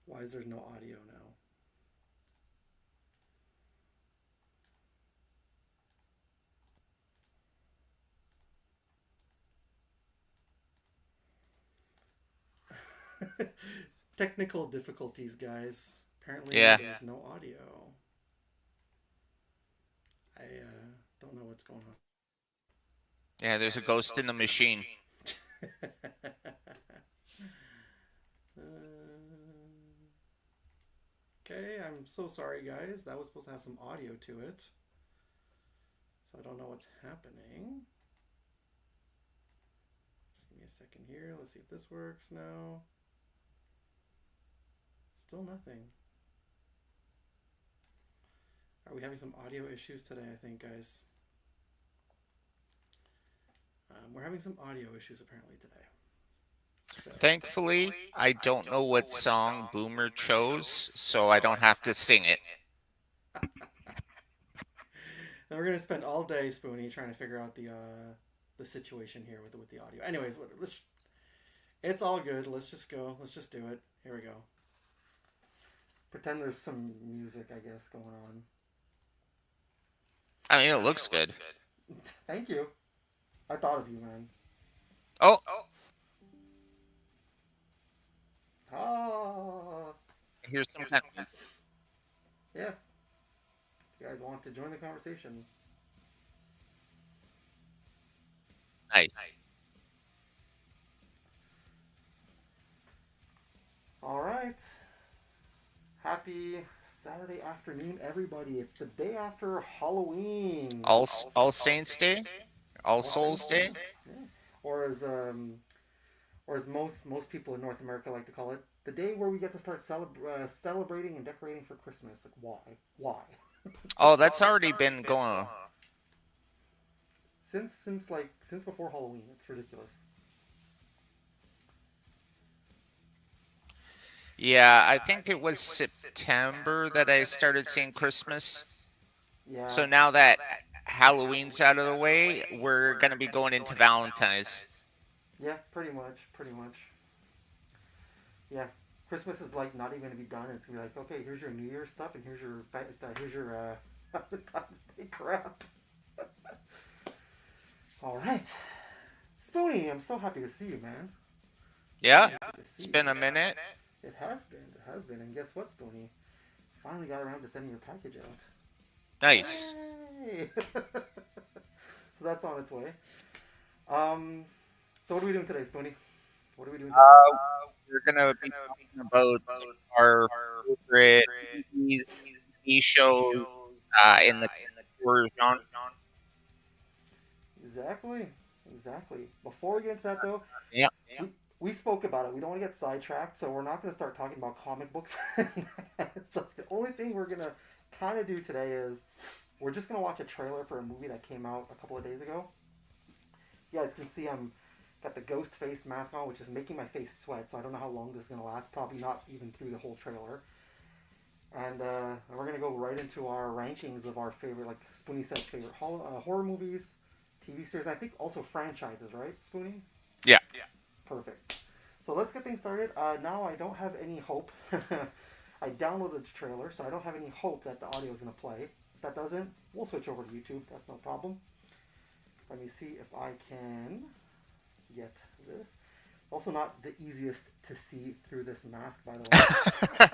Why is there no audio now? Technical difficulties, guys. Apparently, Yeah. there's no audio. I don't know what's going Yeah, there's a ghost in the machine. on. Okay, I'm so sorry, guys. That was supposed to have some audio to it. So I don't know what's happening. Just give me a second here. Let's see if this works now. Still nothing. Are we having some audio issues today, I think, guys? We're having some audio issues apparently today. So, Thankfully, I don't know what song Boomer chose, so I don't have to sing it. and we're gonna spend all day, Spoonie, trying to figure out the situation here with the audio. Anyways, it's all good. Let's just go. Let's just do it. Here we go. Pretend there's some music, I guess, going on. I mean, it looks good. Thank you. I thought of you, man. Oh, Ah, here's some kind of... yeah. You guys want to join the conversation? Nice. All right. Happy Saturday afternoon, everybody. It's the day after Halloween. All Saints Day? All Souls Day? Yeah. Or as most people in North America like to call it, the day where we get to start celebrating and decorating for Christmas. Like, why? Oh, that's already been going on. Since before Halloween. It's ridiculous. Yeah, I think it was September that I started seeing Christmas. Yeah. So now that Halloween's out of the way, we're going to be going into Valentine's. Yeah, pretty much. Yeah, Christmas is like not even going to be done. It's going to be like, okay, here's your New Year's stuff, and here's your Valentine's Day crap. All right, Spoonie, I'm so happy to see you, man. Yeah, it's been a minute. It has been, and guess what, Spoonie? Finally got around to sending your package out. Nice. Yay! So that's on its way. So what are we doing today, Spoonie? What are we doing today? We're going to be talking about our favorite movies, TV shows in the horror genre. Exactly. Before we get into that, though, Yeah. we spoke about it. We don't want to get sidetracked, so we're not going to start talking about comic books. So the only thing we're going to kind of do today is we're just going to watch a trailer for a movie that came out a couple of days ago. You guys can see I'm got the ghost face mask on, which is making my face sweat, so I don't know how long this is going to last. Probably not even through the whole trailer. And we're going to go right into our rankings of our favorite, like Spoonie said, favorite horror movies, TV series, I think also franchises, right, Spoonie? Yeah. Perfect. So let's get things started. Now I don't have any hope. I downloaded the trailer, so I don't have any hope that the audio is going to play. If that doesn't, we'll switch over to YouTube. That's no problem. Let me see if I can get this. Also not the easiest to see through this mask, by the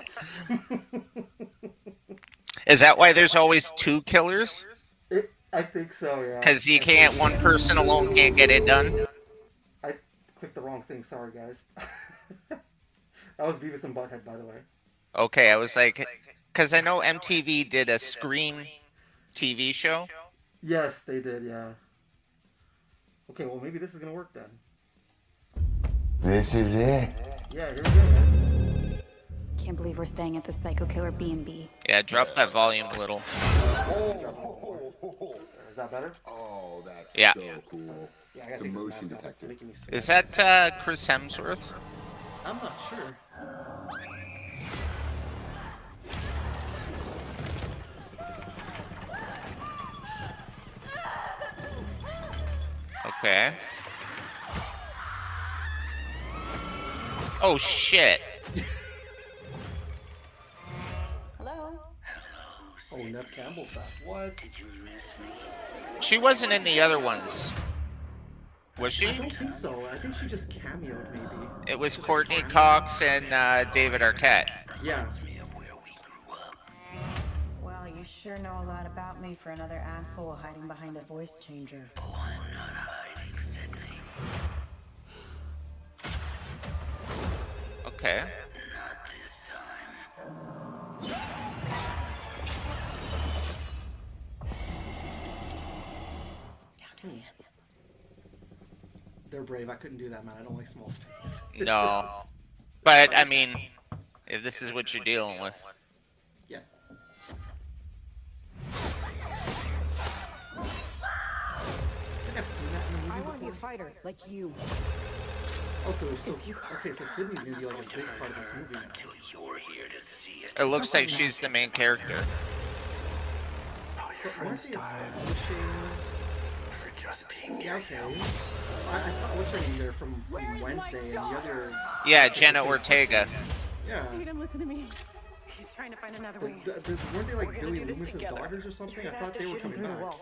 way. Is that why there's always two killers? I think so, yeah. Because you can't, one person alone can't get it done? I clicked the wrong thing, sorry guys. That was Beavis and Butthead, by the way. Okay, I was like, because I know MTV did a Scream TV show. Yes, they did, yeah. Okay, well maybe this is going to work then. This is it. Yeah, here we go, guys. Can't believe we're staying at the Psycho Killer B&B. Yeah, drop that volume a little. Is that better? Oh, that's Yeah. so cool. Yeah, I gotta It's a take this motion mask off. It's detector. making me sweat. Is that Chris Hemsworth? I'm not sure. Okay. Oh, shit. Oh, Nev Campbell's back. What? She wasn't in the other ones, was she? I don't think so. I think she just cameoed, maybe. It was Just Courtney cameo. Cox and David Arquette. Yeah. Well, you sure know a lot about me for another asshole hiding behind a voice changer. Okay. They're brave. I couldn't do that, man. I don't like small spaces. No. But, I mean, if this is what you're dealing with. Yeah. I think I've seen that in the movie I want to be a before. fighter like you. Oh, so okay, so Sydney's gonna be like a big part of this movie now. It looks like she's the main character. But weren't they establishing? Yeah, okay. I thought what's her name there from Wednesday and the other. Yeah, Jenna Ortega. Yeah. Tatum, listen to me. He's trying to find another way. Weren't they like Billy Loomis's daughters or something? I thought they were coming back.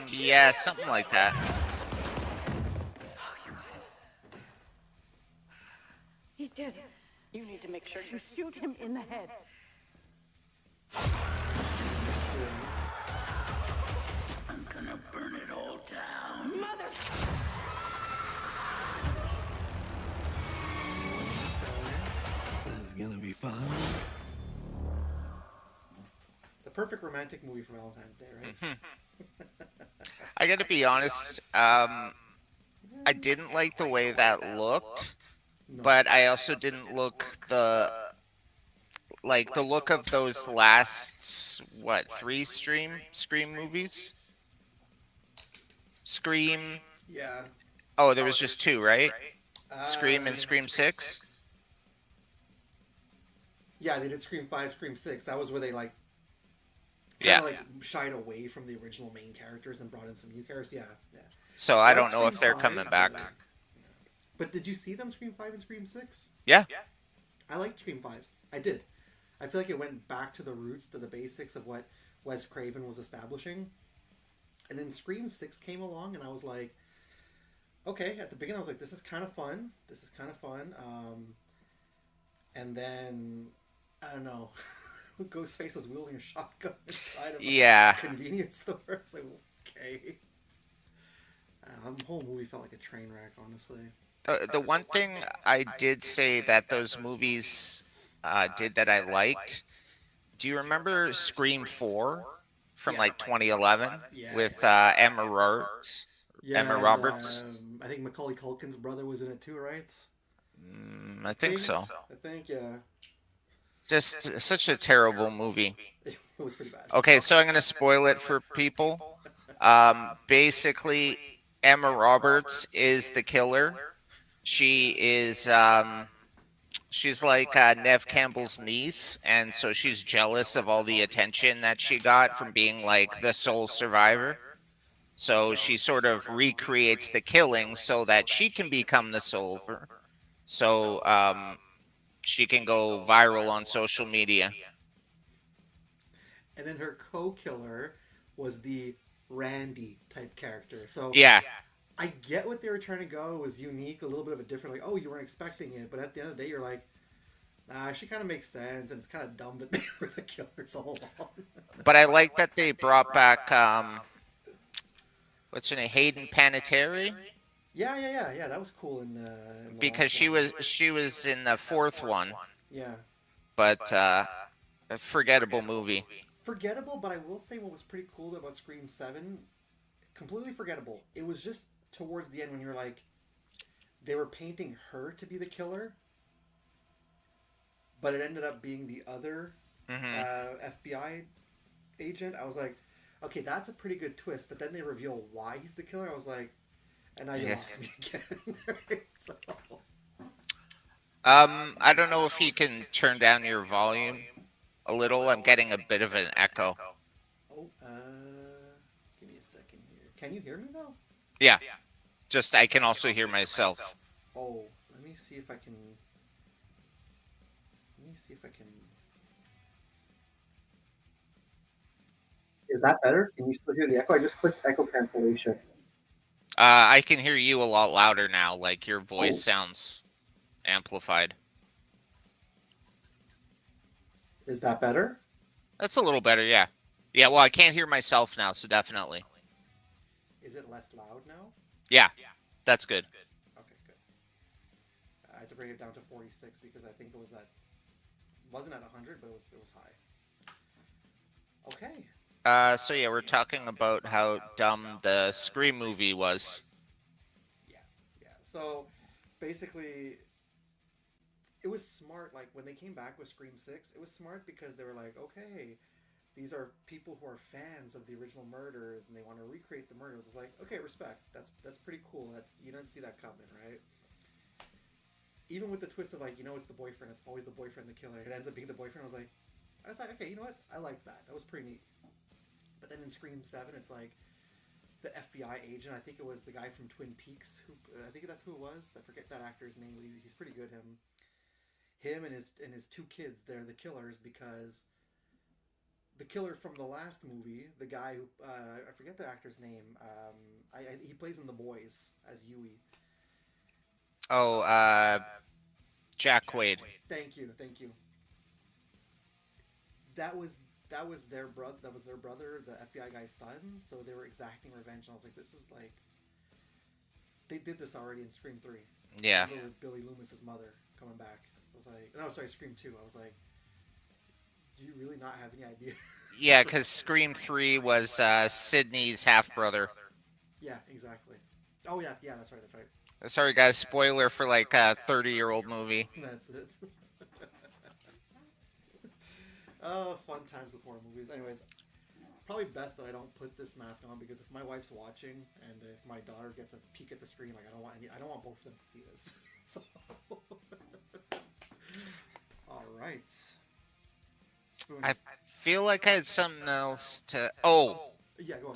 Yeah, something like that. He's dead. You need to make sure you shoot him in the head. I'm gonna burn it all down. Mother! This is gonna be fun. The perfect romantic movie for Valentine's Day, right? I gotta be honest, I didn't like the way that looked, No. but I also didn't like the look of those last, what, 3 Scream movies? Scream. Yeah. Oh, there was just 2, right? Scream and Uh, Scream 6? Yeah, they did Scream 5, Scream 6. That was where they like Yeah. kind of like shied away from the original main characters and brought in some new characters. Yeah, yeah. So I Well, don't know if Scream they're 5, coming back. But did you see them Scream 5 and Scream 6? Yeah. I liked Scream 5. I did. I feel like it went back to the roots, to the basics of what Wes Craven was establishing. And then Scream 6 came along, and I was like, okay, at the beginning I was like, this is kind of fun. This is kind of fun. And then, I don't know, Ghostface was wielding a shotgun inside of a convenience store. It's like, okay. The whole movie felt like a train wreck, honestly. The one thing I did say that those movies did that I liked, do you remember Scream 4 from like 2011 with Emma Roberts? Yeah, Emma Roberts? I think Macaulay Culkin's brother was in it too, right? I think so. I think, yeah. Just such a terrible movie. It was pretty bad. Okay, so I'm going to spoil it for people. Basically, Emma Roberts is the killer. She is, she's like Nev Campbell's niece, and so she's jealous of all the attention that she got from being like the sole survivor. So she sort of recreates the killing so that she can become the solver. So she can go viral on social media. And then her co-killer was the Randy type character. So Yeah. I get what they were trying to go. It was unique, a little bit of a different, like, oh, you weren't expecting it. But at the end of the day, you're like, nah, she kind of makes sense. And it's kind of dumb that they were the killers all along. But I like that they brought back, what's her name, Hayden Panettiere? Yeah. That was cool in the Because last she was in the 4th one, Yeah. but a forgettable movie. Forgettable, but I will say what was pretty cool about Scream 7, completely forgettable. It was just towards the end when you were like, they were painting her to be the killer, but it ended up being the other FBI agent. I was like, okay, that's a pretty good twist, but then they reveal why he's the killer. I was like, and now you lost me again. So. I don't know if you can turn down your volume a little. I'm getting a bit of an echo. Oh, give me a second here. Can you hear me now? Yeah. Just I can also hear myself. Oh, let me see if I can. Is that better? Can you still hear the echo? I just clicked echo cancellation. I can hear you a lot louder now. Like your voice Oh. sounds amplified. Is that better? That's a little better, yeah. Yeah, well, I can't hear myself now, so definitely. Is it less loud now? Yeah, that's good. Okay, good. I had to bring it down to 46 because I think it was wasn't at 100, but it was high. Okay. So yeah, we're talking about how dumb the Scream movie was. Yeah. So basically, it was smart. Like when they came back with Scream 6, it was smart because they were like, okay, these are people who are fans of the original murders and they want to recreate the murders. It's like, okay, respect. That's pretty cool. You didn't see that coming, right? Even with the twist of like, it's the boyfriend. It's always the boyfriend, the killer. It ends up being the boyfriend. I was like, okay, you know what? I like that. That was pretty neat. But then in Scream 7, it's like the FBI agent. I think it was the guy from Twin Peaks. I think that's who it was. I forget that actor's name. But he's pretty good. Him and his two kids. They're the killers because the killer from the last movie, the guy who I forget the actor's name. He plays in The Boys as Yui. Oh, Jack Quaid. Thank you. That was their brother. That was their brother, the FBI guy's son. So they were exacting revenge. And I was like, this is like, they did this already in Scream 3. Yeah. With Billy Loomis's mother coming back. So I was like, no, sorry, Scream 2. I was like, do you really not have any idea? Yeah, because Scream 3 was Sydney's half-brother. Yeah, exactly. Oh yeah, that's right. Sorry, guys, spoiler for like a 30-year-old movie. That's it. Oh, fun times with horror movies. Anyways, probably best that I don't put this mask on because if my wife's watching and if my daughter gets a peek at the screen, like I don't want both of them to see this. So, all right. Spoon. I feel like I had something else to. Oh, Yeah, go on.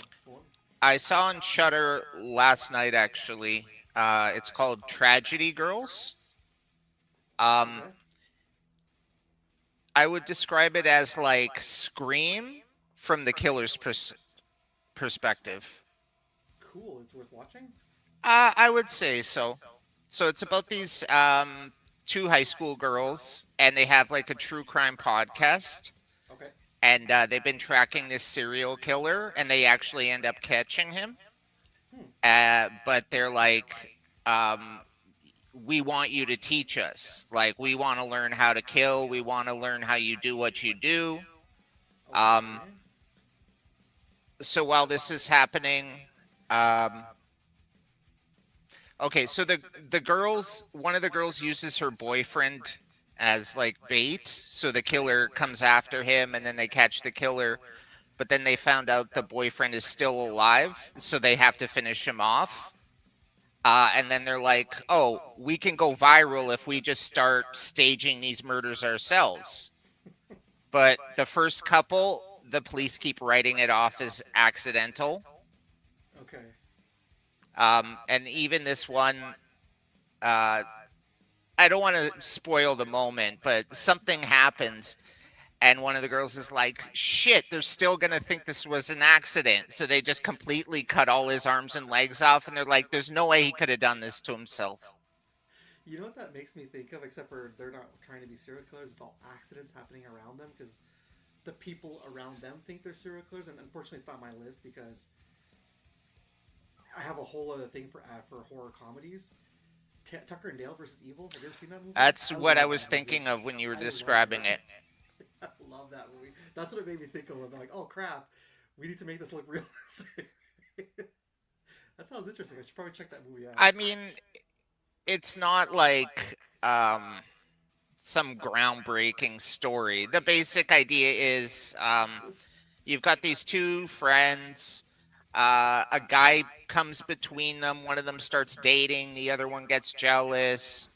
I saw on Shudder last night actually. It's called Tragedy Girls. Okay. I would describe it as like Scream from the killer's perspective. Cool. It's worth watching. I would say so. So it's about these two high school girls, and they have like a true crime podcast. Okay. And they've been tracking this serial killer, and they actually end up catching him. But they're like, we want you to teach us. Like, we want to learn how to kill. We want to learn how you do what you do. So while this is happening, okay, so the girls, one of the girls uses her boyfriend as like bait. So the killer comes after him, and then they catch the killer. But then they found out the boyfriend is still alive, so they have to finish him off. And then they're like, oh, we can go viral if we just start staging these murders ourselves. But the first couple, the police keep writing it off as accidental. Okay. And even this one, I don't want to spoil the moment, but something happens. And one of the girls is like, shit, they're still going to think this was an accident. So they just completely cut all his arms and legs off. And they're like, there's no way he could have done this to himself. You know what that makes me think of? Except for they're not trying to be serial killers. It's all accidents happening around them because the people around them think they're serial killers. And unfortunately, it's not on my list because I have a whole other thing for horror comedies. Tucker and Dale versus Evil. Have you ever seen that movie? That's what I was thinking of when you were describing it. I love that movie. That's what it made me think of. I'm like, oh crap, we need to make this look realistic. That sounds interesting. I should probably check that movie out. I mean, it's not like some groundbreaking story. The basic idea is you've got these two friends. A guy comes between them. One of them starts dating. The other one gets jealous.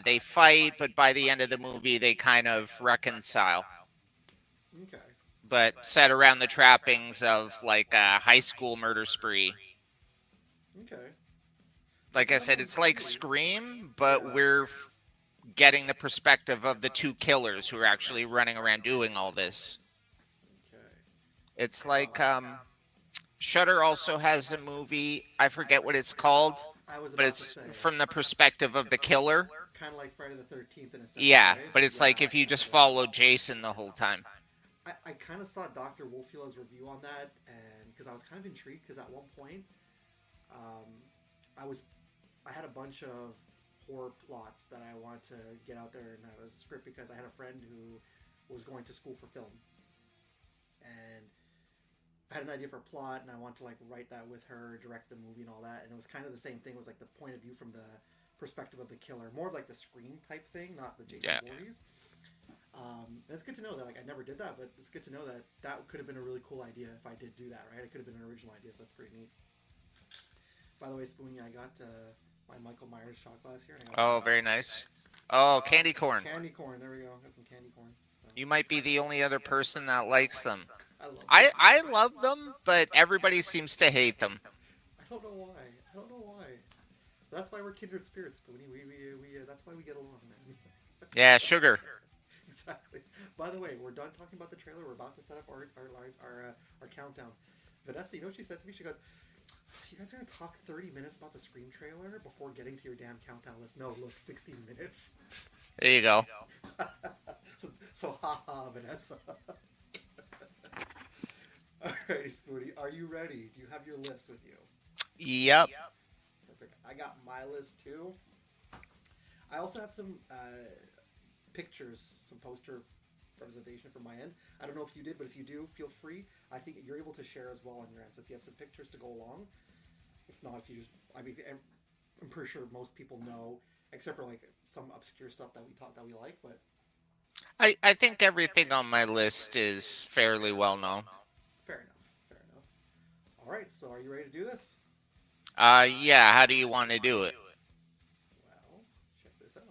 They fight, but by the end of the movie, they kind of reconcile. Okay. But set around the trappings of like a high school murder spree. Okay. Like I said, it's like Scream, but we're getting the perspective of the two killers who are actually running around doing all this. Okay. It's like Shudder also has a movie. I forget what it's called, I was but about to it's say, from the perspective of the killer. kind of like Friday the 13th in a sense, Yeah, right? but it's like if you just follow Jason the whole time. I kind of saw Dr. Wolfila's review on that, and because I was kind of intrigued, because at one point, um, I was, I had a bunch of horror plots that I wanted to get out there and have a script because I had a friend who was going to school for film, and I had an idea for a plot, and I wanted to like write that with her, direct the movie and all that, and it was kind of the same thing. It was like the point of view from the perspective of the killer, more of like the Scream type thing, not the Jason Voorhees. And it's good to know that like I never did that, but it's good to know that that could have been a really cool idea if I did do that, right? It could have been an original idea, so that's pretty neat. By the way, Spoonie, I got my Michael Myers shot glass here. And I got Oh, very nice. Oh, candy corn. Candy corn. There we go. Got some candy corn. So. You might be the only other person that likes them. I love them. I love them, but everybody seems to hate them. I don't know why. I don't know why. That's why we're kindred spirits, Spoonie. We that's why we get along, man. Yeah, sugar. Exactly. By the way, we're done talking about the trailer. We're about to set up our countdown. Vanessa, you know what she said to me? She goes, "You guys are gonna talk 30 minutes about the Scream trailer before getting to your damn countdown list." No, look, 16 minutes. There you go. so haha, Vanessa. Alright, Spoonie, are you ready? Do you have your list with you? Yep. Perfect. I got my list too. I also have some pictures, some poster representation from my end. I don't know if you did, but if you do, feel free. I think you're able to share as well on your end. So if you have some pictures to go along, if not, if you just, I mean, I'm pretty sure most people know, except for like some obscure stuff that we taught that we like, but I think everything on my list is fairly well known. fair enough. Fair enough. All right, so are you ready to do this? Yeah, how do you want to do it? Well, check this out.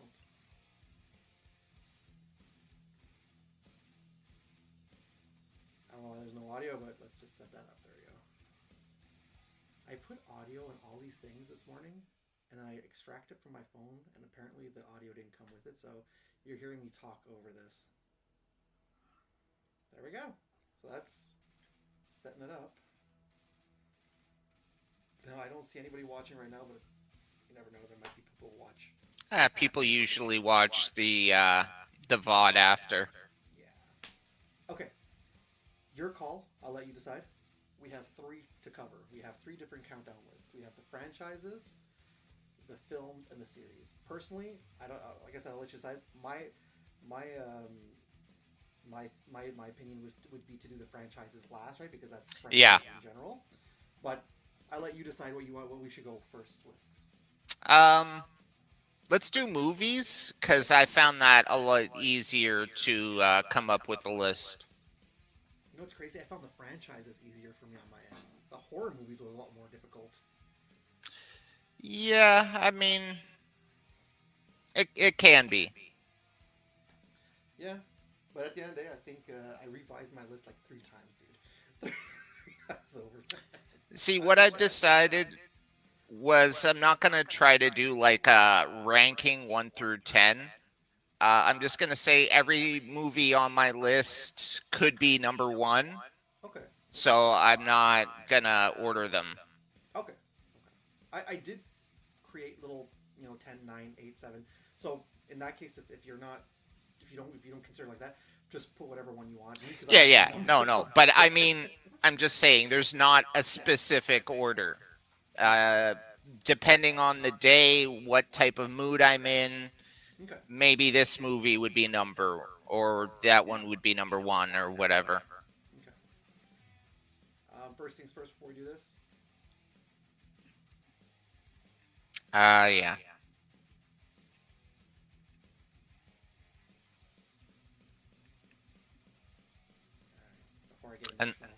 I don't know why there's no audio, but let's just set that up. There we go. I put audio in all these things this morning, and then I extract it from my phone, and apparently the audio didn't come with it, so you're hearing me talk over this. There we go. So that's setting it up. No, I don't see anybody watching right now, but you never know. There might be people who watch. People usually watch the VOD after. Yeah. Okay. Your call. I'll let you decide. We have 3 to cover. We have 3 different countdown lists. We have the franchises, the films, and the series. Personally, I don't. Like I said, I'll let you decide. My opinion would be to do the franchises last, right? Because that's franchises in general. But I'll let you decide what you want. What we should go first with. Let's do movies because I found that a lot easier to come up with a list. You know what's crazy? I found the franchises easier for me on my end. The horror movies were a lot more difficult. Yeah, I mean, it can be. Yeah, but at the end of the day, I think I revised my list like 3 times, dude. 3 times over. See, what I've decided was I'm not going to try to do like a ranking 1 through 10. I'm just going to say every movie on my list could be number 1. Okay. So I'm not going to order them. Okay. I did create little, 10, 9, 8, 7. So in that case, if you don't consider like that, just put whatever one you want. Yeah. No. But I mean, I'm just saying there's not a specific order. Depending on the day, what type of mood I'm in, okay. Maybe this movie would be or that one would be number 1 or whatever. Okay. First things first before we do this. Yeah.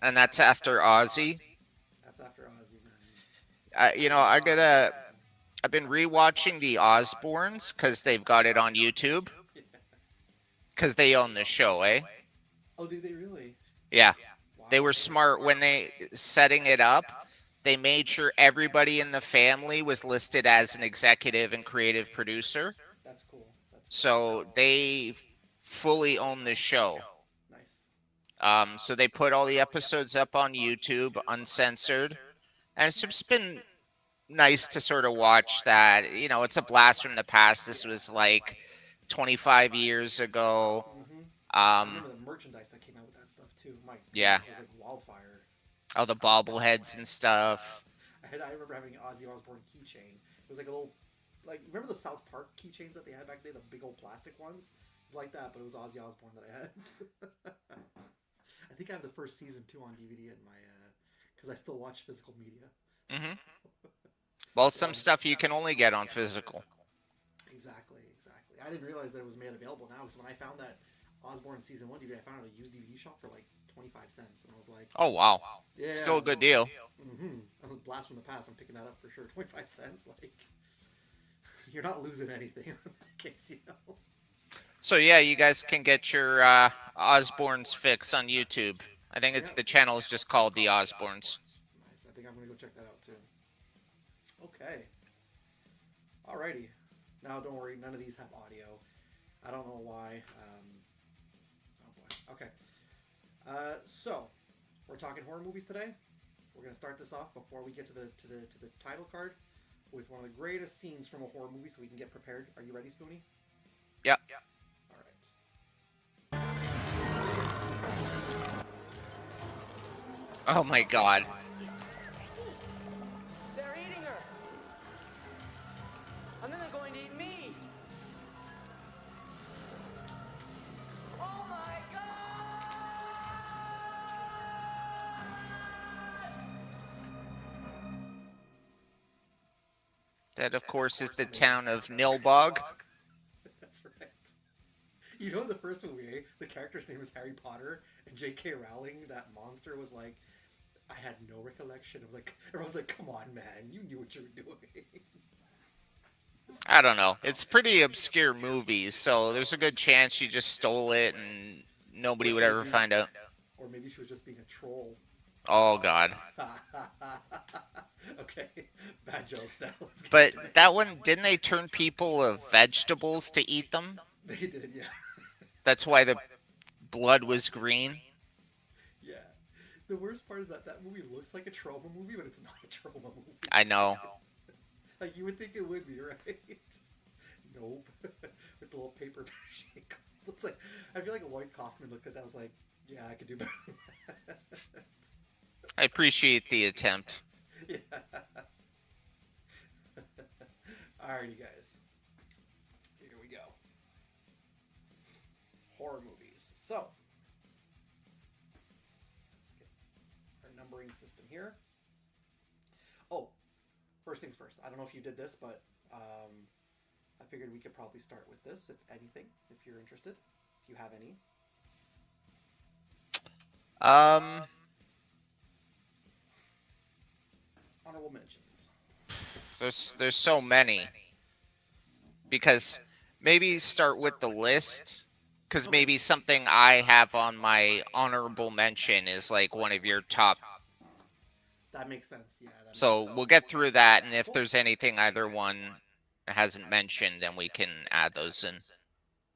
And that's after Ozzy. That's after Ozzy. I've been rewatching the Osbournes because they've got it on YouTube. Because they own the show, eh? Oh, do they really? Yeah. Wow. They were smart when they setting it up. They made sure everybody in the family was listed as an executive and creative producer. That's cool. So they fully own the show. Nice. So they put all the episodes up on YouTube, uncensored, and it's just been nice to sort of watch that. You know, it's a blast from the past. This was like 25 years ago. Mm-hmm. I Um, remember the merchandise that came out with that stuff too. My yeah, goodness, it was like wildfire. all the bobbleheads and stuff. I remember having an Ozzy Osbourne keychain. It was like a little, like, remember the South Park keychains that they had back then, the big old plastic ones? It's like that, but it was Ozzy Osbourne that I had. I think I have the first season too on DVD in my, because I still watch physical media. Hmm. Well, some stuff you can only get on physical. Exactly. I didn't realize that it was made available now, because when I found that Osbourne season 1 DVD, I found it at a used DVD shop for like 25 cents, and I was like, Oh, wow. yeah, Still a good deal. Mm-hmm. That was a blast from the past. I'm picking that up for sure. 25 cents, like, you're not losing anything in that case, you know. So, yeah, you guys can get your Osbourne's fix on YouTube. I think the channel is just called The Osbournes. Nice. I think I'm going to go check that out too. Okay. Alrighty. Now, don't worry. None of these have audio. I don't know why. Oh boy. Okay. So we're talking horror movies today. We're going to start this off before we get to the title card with one of the greatest scenes from a horror movie, so we can get prepared. Are you ready, Spoonie? Yep. All right. Oh, my God. They're eating her. And then they're going to eat me. Oh my God! That, of course, is the town of Nilbog. That's right. You know, the first movie, the character's name is Harry Potter, and J.K. Rowling, that monster, was like, I had no recollection. It was like, everyone was like, come on, man, you knew what you were doing. I don't know. It's pretty obscure movies, so there's a good chance she just stole it and nobody would ever find out. Or maybe she was just being a troll. Oh, God. Okay, bad jokes now. Let's get But into it. that one, didn't they turn people of vegetables to eat them? They did, yeah. That's why the blood was green. Yeah. The worst part is that movie looks like a trauma movie, but it's not a trauma movie. I know. Like, you would think it would be, right? Nope. With the little paper mache. Looks like, I feel like Lloyd Kaufman looked at that and was like, yeah, I could do better than that. I appreciate the attempt. Yeah. Alrighty, guys. Here we go. Horror movies. So, let's get our numbering system here. Oh, first things first. I don't know if you did this, but I figured we could probably start with this, if anything, if you're interested, if you have any. Honorable mentions. There's so many. Because maybe start with the list. Because maybe something I have on my honorable mention is like one of your top. That makes sense. Yeah. That makes So sense. we'll get through that, and if there's anything either one hasn't mentioned, then we can add those in.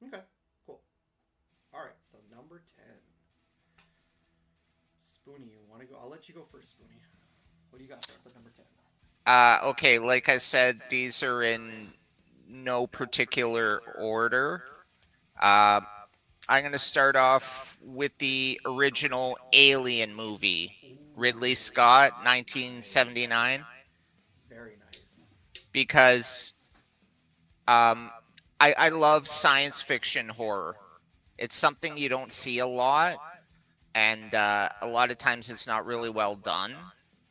Okay, cool. All right, so number 10. Spoonie, you want to go? I'll let you go first, Spoonie. What do you got for us at number 10? Okay, like I said, these are in no particular order. I'm going to start off with the original Alien movie, Ridley Scott, 1979, Very nice. because I love science fiction horror. It's something you don't see a lot, and a lot of times it's not really well done.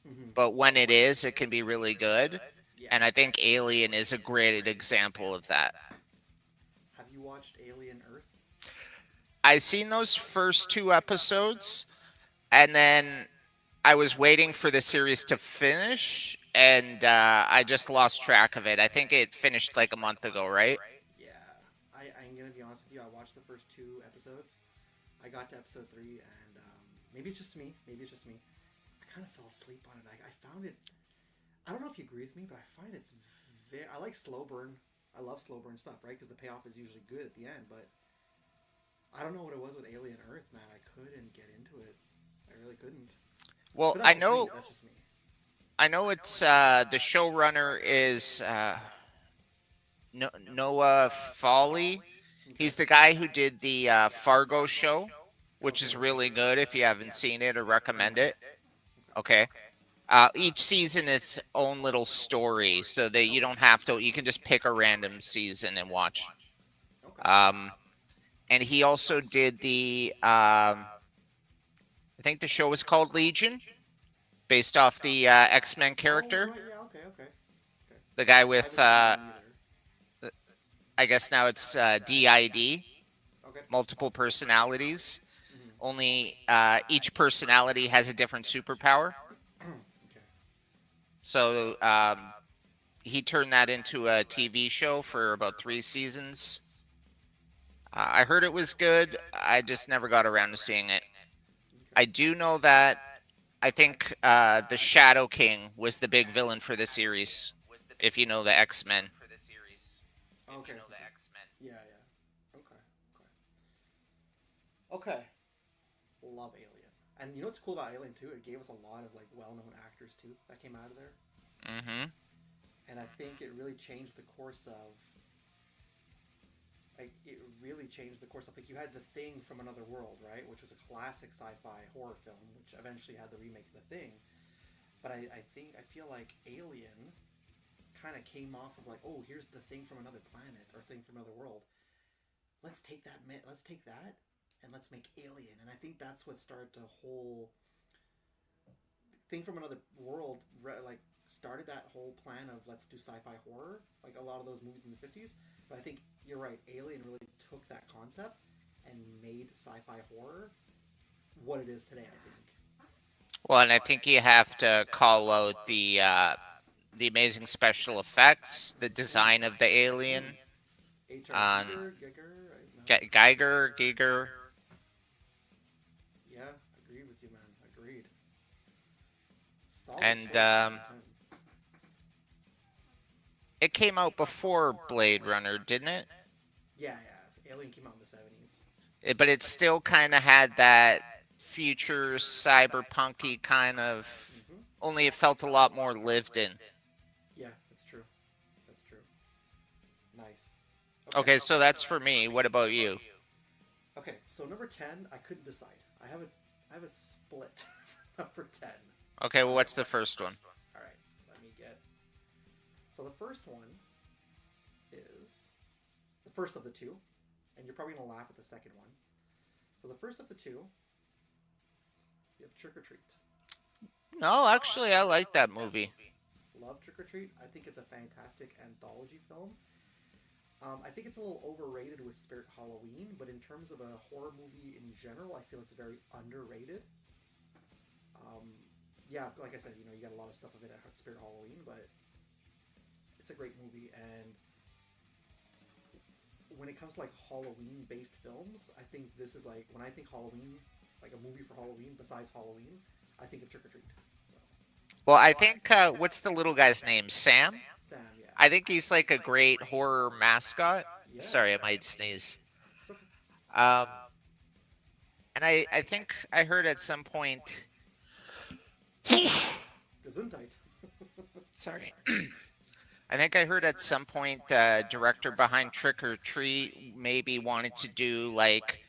Mm-hmm. But when it is, it can be really good. Yeah. And I think Alien is a great example of that. Have you watched Alien Earth? I've seen those first 2 episodes, and then I was waiting for the series to finish, and I just lost track of it. I think it finished like a month ago, right? Yeah. I'm going to be honest with you. I watched the first 2 episodes. I got to episode 3, and maybe it's just me. I kind of fell asleep on it. I found it... I don't know if you agree with me, but I find it's very... I like slow burn. I love slow burn stuff, right? Because the payoff is usually good at the end, but I don't know what it was with Alien Earth, man. I couldn't get into it. I really couldn't. Well, But I that's just me. know, That's just me. I know it's the showrunner is Noah Fawley. Okay. He's the guy who did the Fargo show, which is Okay. really good if you haven't seen it or recommend it. Okay. Okay. Each season is its own little story, so that you don't have to. You can just pick a random season and watch. Okay. And he also did the. I think the show was called Legion, based off the X-Men character. Oh, right. Yeah. Okay. Okay. Okay. The guy I with, haven't seen that one either. I guess now it's DID, Okay. multiple personalities. Mhm. Only each personality has a different superpower. Okay. So he turned that into a TV show for about 3 seasons. I heard it was good. I just never got around to seeing it. I do know that I think the Shadow King was the big villain for the series, if you know the X-Men. Okay. Yeah. Yeah. Okay. Okay. Okay. Love Alien. And you know what's cool about Alien too? It gave us a lot of like well-known actors too that came out of there. Mm-hmm. And I think it really changed the course of. Like it really changed the course of like you had The Thing from Another World, right, which was a classic sci-fi horror film, which eventually had the remake of The Thing. But I feel like Alien kind of came off of like, oh, here's The Thing from Another Planet or Thing from Another World. Let's take that and let's make Alien. And I think that's what started the whole Thing from Another World, like started that whole plan of let's do sci-fi horror, like a lot of those movies in the 50s. But I think you're right, Alien really took that concept and made sci-fi horror what it is today, I think. Well, and I think you have to call out the amazing special effects, the design of the alien, H.R. on Giger, right? No. Giger. Yeah, agreed with you, man. Agreed. Solid And, choice, man. It came out before Blade Runner, didn't it? Yeah. Alien came out in the 70s. But it still kind of had that future cyberpunky kind of. Mm-hmm. Only it felt a lot more lived in. Yeah, that's true. That's true. Nice. Okay, so that's for me. What about you? Okay, so number 10, I couldn't decide. I have a split number 10. Okay, well, what's the first one? All right, let me get. So the first one is the first of the two, and you're probably gonna laugh at the second one. So the first of the two, we have Trick or Treat. No, actually, I like that movie. Love Trick or Treat. I think it's a fantastic anthology film. I think it's a little overrated with Spirit Halloween, but in terms of a horror movie in general, I feel it's very underrated. Yeah, like I said, you got a lot of stuff of it at Spirit Halloween, but it's a great movie. And when it comes to like Halloween-based films, I think this is like when I think Halloween, like a movie for Halloween besides Halloween, I think of Trick or Treat. So. Well, I think what's the little guy's name? Sam? Sam, yeah. I think he's like a great horror mascot. Yeah. Sorry, I might sneeze. It's okay. And I think I heard at some point. Gesundheit. Sorry. I think I heard at some point the director behind Trick or Treat maybe wanted to do like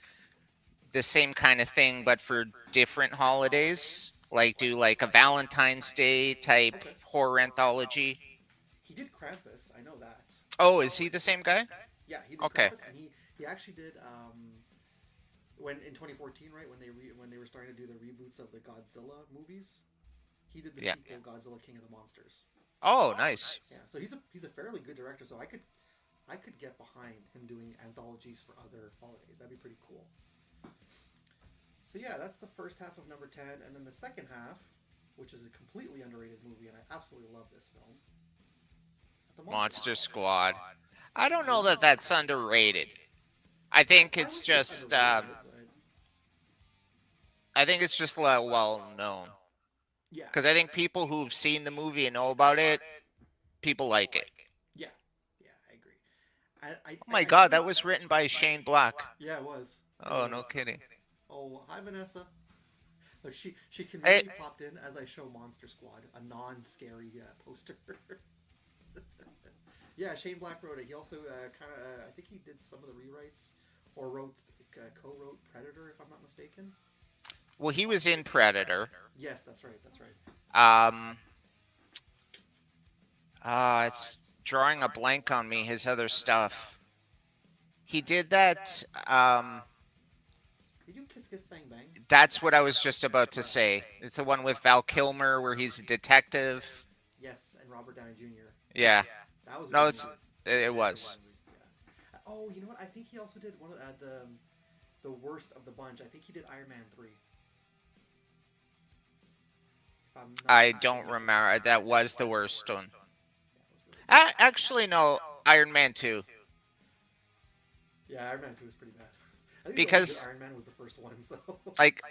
the same kind of thing, but for different holidays. Like do like a Valentine's Day type horror anthology. He did Krampus, I know that. Oh, is he the same guy? Yeah, he did Okay. Krampus, and he actually did when in 2014, right, when they were starting to do the reboots of the Godzilla movies, he did the sequel Godzilla King of the Monsters. Oh, nice. Yeah, so he's a fairly good director, so I could get behind him doing anthologies for other holidays. That'd be pretty cool. So yeah, that's the first half of number 10, and then the second half, which is a completely underrated movie, and I absolutely love this film. The Monster Squad. I don't know that that's underrated. I think it's just I think it's just well known. Yeah. Because I think people who've seen the movie and know about it, people like it. Yeah, I agree. Oh my God, that was written by Shane Black. Yeah, it was. Oh, no kidding. Oh, hi Vanessa. Look, she Hey. conveniently popped in as I show Monster Squad, a non-scary poster. Yeah, Shane Black wrote it. He also kind of, I think he did some of the rewrites or co-wrote Predator, if I'm not mistaken. Well, he was in Predator. Yes, that's right. That's right. It's drawing a blank on me. His other stuff. He did that. Did you Kiss Kiss Bang Bang? That's what I was just about to say. It's the one with Val Kilmer where he's a detective. Yes, and Robert Downey Jr. Yeah. That was a No, good it's movie. it was. Yeah. Oh, you know what? I think he also did one of the worst of the bunch. I think he did Iron Man 3. If I'm not I mistaken. don't remember. That was the worst one. Yeah, it was really bad. Actually, no. Iron Man 2. Yeah, Iron Man 2 was pretty bad. I think Because- the only good Iron Man was the first one, so. Like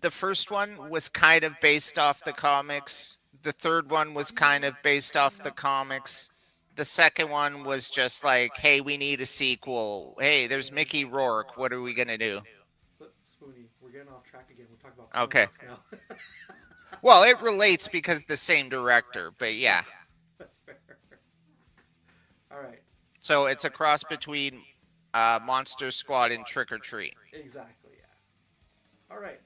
the first one was kind of based off the comics. The third one was kind of based off the comics. The second one was just like, hey, we need a sequel. Hey, there's Mickey Rourke. What are we gonna do? But Spoonie, we're getting off track again. We're talking about comic Okay. books now. Well, it relates because the same director, but yeah. That's fair. All right. So it's a cross between Monster Squad and Trick or Treat. Exactly, yeah. All right.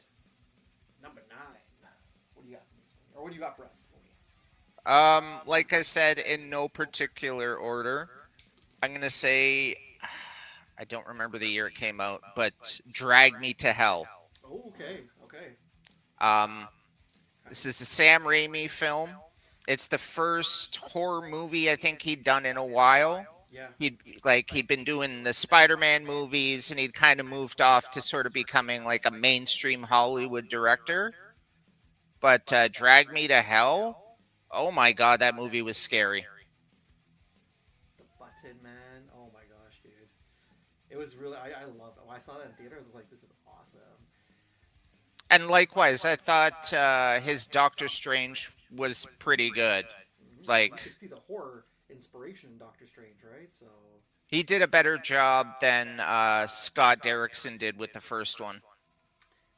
Number 9. What do you got for this one? Or what do you got for us, Spoonie? Like I said, in no particular order, I'm gonna say I don't remember the year it came out, but Drag Me to Hell. Oh, okay. Okay. This is a Sam Raimi film. It's the first horror movie I think he'd done in a while. Yeah. He'd been doing the Spider-Man movies, and he'd kind of moved off to sort of becoming like a mainstream Hollywood director. But Drag Me to Hell, oh my God, that movie was scary. The Button Man. Oh my gosh, dude. It was really, I love it. When I saw that in theaters, I was like, this is awesome. And likewise, I thought his Doctor Strange was pretty good. Like, you could see the horror inspiration in Doctor Strange, right? So he did a better job than Scott Derrickson did with the first one.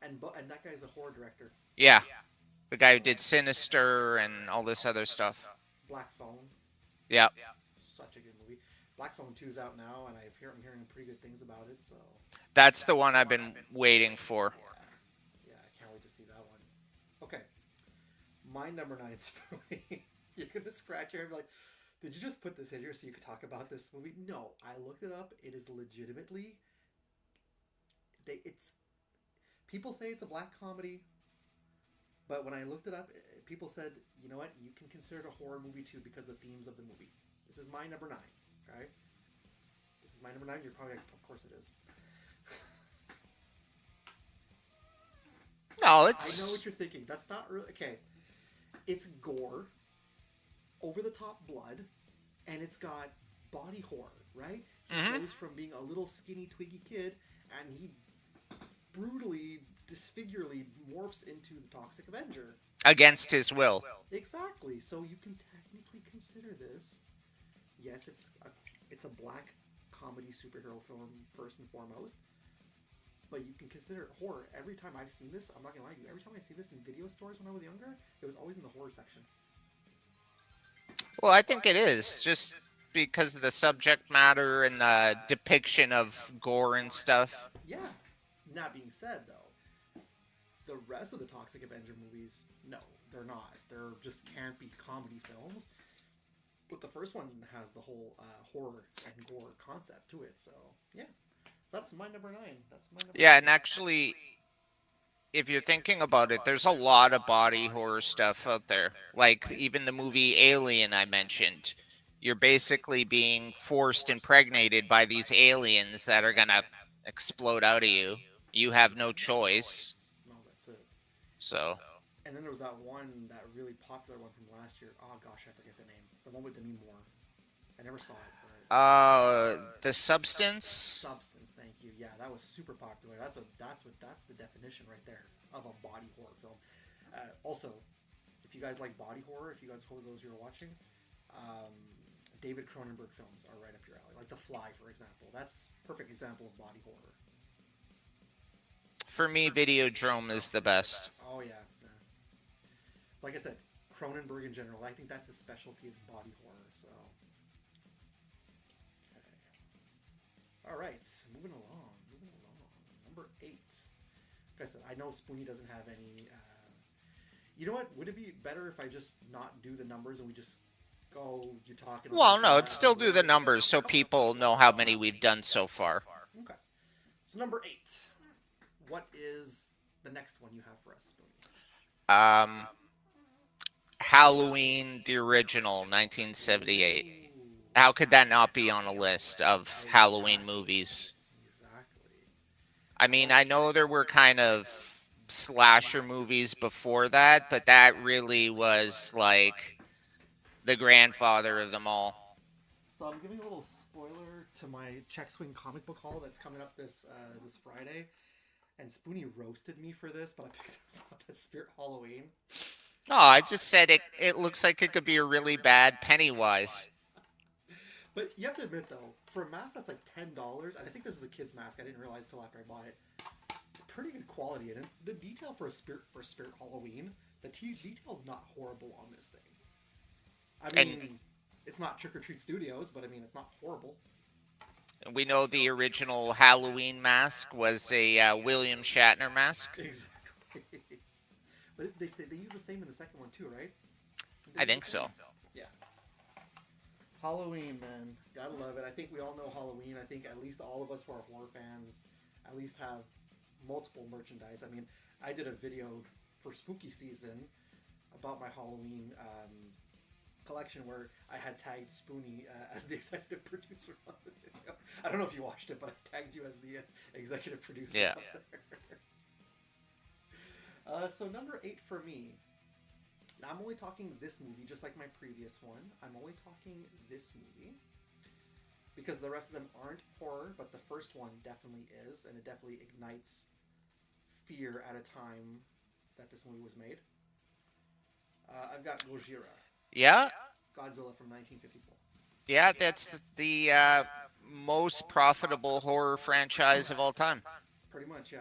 and that guy's a horror director. Yeah, the guy who did Sinister and all this other stuff. Black Phone, Yeah. such a good movie. Black Phone 2 is out now, and I'm hearing pretty good things about it. So That's the one I've been waiting for. yeah, I can't wait to see that one. Okay, my number 9 Spoonie. You're gonna scratch your head and be like, did you just put this in here so you could talk about this movie? No, I looked it up. It is legitimately. It's people say it's a black comedy, but when I looked it up, people said, you know what, you can consider it a horror movie too because of the themes of the movie. This is my number 9. Okay, this is my number 9. You're probably like, of course it is. No, I it's. know what you're thinking. That's not really okay. It's gore, over the top blood, and it's got body horror, right? He goes from being a little skinny twiggy kid, and he brutally, disfigurely morphs into the Toxic Avenger. Against his will. Exactly. So you can technically consider this. Yes, it's a black comedy superhero film first and foremost. But you can consider it horror. Every time I've seen this, I'm not gonna lie to you, every time I see this in video stores when I was younger, it was always in the horror section. Well, I think it is, just because of the subject matter and the depiction of gore and stuff. Yeah. That being said, though, the rest of the Toxic Avenger movies, no, they're not. They're just campy comedy films. But the first one has the whole horror and gore concept to it. So yeah, that's my number 9. That's my number. Yeah, 9. and actually, if you're thinking about it, there's a lot of body horror stuff out there. Like even the movie Alien I mentioned. You're basically being forced impregnated by these aliens that are gonna explode out of you. You have no choice. No, that's it. So, And then there was that one, that really popular one from last year. Oh gosh, I forget the name. The one with Demi Moore. I never saw it. But The Substance. Substance, thank you. Yeah, that was super popular. That's the definition right there of a body horror film. Also, if you guys like body horror, if you guys hold those you're watching, David Cronenberg films are right up your alley. Like The Fly, for example. That's a perfect example of body horror. For me, Videodrome is the best. Oh yeah. Like I said, Cronenberg in general. I think that's his specialty is body horror. So. Okay. All right, moving along. Number 8. Like I said, I know Spoonie doesn't have any. You know what? Would it be better if I just not do the numbers and we just go? You talking? Well, no, it'd still do the numbers so people know how many we've done so far. Okay. So number 8. What is the next one you have for us, Spoonie? Halloween, the original, 1978. How could that not be on a list of Halloween movies? Exactly. I mean, I know there were kind of slasher movies before that, but that really was like the grandfather of them all. So I'm giving a little spoiler to my Check Swing comic book haul that's coming up this Friday. And Spoonie roasted me for this, but I picked this up at Spirit Halloween. Oh, I just said it looks like it could be a really bad Pennywise. But you have to admit, though, for a mask that's like $10, and I think this is a kid's mask. I didn't realize till after I bought it. It's pretty good quality, and the detail for Spirit Halloween, the detail's not horrible on this thing. I mean, it's not Trick or Treat Studios, but I mean, it's not horrible. We know the original Halloween mask was a William Shatner mask. Exactly. But they use the same in the second one too, right? I think so. Yeah. Halloween, man. Gotta love it. I think we all know Halloween. I think at least all of us who are horror fans at least have multiple merchandise. I mean, I did a video for spooky season about my Halloween collection where I had tagged Spoonie as the executive producer on the video. I don't know if you watched it, but I tagged you as the executive producer. Yeah. So number 8 for me. Now I'm only talking this movie, just like my previous one. I'm only talking this movie because the rest of them aren't horror, but the first one definitely is, and it definitely ignites fear at a time that this movie was made. I've got Gojira. Yeah? Godzilla from 1954. Yeah, that's the most profitable horror franchise of all time. Pretty much, yeah.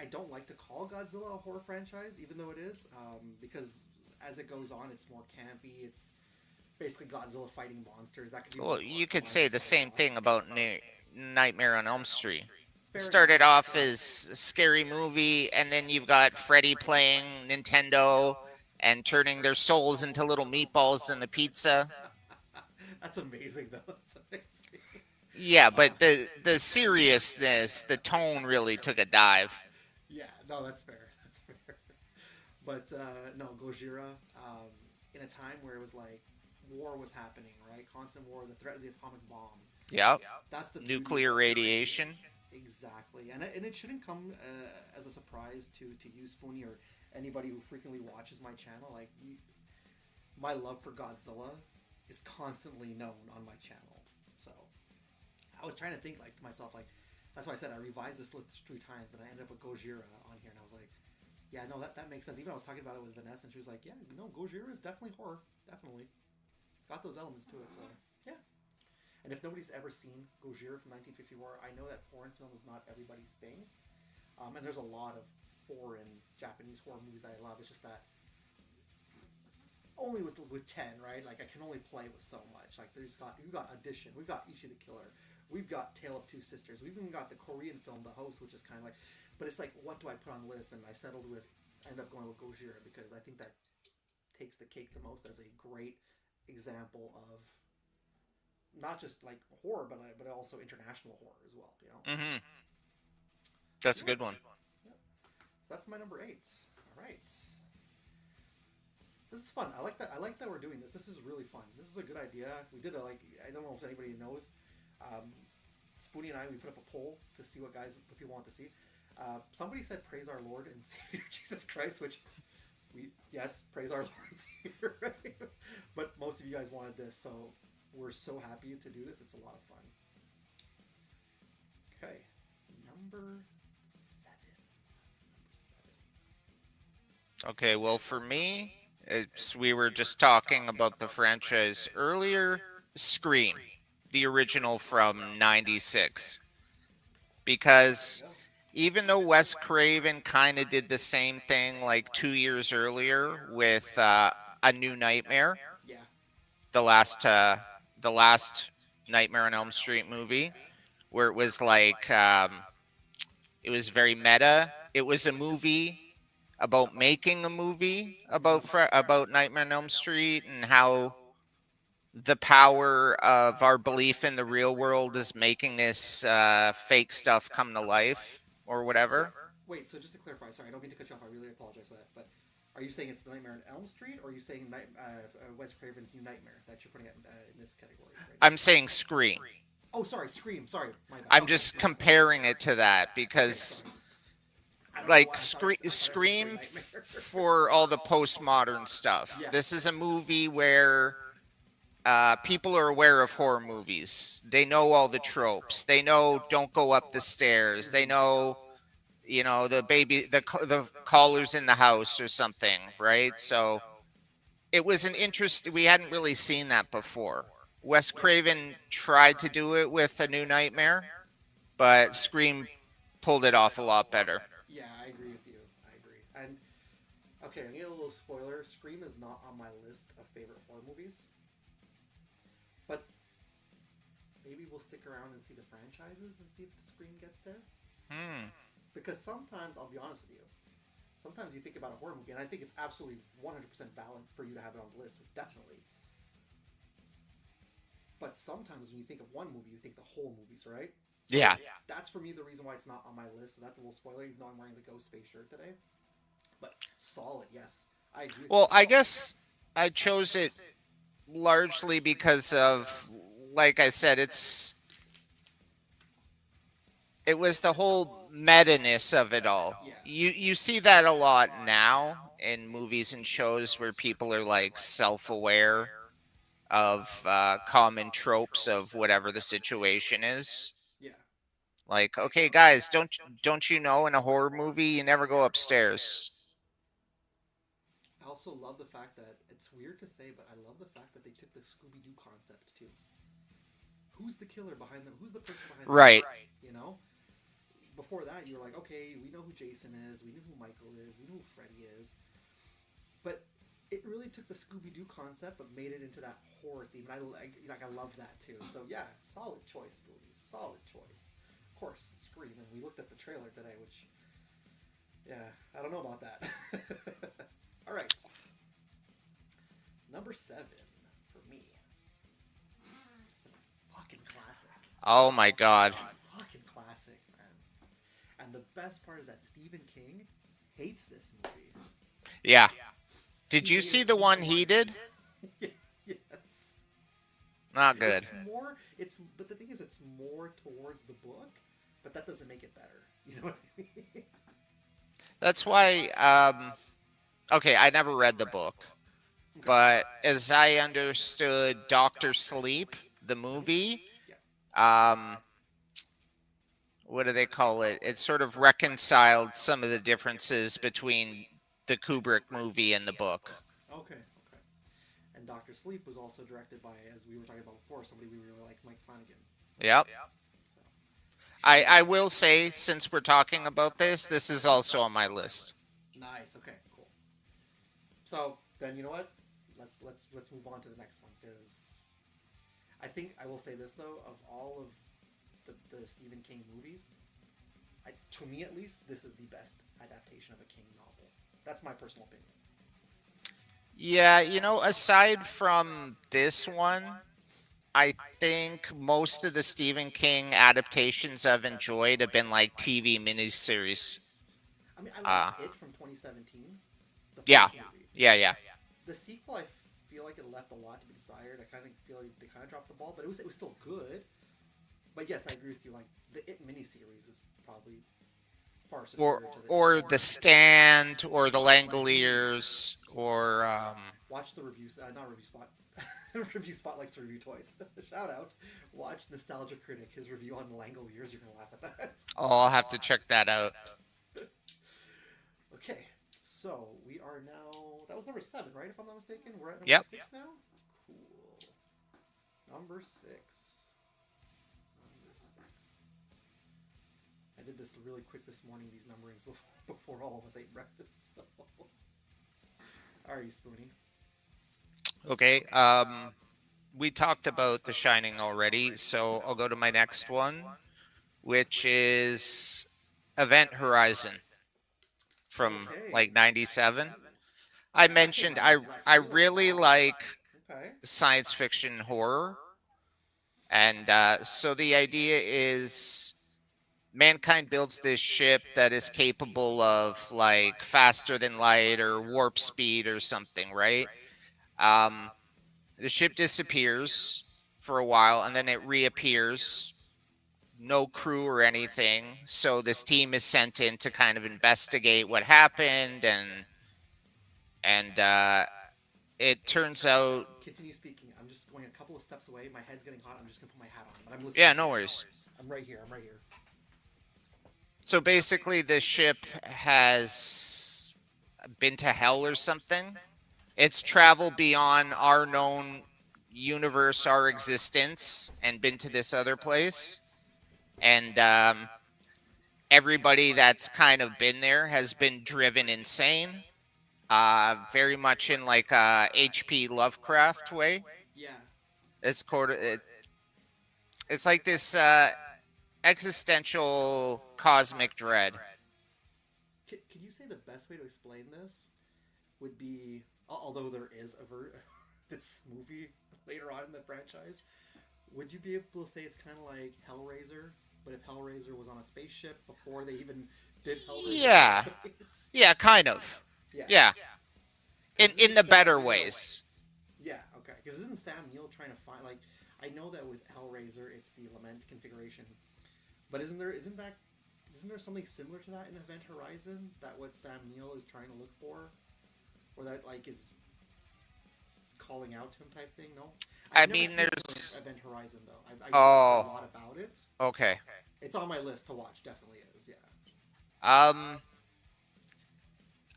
I don't like to call Godzilla a horror franchise, even though it is, because as it goes on, it's more campy. It's basically Godzilla fighting monsters. That could be. Well, you could say the same thing about Nightmare on Elm Street. Fair Started enough. off as a scary movie, and then you've got Freddy playing Nintendo and turning their souls into little meatballs in a pizza. That's amazing, though. That's amazing. Yeah, but the seriousness, the tone really took a dive. Yeah, no, that's fair. That's fair. But no, Gojira, in a time where it was like war was happening, right? Constant war, the threat of the atomic bomb. Yep. That's the Nuclear radiation. Exactly, and it shouldn't come as a surprise to you, Spoonie, or anybody who frequently watches my channel. Like, my love for Godzilla is constantly known on my channel. So, I was trying to think like to myself, like, that's why I said I revised this list 3 times, and I ended up with Gojira on here, and I was like, yeah, no, that makes sense. Even I was talking about it with Vanessa, and she was like, yeah, no, Gojira is definitely horror, definitely. It's got those elements to it, so yeah. And if nobody's ever seen Gojira from 1954, I know that foreign film is not everybody's thing. And there's a lot of foreign Japanese horror movies that I love. It's just that only with 10, right? Like, I can only play with so much. Like, we've got Audition, we've got Ishi the Killer, we've got Tale of Two Sisters, we've even got the Korean film The Host, which is kind of like, but it's like, what do I put on the list? And I ended up going with Gojira because I think that takes the cake the most as a great example of not just like horror, but also international horror as well. You know. Mm-hmm. That's a good one. Yeah. So that's my number 8. All right. This is fun. I like that we're doing this. This is really fun. This is a good idea. We did I don't know if anybody knows. Spoonie and I, we put up a poll to see what people want to see. Somebody said praise our Lord and Savior Jesus Christ, which yes, praise our Lord and Savior, right? But most of you guys wanted this, so we're so happy to do this. It's a lot of fun. Okay, number 7. Okay, well, for me, we were just talking about the franchise earlier. Scream, the original from '96, because even though Wes Craven kind of did the same thing like 2 years earlier with A New Nightmare, Yeah. the last Nightmare on Elm Street movie, where it was like it was very meta. It was a movie about making a movie about Nightmare on Elm Street and how the power of our belief in the real world is making this fake stuff come to life or whatever. Wait, so just to clarify, sorry, I don't mean to cut you off. I really apologize for that. But are you saying it's the Nightmare on Elm Street, or are you saying Wes Craven's New Nightmare that you're putting it in this category? Right now? I'm saying Scream. Oh, sorry, Scream. Sorry, my bad. I'm Okay, just yes. comparing it to that Okay, because sorry. I don't know like why I thought I thought it was Scream Nightmare. for all the postmodern stuff. Yeah. This is a movie where people are aware of horror movies. They know all the tropes. They know don't go up the stairs. They know, you know, the caller's in the house or something, right? So it was an interest. We hadn't really seen that before. Wes Craven tried to do it with A New Nightmare, but Scream pulled it off a lot better. Yeah, I agree with you. I agree. And okay, I'm gonna get a little spoiler. Scream is not on my list of favorite horror movies, but maybe we'll stick around and see the franchises and see if the Scream gets there. Because sometimes, I'll be honest with you, sometimes you think about a horror movie, and I think it's absolutely 100% valid for you to have it on the list, definitely. But sometimes when you think of one movie, you think the whole movies, right? So Yeah. That's for me the reason why it's not on my list. So that's a little spoiler, even though I'm wearing the Ghostface shirt today. But solid, yes. I agree with Well, you. I guess I chose it largely because of, like I said, it was the whole meta-ness of it all. Yeah. You see that a lot now in movies and shows where people are like self-aware of common tropes of whatever the situation is. Yeah. Like, okay, guys, don't you know in a horror movie you never go upstairs? I also love the fact that, it's weird to say, but I love the fact that they took the Scooby-Doo concept too. Who's the killer behind them? Who's the person behind them? Right. You know? Before that, you were like, okay, we know who Jason is, we knew who Michael is, we knew who Freddy is. But it really took the Scooby-Doo concept, but made it into that horror theme. And I love that too. So yeah, solid choice, movie. Solid choice. Of course, Scream. And we looked at the trailer today, which, yeah, I don't know about that. All right. Number 7 for me. It's a fucking classic. Oh my god. Fucking classic, man. And the best part is that Stephen King hates this movie. Yeah. Did you see the one he did? Yes. Not good. But the thing is, it's more towards the book, but that doesn't make it better. You know what I mean? That's why okay, I never read the book. But as I understood Doctor Sleep, the movie, what do they call it? It sort of reconciled some of the differences between the Kubrick movie and the book. Okay. And Doctor Sleep was also directed by, as we were talking about before, somebody we really like, Mike Flanagan. Yep. I will say, since we're talking about this is also on my list. Nice. Okay. Cool. So then, you know what? Let's move on to the next one, because I think I will say this though, of all of the Stephen King movies, to me at least, this is the best adaptation of a King novel. That's my personal opinion. Yeah, you know, aside from this one, I think most of the Stephen King adaptations I've enjoyed have been like TV miniseries. I mean, I liked It from 2017. The first Yeah. movie. Yeah. The sequel, I feel like it left a lot to be desired. I kind of feel like they kind of dropped the ball, but it was still good. But yes, I agree with you. Like, the It miniseries is probably far superior to the... Or The Stand, or The Langoliers, or Watch the reviews, not Review Spot. Review Spot likes to review toys. Shout out. Watch Nostalgia Critic, his review on Langoliers. You're going to laugh at that. I'll have to check that out. Okay, so we are now... That was number 7, right? If I'm not mistaken? We're at number Yep. 6 now? Cool. Number 6. And did this really quick this morning, these numberings, before all of us ate breakfast. So. Are you, Spoonie? Okay. We talked about The Shining already, so I'll go to my next one, which is Event Horizon from like '97. I That came mentioned out I left I field. really like Okay. science fiction horror, and so the idea is mankind builds this ship that is capable of like faster than light or warp speed or something, right? Um, the ship disappears for a while and then it reappears, no crew or anything. So this team is sent in to kind of investigate what happened, and it turns out, Continue speaking. I'm just going a couple of steps away. My head's getting hot. I'm just gonna put my hat on, but I'm listening. yeah, to no you. worries. I'm right here. I'm right here. So basically, this ship has been to hell or something. It's traveled beyond our known universe, our existence, and been to this other place. And everybody that's kind of been there has been driven insane. Very much in like a H.P. Lovecraft way. Yeah. It's it's like this existential cosmic dread. Could you say the best way to explain this would be, although there is this movie later on in the franchise, would you be able to say it's kind of like Hellraiser, but if Hellraiser was on a spaceship before they even did Hellraiser Yeah. in space? Yeah, kind of. Yeah. Yeah. In 'Cause isn't the Sam better Neill- ways. Yeah, okay. Because isn't Sam Neill trying to find, like, I know that with Hellraiser it's the Lament configuration, but isn't there something similar to that in Event Horizon, that what Sam Neill is trying to look for, or that like is calling out to him type thing? No, I've never mean, seen there's Event Horizon though. I've Oh. heard a lot about it. Okay. It's on my list to watch. Definitely is. Yeah.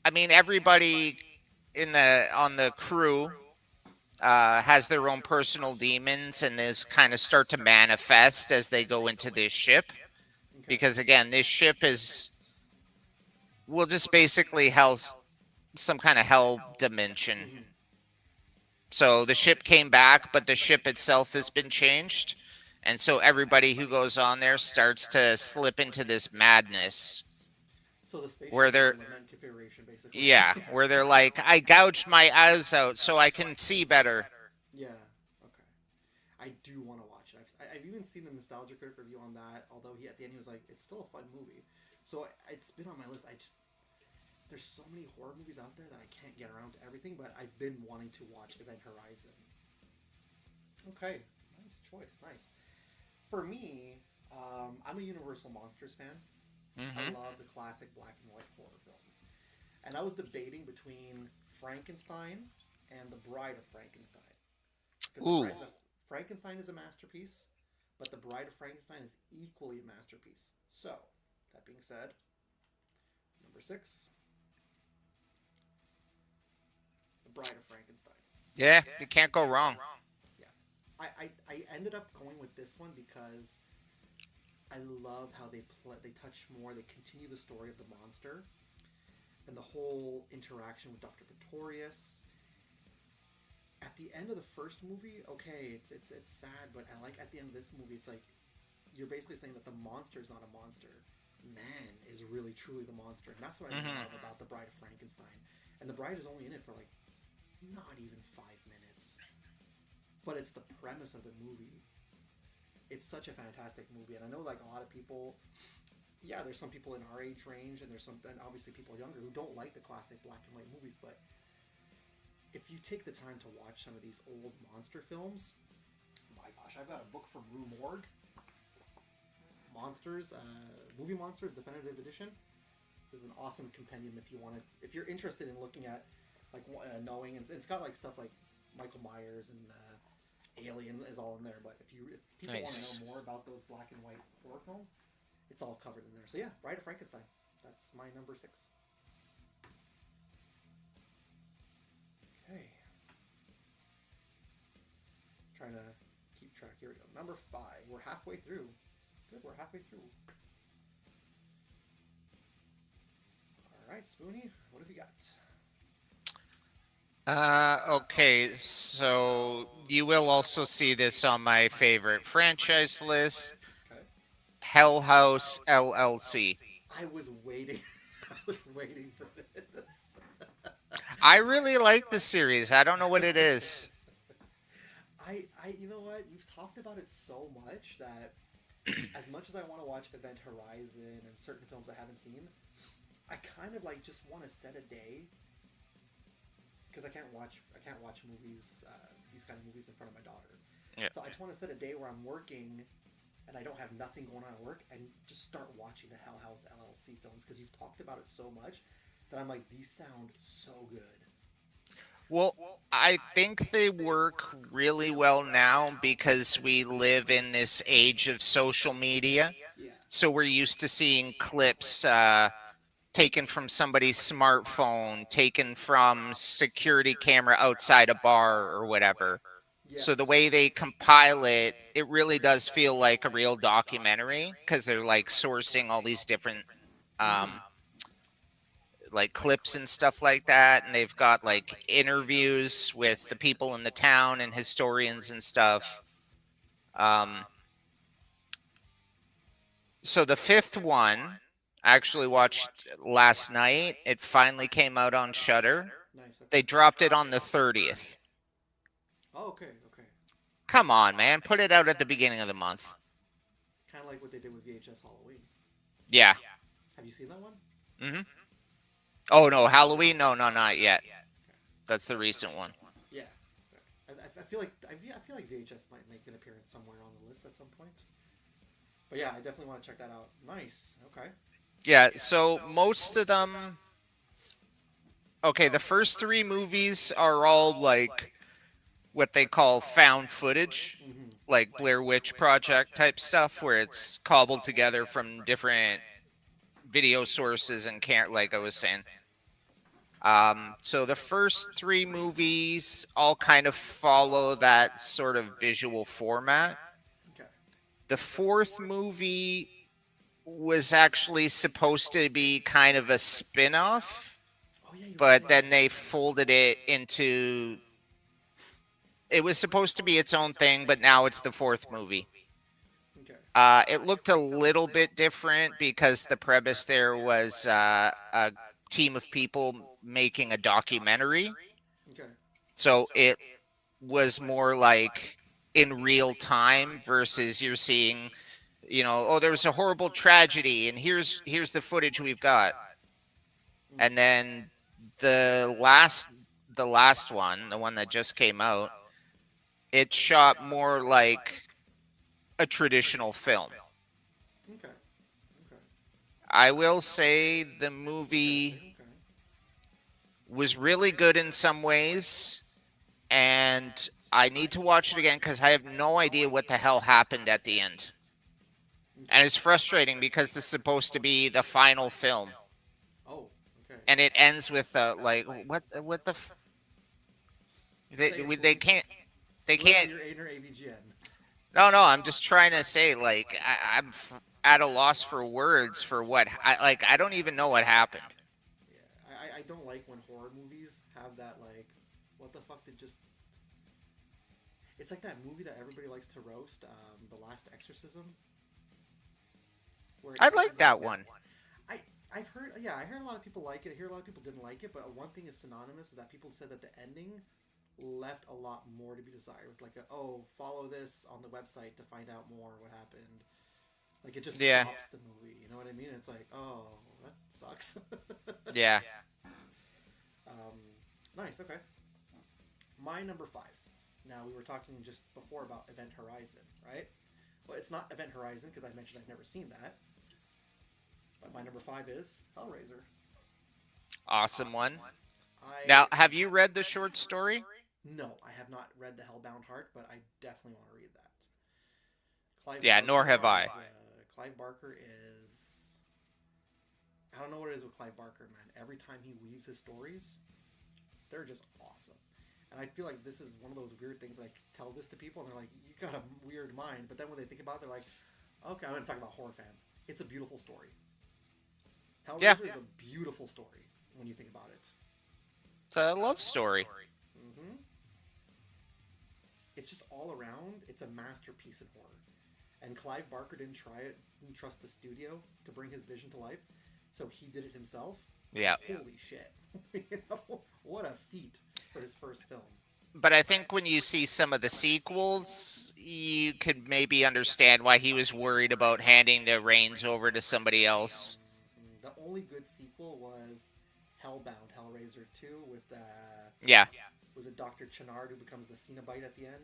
I mean, everybody on the crew has their own personal demons, and is kind of start to manifest as they go into this ship. Okay. Because again, this ship will just basically hell, some kind of hell dimension. So the ship came back, but the ship itself has been changed. And so everybody who goes on there starts to slip into this madness. So the spaceship Where is they're- the Lament configuration basically. Yeah, where they're like, I gouged my eyes out so I can see better. Yeah. Okay. I do want to watch it. I've even seen the Nostalgia Critic review on that. Although at the end he was like, "It's still a fun movie." So it's been on my list. There's so many horror movies out there that I can't get around to everything. But I've been wanting to watch Event Horizon. Okay, nice choice. Nice. For me, I'm a Universal Monsters fan. I love the classic black and white horror films. And I was debating between Frankenstein and The Bride of Frankenstein. Ooh. The Frankenstein is a masterpiece, but The Bride of Frankenstein is equally a masterpiece. So, that being said, number 6, The Bride of Frankenstein. Yeah, you can't go wrong. I ended up going with this one because I love how they touch more, they continue the story of the monster and the whole interaction with Dr. Pretorius. At the end of the first movie, okay, it's sad, but I like at the end of this movie, it's like you're basically saying that the monster is not a monster. Man is really truly the monster, and that's what I love about The Bride of Frankenstein. And the bride is only in it for like not even 5 minutes, but it's the premise of the movie. It's such a fantastic movie, and I know like a lot of people, yeah, there's some people in our age range, and and obviously people younger who don't like the classic black and white movies, but if you take the time to watch some of these old monster films, my gosh, I've got a book from Rue Morgue, Monsters, Movie Monsters Definitive Edition. This is an awesome compendium if you're interested in looking at like knowing, and it's got like stuff like Michael Myers and Alien is all in there. But if people want to know more about those black and white horror films, it's all covered in there. So yeah, Bride of Frankenstein. That's my number 6. Okay. Trying to keep track. Here we go. Number 5. We're halfway through. Good, we're halfway through. right, Spoonie, what have you got? Okay, so you will also see this on my favorite franchise list, Okay. Hell House LLC. I was waiting. I was waiting for this. I really like the series. I don't know what it is. You know what? You've talked about it so much that as much as I want to watch Event Horizon and certain films I haven't seen, I kind of like just want to set a day because I can't watch movies, these kind of movies in front of my daughter. Yeah. So I just want to set a day where I'm working and I don't have nothing going on at work and just start watching the Hell House LLC films because you've talked about it so much that I'm like, these sound so good. Well, I think they work really well now because we live in this age of social media. Yeah. So we're used to seeing clips taken from somebody's smartphone, taken from security camera outside a bar or whatever. Yeah. So the way they compile it, it really does feel like a real documentary because they're like sourcing all these different like clips and stuff like that, and they've got like interviews with the people in the town and historians and stuff. So the fifth one I actually watched last night. It finally came out on Shudder. Nice. Okay. They dropped it on the 30th. Oh, okay. Okay. Come on, man. Put it out at the beginning of the month. Kind of like what they did with VHS Halloween. Yeah. Have you seen that one? Mm-hmm. Oh, no. Halloween? No, not yet. That's the recent one. Yeah. I feel like VHS might make an appearance somewhere on the list at some point. But yeah, I definitely want to check that out. Nice. Okay. Yeah, so most of them... Okay, the first three movies are all like what they call found footage, like Blair Witch Project type stuff, where it's cobbled together from different video sources and can't, like I was saying. So the first three movies all kind of follow that sort of visual format. Okay. The fourth movie was actually supposed to be kind of a spin-off, Oh yeah. but then they folded it into... It was supposed to be its own thing, but now it's the fourth movie. Okay. It looked a little bit different because the premise there was a team of people making a documentary. Okay. So it was more like in real time versus you're seeing, oh, there was a horrible tragedy and here's the footage we've got. And then the last one, the one that just came out, it shot more like a traditional film. Okay. Okay. I will say the movie was really good in some ways, and I need to watch it again because I have no idea what the hell happened at the end. And it's frustrating because this is supposed to be the final film. Oh, okay. And it ends with like what the they can't Your inner AVGN. No, I'm just trying to say, like, I'm at a loss for words for what I don't even know what happened. Yeah, I don't like when horror movies have that, like, what the fuck did just... It's like that movie that everybody likes to roast, The Last Exorcism. I like that one. I've heard, yeah, I heard a lot of people like it. I hear a lot of people didn't like it, but one thing is synonymous is that people said that the ending left a lot more to be desired. Like, follow this on the website to find out more what happened. Like, it just stops the movie. You know what I mean? It's like, oh, that sucks. Yeah. Nice. Okay. My number 5. Now, we were talking just before about Event Horizon, right? Well, it's not Event Horizon because I mentioned I've never seen that. But my number 5 is Hellraiser. Awesome one. Now, have you read the short story? No, I have not read The Hellbound Heart, but I definitely want to read that. Nor have I. Clive Barker is... I don't know what it is with Clive Barker, man. Every time he weaves his stories, they're just awesome. And I feel like this is one of those weird things, like, tell this to people, and they're like, you got a weird mind. But then when they think about it, they're like, okay, I'm going to talk about horror fans. It's a beautiful story. Hellraiser is a beautiful story. when you think about it. It's a love story. Hmm. It's just all around. It's a masterpiece in horror. And Clive Barker didn't trust the studio to bring his vision to life, so he did it himself. Yeah. Holy shit! What a feat for his first film. But I think when you see some of the sequels, you could maybe understand why he was worried about handing the reins over to somebody else. The only good sequel was Hellbound, Hellraiser 2 with Yeah. was it Dr. Chenard who becomes the Cenobite at the end?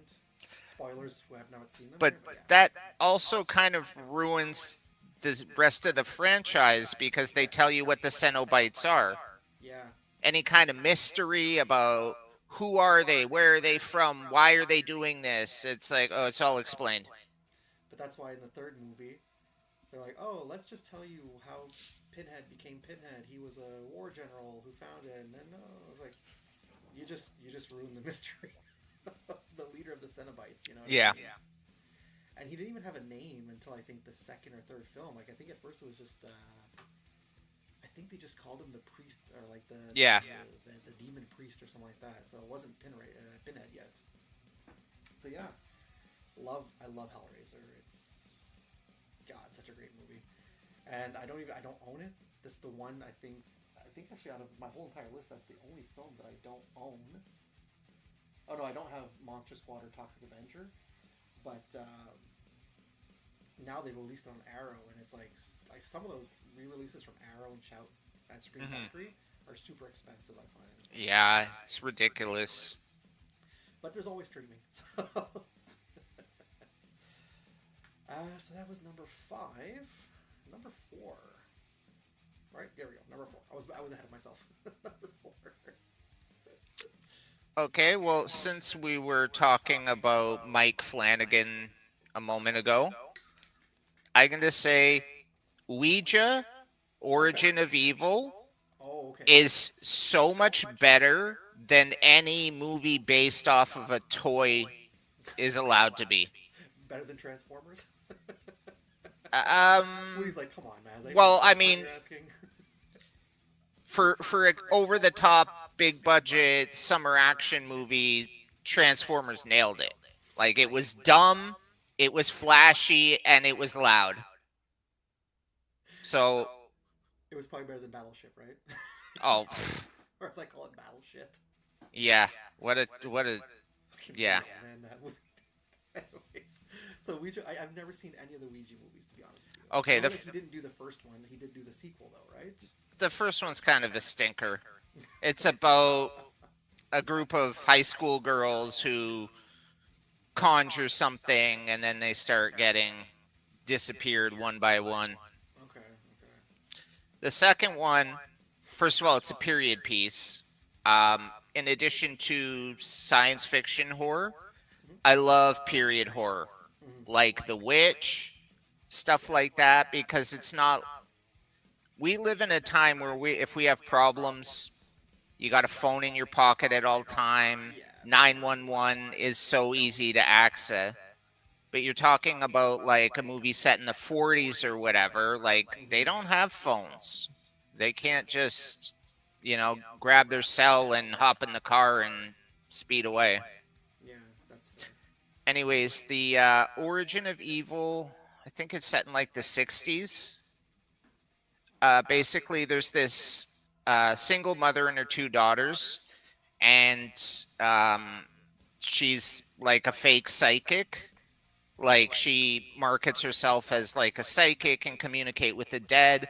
Spoilers who have not seen them. But here, yeah. that also kind of ruins the rest of the franchise because they tell you what the Cenobites are. Yeah. Any kind of mystery about who are they, where are they from, why are they doing this? It's like, oh, it's all explained. But that's why in the third movie, they're like, oh, let's just tell you how Pinhead became Pinhead. He was a war general who found it. And then no, I was like, you just ruined the mystery of the leader of the Cenobites, you know? Yeah. And he didn't even have a name until I think the second or third film. Like I think at first it was just, I think they just called him the priest or like the demon priest or something like that. So it wasn't Pinhead yet. So yeah, I love Hellraiser. It's such a great movie. And I don't own it. This is the one I think actually out of my whole entire list, that's the only film that I don't own. Oh no, I don't have Monster Squad or Toxic Avenger, but now they've released it on Arrow, and it's like some of those re-releases from Arrow and Shout and Scream Factory are super expensive, I find. So. Yeah, it's ridiculous. But there's always streaming. So that was number 5. Number 4. Right, there we go. Number 4. I was ahead of myself. Number 4. Okay, well, since we were talking about Mike Flanagan a moment ago, I'm going to say Ouija, Origin of Evil, is so much better than any movie based off of a toy is allowed to be. Better than Transformers? Please, like, come on, man. Well, I mean, for an over-the-top, big-budget summer action movie, Transformers nailed it. Like, it was dumb, it was flashy, and it was loud. So... It was probably better than Battleship, right? Oh. Or as I call it, Battleship. Yeah. What a... Yeah. Man, that movie. Anyways, so Ouija, I've never seen any of the Ouija movies, to be honest with you. Okay, he didn't do the first one. He did do the sequel, though, right? The first one's kind of a stinker. It's about a group of high school girls who conjure something, and then they start getting disappeared one by one. Okay. The second one, first of all, it's a period piece. In addition to science fiction horror, I love period horror, like The Witch, stuff like that, because it's not... We live in a time where if we have problems, you got a phone in your pocket at all time. 911 is so easy to access. But you're talking about like a movie set in the 40s or whatever, like they don't have phones. They can't just, grab their cell and hop in the car and speed away. Yeah, that's fair. Anyways, the Origin of Evil, I think it's set in like the 60s. Basically, there's this single mother and her 2 daughters, and she's like a fake psychic. Like, she markets herself as like a psychic and communicate with the dead,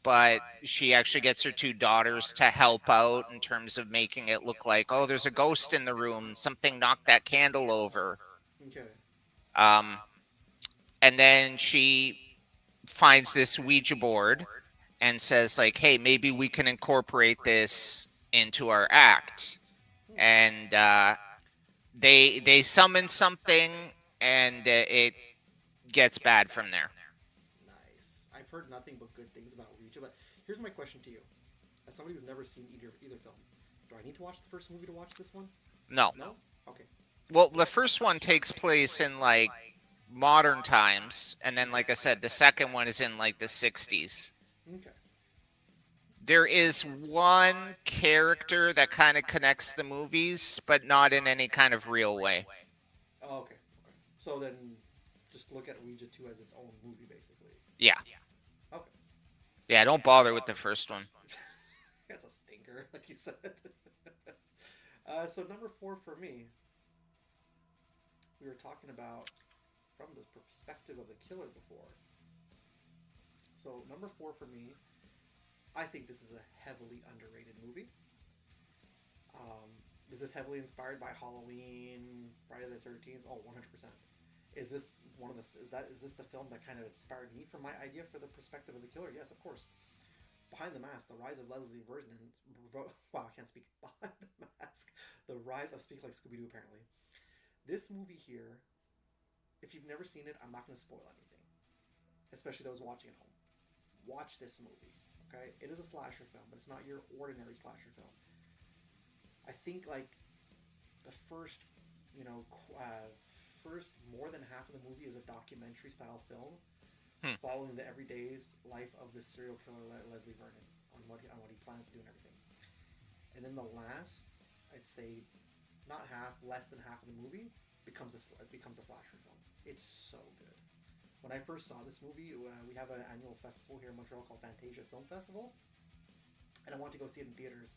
but she actually gets her 2 daughters to help out in terms of making it look like, oh, there's a ghost in the room, something knocked that candle over. Okay. And then she finds this Ouija board and says, like, hey, maybe we can incorporate this into our act. And they summon something, and it gets bad from there. Nice. I've heard nothing but good things about Ouija, but here's my question to you. As somebody who's never seen either film, do I need to watch the first movie to watch this one? No. No? Okay. Well, the first one takes place in, like, modern times, and then, like I said, the second one is in, like, the 60s. Okay. There is one character that kind of connects the movies, but not in any kind of real way. Oh, okay. So then, just look at Ouija 2 as its own movie, basically. Yeah. Okay. Yeah, don't bother with the first one. That's a stinker, like you said. So number 4 for me, we were talking about from the perspective of the killer before. So number 4 for me, I think this is a heavily underrated movie. Is this heavily inspired by Halloween, Friday the 13th? Oh, 100%. Is this the film that kind of inspired me for my idea for the perspective of the killer? Yes, of course. Behind the Mask, The Rise of Leslie Vernon. Wow, I can't speak. Behind the Mask, The Rise of Speak Like Scooby-Doo, apparently. This movie here, if you've never seen it, I'm not going to spoil anything. Especially those watching at home. Watch this movie, okay? It is a slasher film, but it's not your ordinary slasher film. I think, like, the first more than half of the movie is a documentary-style film following the everyday life of the serial killer Leslie Vernon on what he plans to do and everything. And then the last, I'd say, not half, less than half of the movie becomes a slasher film. It's so good. When I first saw this movie, we have an annual festival here in Montreal called Fantasia Film Festival, and I wanted to go see it in theaters,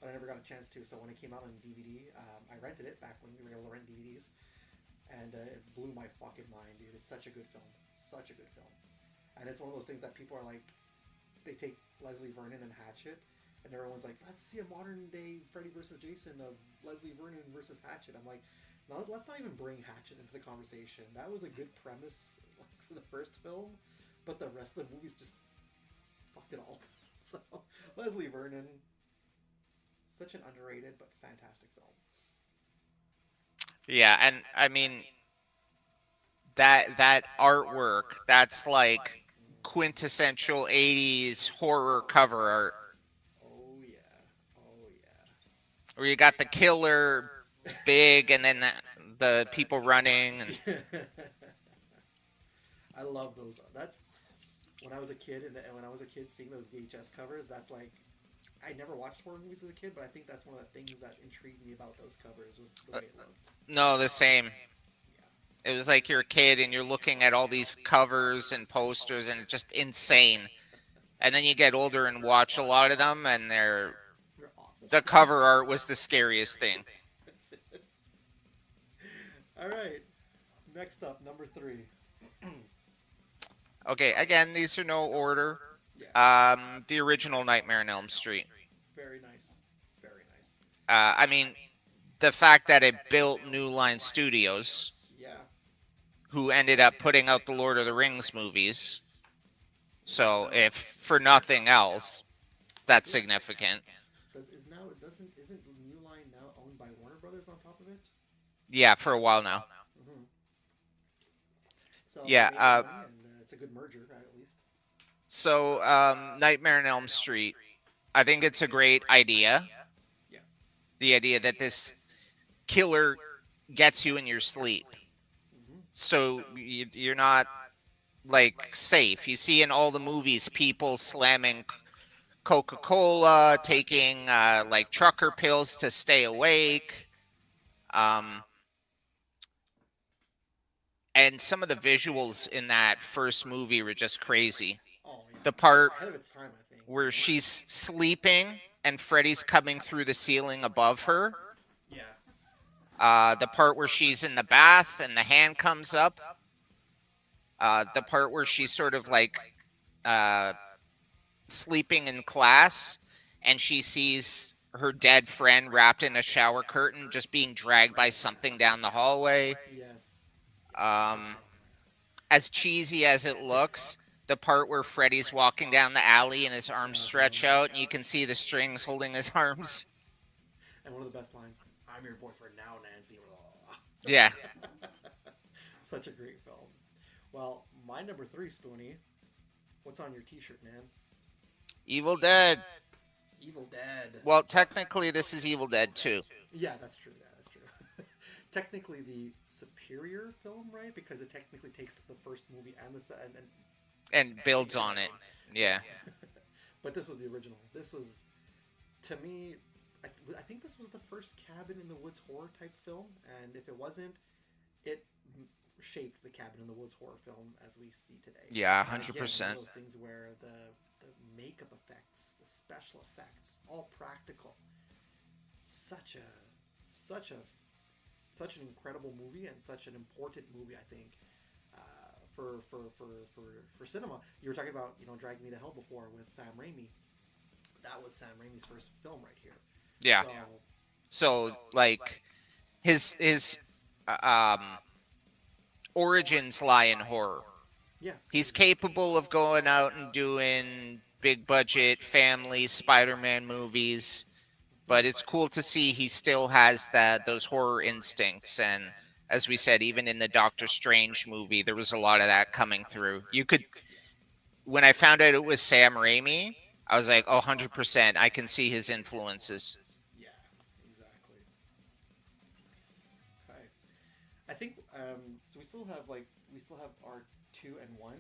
but I never got a chance to. So when it came out on DVD, I rented it back when we were able to rent DVDs, and it blew my fucking mind, dude. It's such a good film. Such a good film. And it's one of those things that people are like, they take Leslie Vernon and Hatchet, and everyone's like, let's see a modern day Freddy versus Jason of Leslie Vernon versus Hatchet. I'm like, no, let's not even bring Hatchet into the conversation. That was a good premise for the first film, but the rest of the movies just fucked it all. So, Leslie Vernon, such an underrated but fantastic film. Yeah, and I mean that artwork, that's like quintessential 80s horror cover art. Oh yeah. Where you got the killer big and then the people running and I love those. That's when I was a kid, seeing those VHS covers. That's like, I never watched horror movies as a kid, but I think that's one of the things that intrigued me about those covers was the way it looked. no, the same. It was like you're a kid and you're looking at all these covers and posters and it's just insane. And then you get older and watch a lot of them and They're awful. the cover art was the scariest thing. All right. Next up, number 3. Okay, again, these are no order. Yeah. The original Nightmare on Elm Street. Very nice. Very nice. I mean, the fact that it built New Line Studios, Yeah. who ended up putting out the Lord of the Rings movies. So, if for nothing else, that's significant. Isn't New Line now owned by Warner Brothers on top of it? Yeah, for a while now. Mm-hmm. So Yeah, they made money, and it's a good merger, at least. So, Nightmare on Elm Street, I think it's a great idea. Yeah. The idea that this killer gets you in your sleep. Mm-hmm. So you're not, like, safe. You see in all the movies people slamming Coca-Cola, taking, like, trucker pills to stay awake. And some of the visuals in that first movie were just crazy. Oh, yeah. The part Ahead of its time, I think. where she's sleeping and Freddy's coming through the ceiling above her. Yeah. The part where she's in the bath and the hand comes up. The part where she's sort of like sleeping in class and she sees her dead friend wrapped in a shower curtain just being dragged by something down the hallway. Yes. As cheesy as it looks, the part where Freddy's walking down the alley and his arms stretch out and you can see the strings holding his arms. And one of the best lines, "I'm your boyfriend now, Nancy." Yeah. Such a great film. Well, my number 3, Spoonie. What's on your t-shirt, man? Evil Dead. Evil Dead. Well, technically, this is Evil Dead 2. Yeah, that's true. Technically the superior film, right? Because it technically takes the first movie and and And builds on it. Yeah. But this was the original. This was, to me, I think this was the first Cabin in the Woods horror type film, and if it wasn't, it shaped the Cabin in the Woods horror film as we see today. Yeah, And again, 100%. one of those things where the makeup effects, the special effects, all practical. Such an incredible movie and such an important movie, I think, for cinema. You were talking about, Drag Me to Hell before with Sam Raimi. That was Sam Raimi's first film right here. Yeah. So like his origins lie in horror. Yeah. He's capable of going out and doing big budget family Spider-Man movies, but it's cool to see he still has those horror instincts. And as we said, even in the Doctor Strange movie, there was a lot of that coming through. When I found out it was Sam Raimi, I was like, oh, 100%, I can see his influences. Yeah, exactly. Nice. Okay. I think so. We still have our 2 and 1.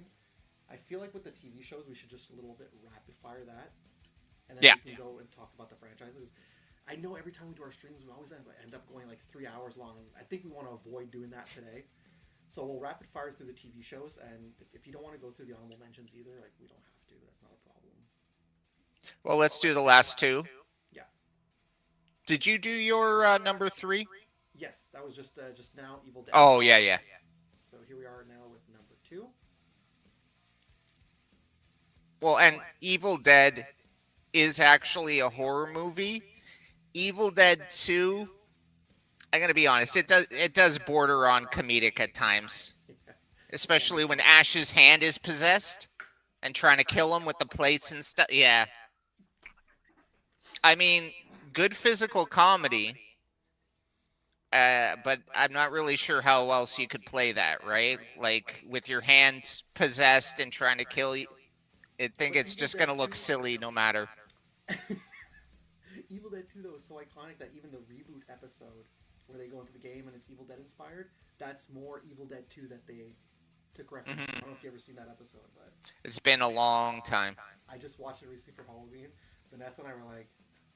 I feel like with the TV shows, we should just a little bit rapid fire that, and then we can go and talk about the franchises. I know every time we do our streams, we always end up going like 3 hours long. I think we want to avoid doing that today. So we'll rapid fire through the TV shows, and if you don't want to go through the honorable mentions either, like we don't have to. That's not a problem. Well, let's do the last 2. Yeah. Did you do your number 3? Yes, that was just now Evil Dead. Oh, yeah. So here we are now with number 2. Well, and Evil Dead is actually a horror movie. Evil Dead 2, I'm going to be honest, it does border on comedic at times. Especially when Ash's hand is possessed and trying to kill him with the plates and stuff. Yeah. I mean, good physical comedy. But I'm not really sure how else you could play that, right? Like, with your hand possessed and trying to kill you. I think it's just going to look silly no matter. Evil Dead 2, though, is so iconic that even the reboot episode where they go into the game and it's Evil Dead inspired, that's more Evil Dead 2 that they took reference to. I don't know if you've ever seen that episode, but it's been a long time. I just watched it recently for Halloween. Vanessa and I were like,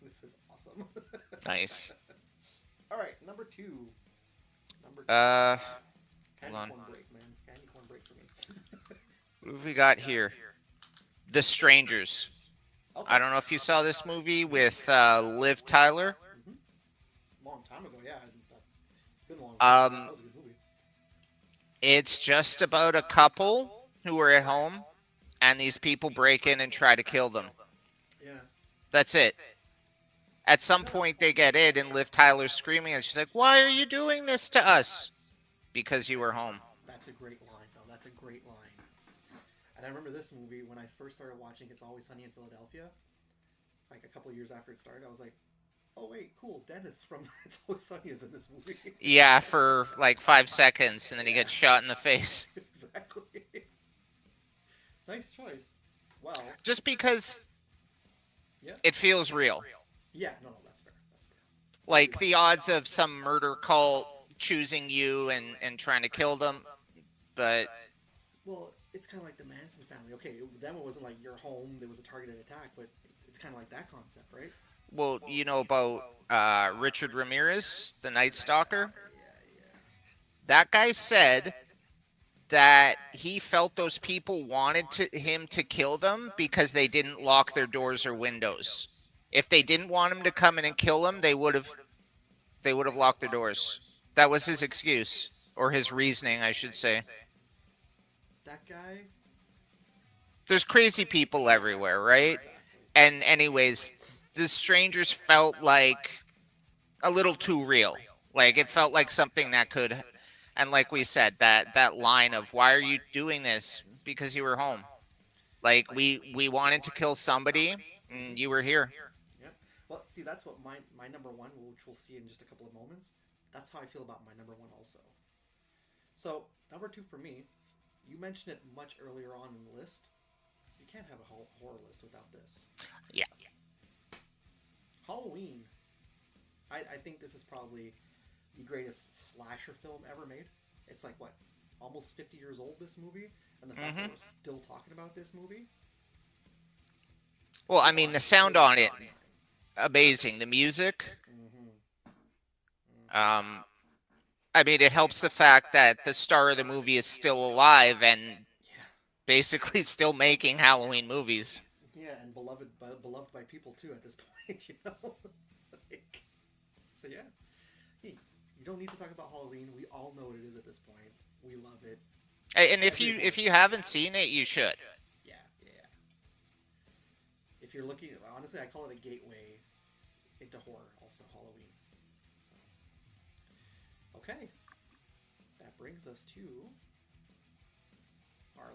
this is awesome. Nice. All right, number 2. Hold on. Corn break, man. Candy corn break for me. What have we got here? The Strangers. Okay. I don't know if you saw this movie with Liv Tyler. Long time ago, yeah. It's been a long time. That was a good movie. It's just about a couple who are at home, and these people break in and try to kill them. Yeah. That's it. At some point, they get in, and Liv Tyler's screaming, and she's like, "Why are you doing this to us?" Because you were home. That's a great line, though. That's a great line. And I remember this movie when I first started watching It's Always Sunny in Philadelphia. Like a couple of years after it started, I was like, oh, wait, cool. Dennis from It's Always Sunny is in this movie. Yeah, for like 5 seconds, and then he gets shot in the face. Exactly. Nice choice. Well, Just because it feels real. Yeah, no, that's fair. That's fair. Like the odds of some murder cult choosing you and trying to kill them, but... Well, it's kind of like the Manson family. Okay, them it wasn't like you're home, there was a targeted attack, but it's kind of like that concept, right? Well, you know about Richard Ramirez, the Night Stalker? Yeah. That guy said that he felt those people wanted him to kill them because they didn't lock their doors or windows. If they didn't want him to come in and kill them, they would have locked their doors. That was his excuse, or his reasoning, I should say. That guy? There's crazy people everywhere, right? And anyways, the Strangers felt like a little too real. Like, it felt like something that could... And like we said, that line of, why are you doing this? Because you were home. Like, we wanted to kill somebody, and you were here. Yep. Well, see, that's what my number 1, which we'll see in just a couple of moments, that's how I feel about my number 1 also. So, number 2 for me, you mentioned it much earlier on in the list. You can't have a whole horror list without this. Yeah. Halloween. I think this is probably the greatest slasher film ever made. It's like, what, almost 50 years old, this movie? And the fact that we're still talking about this movie? Well, I mean, the sound on it, amazing. The music, I mean, it helps the fact that the star of the movie is still alive and basically still making Halloween movies. Yeah, and beloved by people too at this point, you know. Like, so yeah, you don't need to talk about Halloween. We all know what it is at this point. We love it. And if you haven't seen it, you should. Yeah. If you're looking, honestly, I call it a gateway into horror. Also, Halloween. So, okay, that brings us to our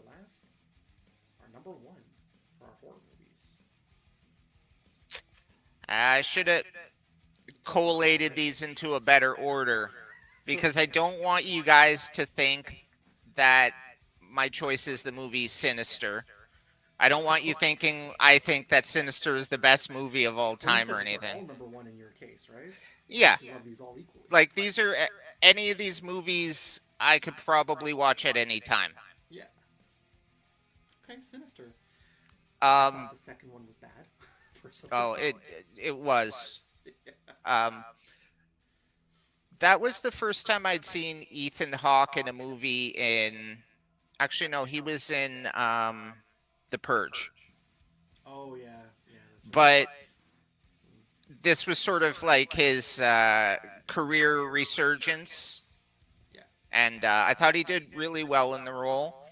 number one for our horror movies. I should have collated these into a better order because I don't want you guys to think that my choice is the movie Sinister. I don't want you thinking I think that Sinister is the best movie of all time or anything. All number one in your case, right? Yeah. You love these all equally. Like, these are any of these movies I could probably watch at any time. Yeah. Okay, Sinister. I thought the second one was bad. Personally. Oh, it was. That was the first time I'd seen Ethan Hawke in a movie in... Actually, no, he was in The Purge. Oh, yeah. That's right. But this was sort of like his career resurgence. Yeah. And I thought he did really well in the role.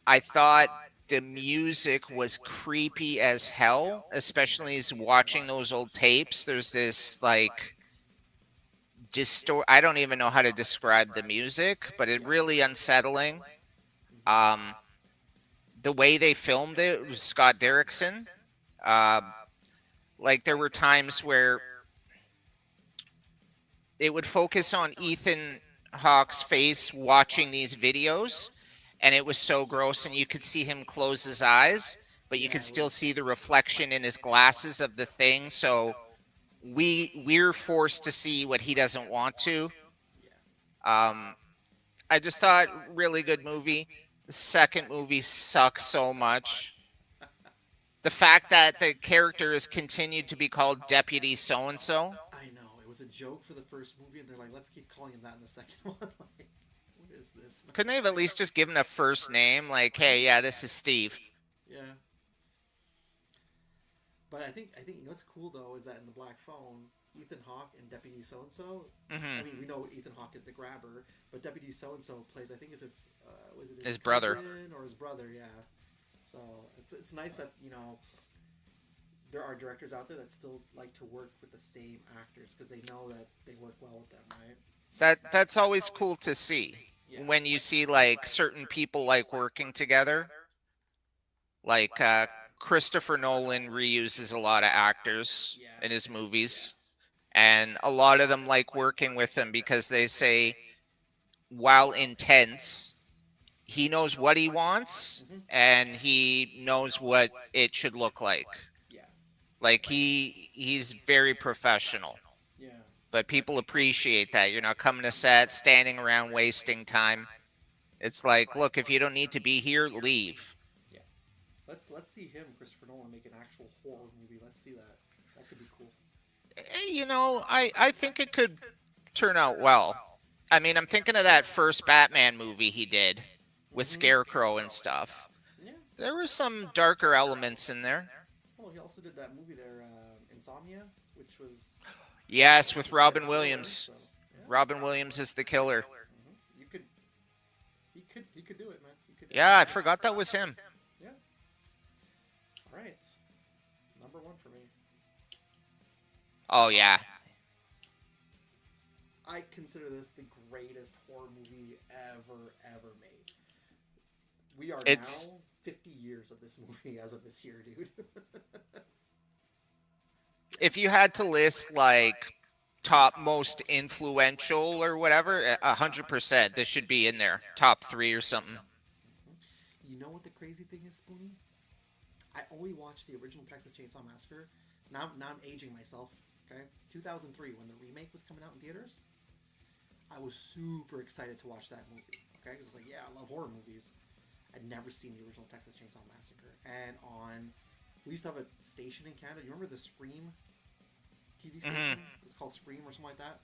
I thought the music was creepy as hell, especially as watching those old tapes. There's this, like, I don't even know how to describe the music, but it really unsettling. The way they filmed it was Scott Derrickson. Like, there were times where it would focus on Ethan Hawke's face watching these videos, and it was so gross, and you could see him close his eyes, but you could still see the reflection in his glasses of the thing, so we're forced to see what he doesn't want to. I just thought, really good movie. The second movie sucks so much. The fact that the character has continued to be called Deputy So-and-so. I know. It was a joke for the first movie, and they're like, let's keep calling him that in the second one. Like, what is this? Couldn't they have at least just given a first name? Like, hey, yeah, this is Steve. Yeah. But I think what's cool, though, is that in the Black Phone, Ethan Hawke and Deputy So-and-so, I mean, we know Ethan Hawke is the grabber, but Deputy So-and-so plays, I think it's his brother. Or his brother, yeah. So it's nice that, you know, there are directors out there that still like to work with the same actors because they know that they work well with them, right? That's always cool to see. Yeah. When you see, like, certain people, like, working together. Like, Christopher Nolan reuses a lot of actors in his movies. And a lot of them like working with him because they say, while intense, he knows what he wants and he knows what it should look like. Yeah. Like, he's very professional. Yeah. But people appreciate that. You're not coming to set, standing around, wasting time. It's like, look, if you don't need to be here, leave. Yeah. Let's see him, Christopher Nolan, make an actual horror movie. Let's see that. That could be cool. You know, I think it could turn out well. I mean, I'm thinking of that first Batman movie he did with Scarecrow and stuff. Yeah. There were some darker elements in there. Oh, he also did that movie there, Insomnia, which was... Yes, with Robin Williams. So, yeah. Robin Williams is the killer. He could do it, man. Yeah, I forgot that was him. Yeah. All right. Number one for me. Oh, yeah. I consider this the greatest horror movie ever made. We are now 50 years of this movie as of this year, dude. If you had to list, like, top most influential or whatever, 100%, this should be in there. Top 3 or something. You know what the crazy thing is, Spoonie? I only watched the original Texas Chainsaw Massacre. Now I'm aging myself, okay? 2003, when the remake was coming out in theaters, I was super excited to watch that movie, okay? Because I was like, yeah, I love horror movies. I'd never seen the original Texas Chainsaw Massacre. And on we used to have a station in Canada. You remember the Scream TV Mm-hmm. station? It was called Scream or something like that.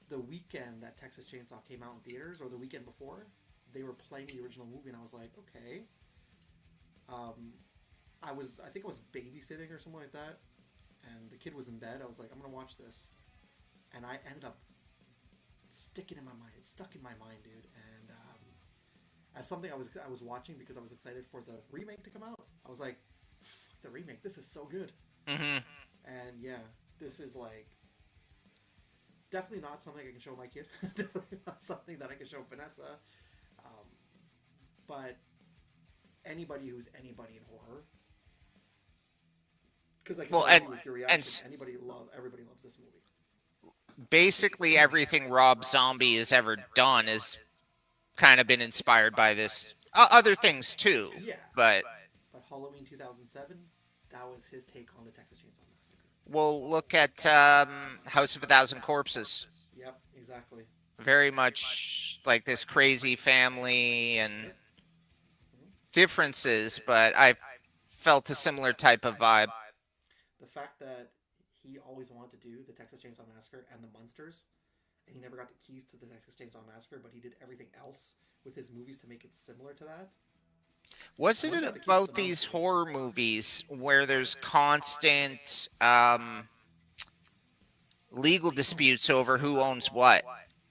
The weekend that Texas Chainsaw came out in theaters, or the weekend before, they were playing the original movie, and I was like, okay. I think I was babysitting or something like that, and the kid was in bed. I was like, I'm gonna watch this, and I ended up sticking in my mind. It stuck in my mind, dude. And as something I was watching because I was excited for the remake to come out. I was like, fuck the remake. This is so good. Mm-hmm. And yeah, this is like definitely not something I can show my kid. Definitely not something that I can show Vanessa. But anybody who's anybody in horror, because I can tell you with your reaction, everybody loves this movie. Basically, everything Rob Zombie has ever done has kind of been inspired by this. Other things too, Yeah. but Halloween 2007, that was his take on the Texas Chainsaw Massacre. we'll look at House of a Thousand Corpses. Yep, exactly. Very much like this crazy family and differences, but I felt a similar type of vibe. The fact that he always wanted to do the Texas Chainsaw Massacre and the Munsters, and he never got the keys to the Texas Chainsaw Massacre, but he did everything else with his movies to make it similar to that. Wasn't it about these horror movies where there's constant legal disputes over who owns what?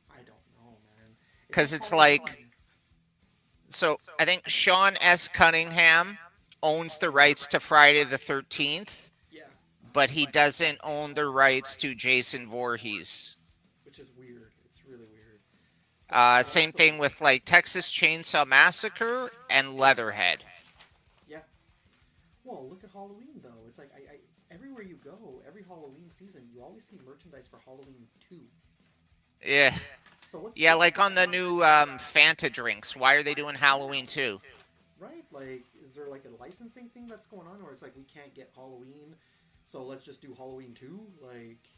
I don't know, man. Because it's like, so I think Sean S. Cunningham owns the rights to Friday the 13th, yeah, but he doesn't own the rights to Jason Voorhees. which is weird. It's really weird. Same thing with like Texas Chainsaw Massacre and Leatherhead. Yeah. Well, look at Halloween though. It's like I everywhere you go, every Halloween season, you always see merchandise for Halloween 2. Yeah. So what? Yeah, like on the new Fanta drinks. Why are they doing Halloween too? Right? Like, is there like a licensing thing that's going on, or it's like we can't get Halloween, so let's just do Halloween 2? Like,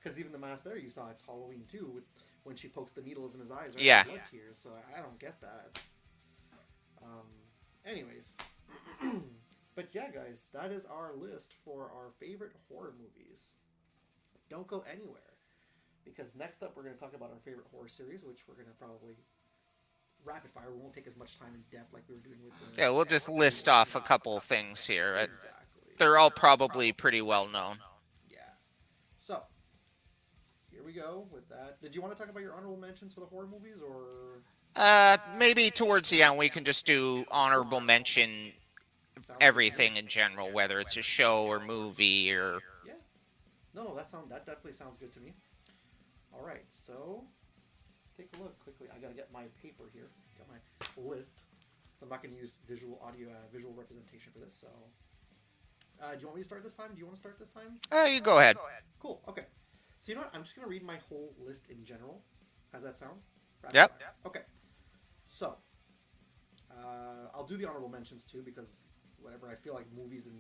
because even the mask there, you saw it's Halloween 2 with, when she pokes the needles in his eyes, right? Yeah. Blood tears. So I don't get that. Anyways, but yeah, guys, that is our list for our favorite horror movies. Don't go anywhere, because next up we're going to talk about our favorite horror series, which we're going to probably rapid fire. We won't take as much time in depth like we were doing with the... Yeah, we'll just list off a couple of things here. Exactly. They're all probably pretty well known. Yeah. So, here we go with that. Did you want to talk about your honorable mentions for the horror movies, or... Maybe towards the end we can just do honorable mention everything in general, whether it's a show or movie or... Yeah. No, that definitely sounds good to me. All right, so let's take a look quickly. I gotta get my paper here. Got my list. I'm not gonna use visual representation for this. So, do you want me to start this time? Do you want to start this time? You go ahead. Cool. Okay. So you know what? I'm just gonna read my whole list in general. How's that sound? Yep. Okay. So, I'll do the honorable mentions too, because whatever, I feel like movies and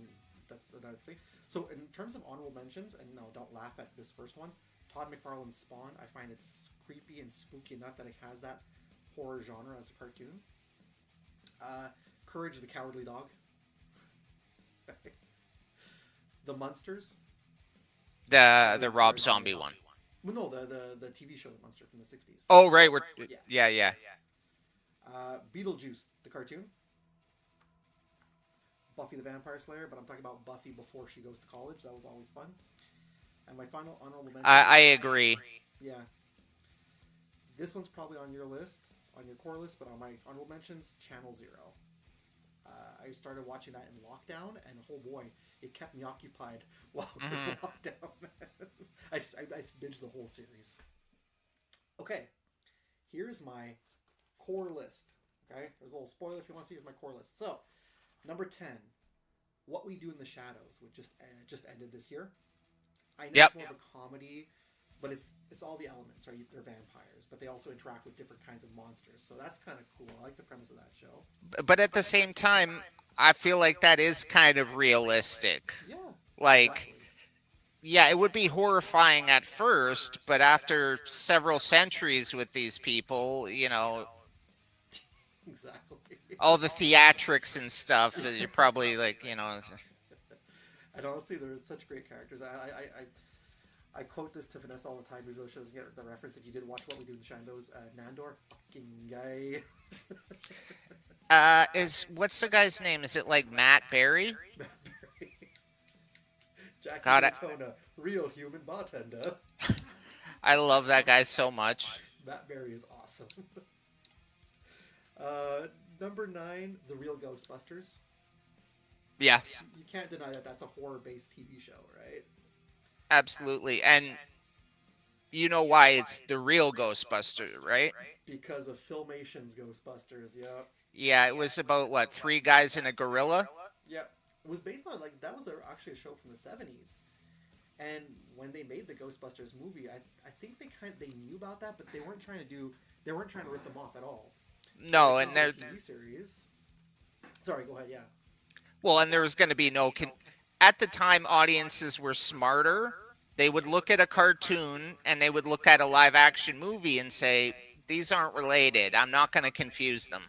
that's another thing. So in terms of honorable mentions, and no, don't laugh at this first one. Todd McFarlane's Spawn, I find it's creepy and spooky enough that it has that horror genre as a cartoon. Courage the Cowardly Dog. The Munsters. The Rob Zombie one. Well, no, the TV show, The Munster, from the 60s. Oh, right. Yeah. Beetlejuice, the cartoon. Buffy the Vampire Slayer, but I'm talking about Buffy before she goes to college. That was always fun. And my final honorable mention... I agree. Yeah. This one's probably on your list, on your core list, but on my honorable mentions, Channel Zero. I started watching that in lockdown, and oh boy, it kept me occupied while we were in lockdown. I binged the whole series. Okay, here's my core list. Okay, there's a little spoiler if you want to see. Here's my core list. So, number 10, What We Do in the Shadows, which just ended this year. I know it's more of a comedy, but it's all the elements, right? They're vampires, but they also interact with different kinds of monsters. So that's kind of cool. I like the premise of that show. But at the same time, I feel like that is kind of realistic. Yeah. Like, Exactly. yeah, it would be horrifying at first, but after several centuries with these people, you know... Exactly. all the theatrics and stuff. You're probably like, And honestly, they're such great characters. I quote this to Vanessa all the time because she doesn't get the reference. If you did watch What We Do in the Shandos, Nandor, fucking guy. What's the guy's name? Is it like Matt Berry? Jackie God, Daytona, real human bartender. I love that guy so much. Matt Berry is awesome. Number 9, The Real Ghostbusters. Yeah, You can't deny that that's a horror-based TV show, right? absolutely. And you know why it's the real Ghostbuster, right? Because of Filmation's Ghostbusters, yeah. Yeah, it was about what, 3 guys and a gorilla? Yeah. It was based on, like, that was actually a show from the 70s. And when they made the Ghostbusters movie, I think they knew about that, but they weren't trying to rip them off at all. No, So and they're TV series. Sorry, go ahead, yeah. well, and there was going to be no at the time audiences were smarter. They would look at a cartoon and they would look at a live action movie and say, these aren't related. I'm not going to confuse them.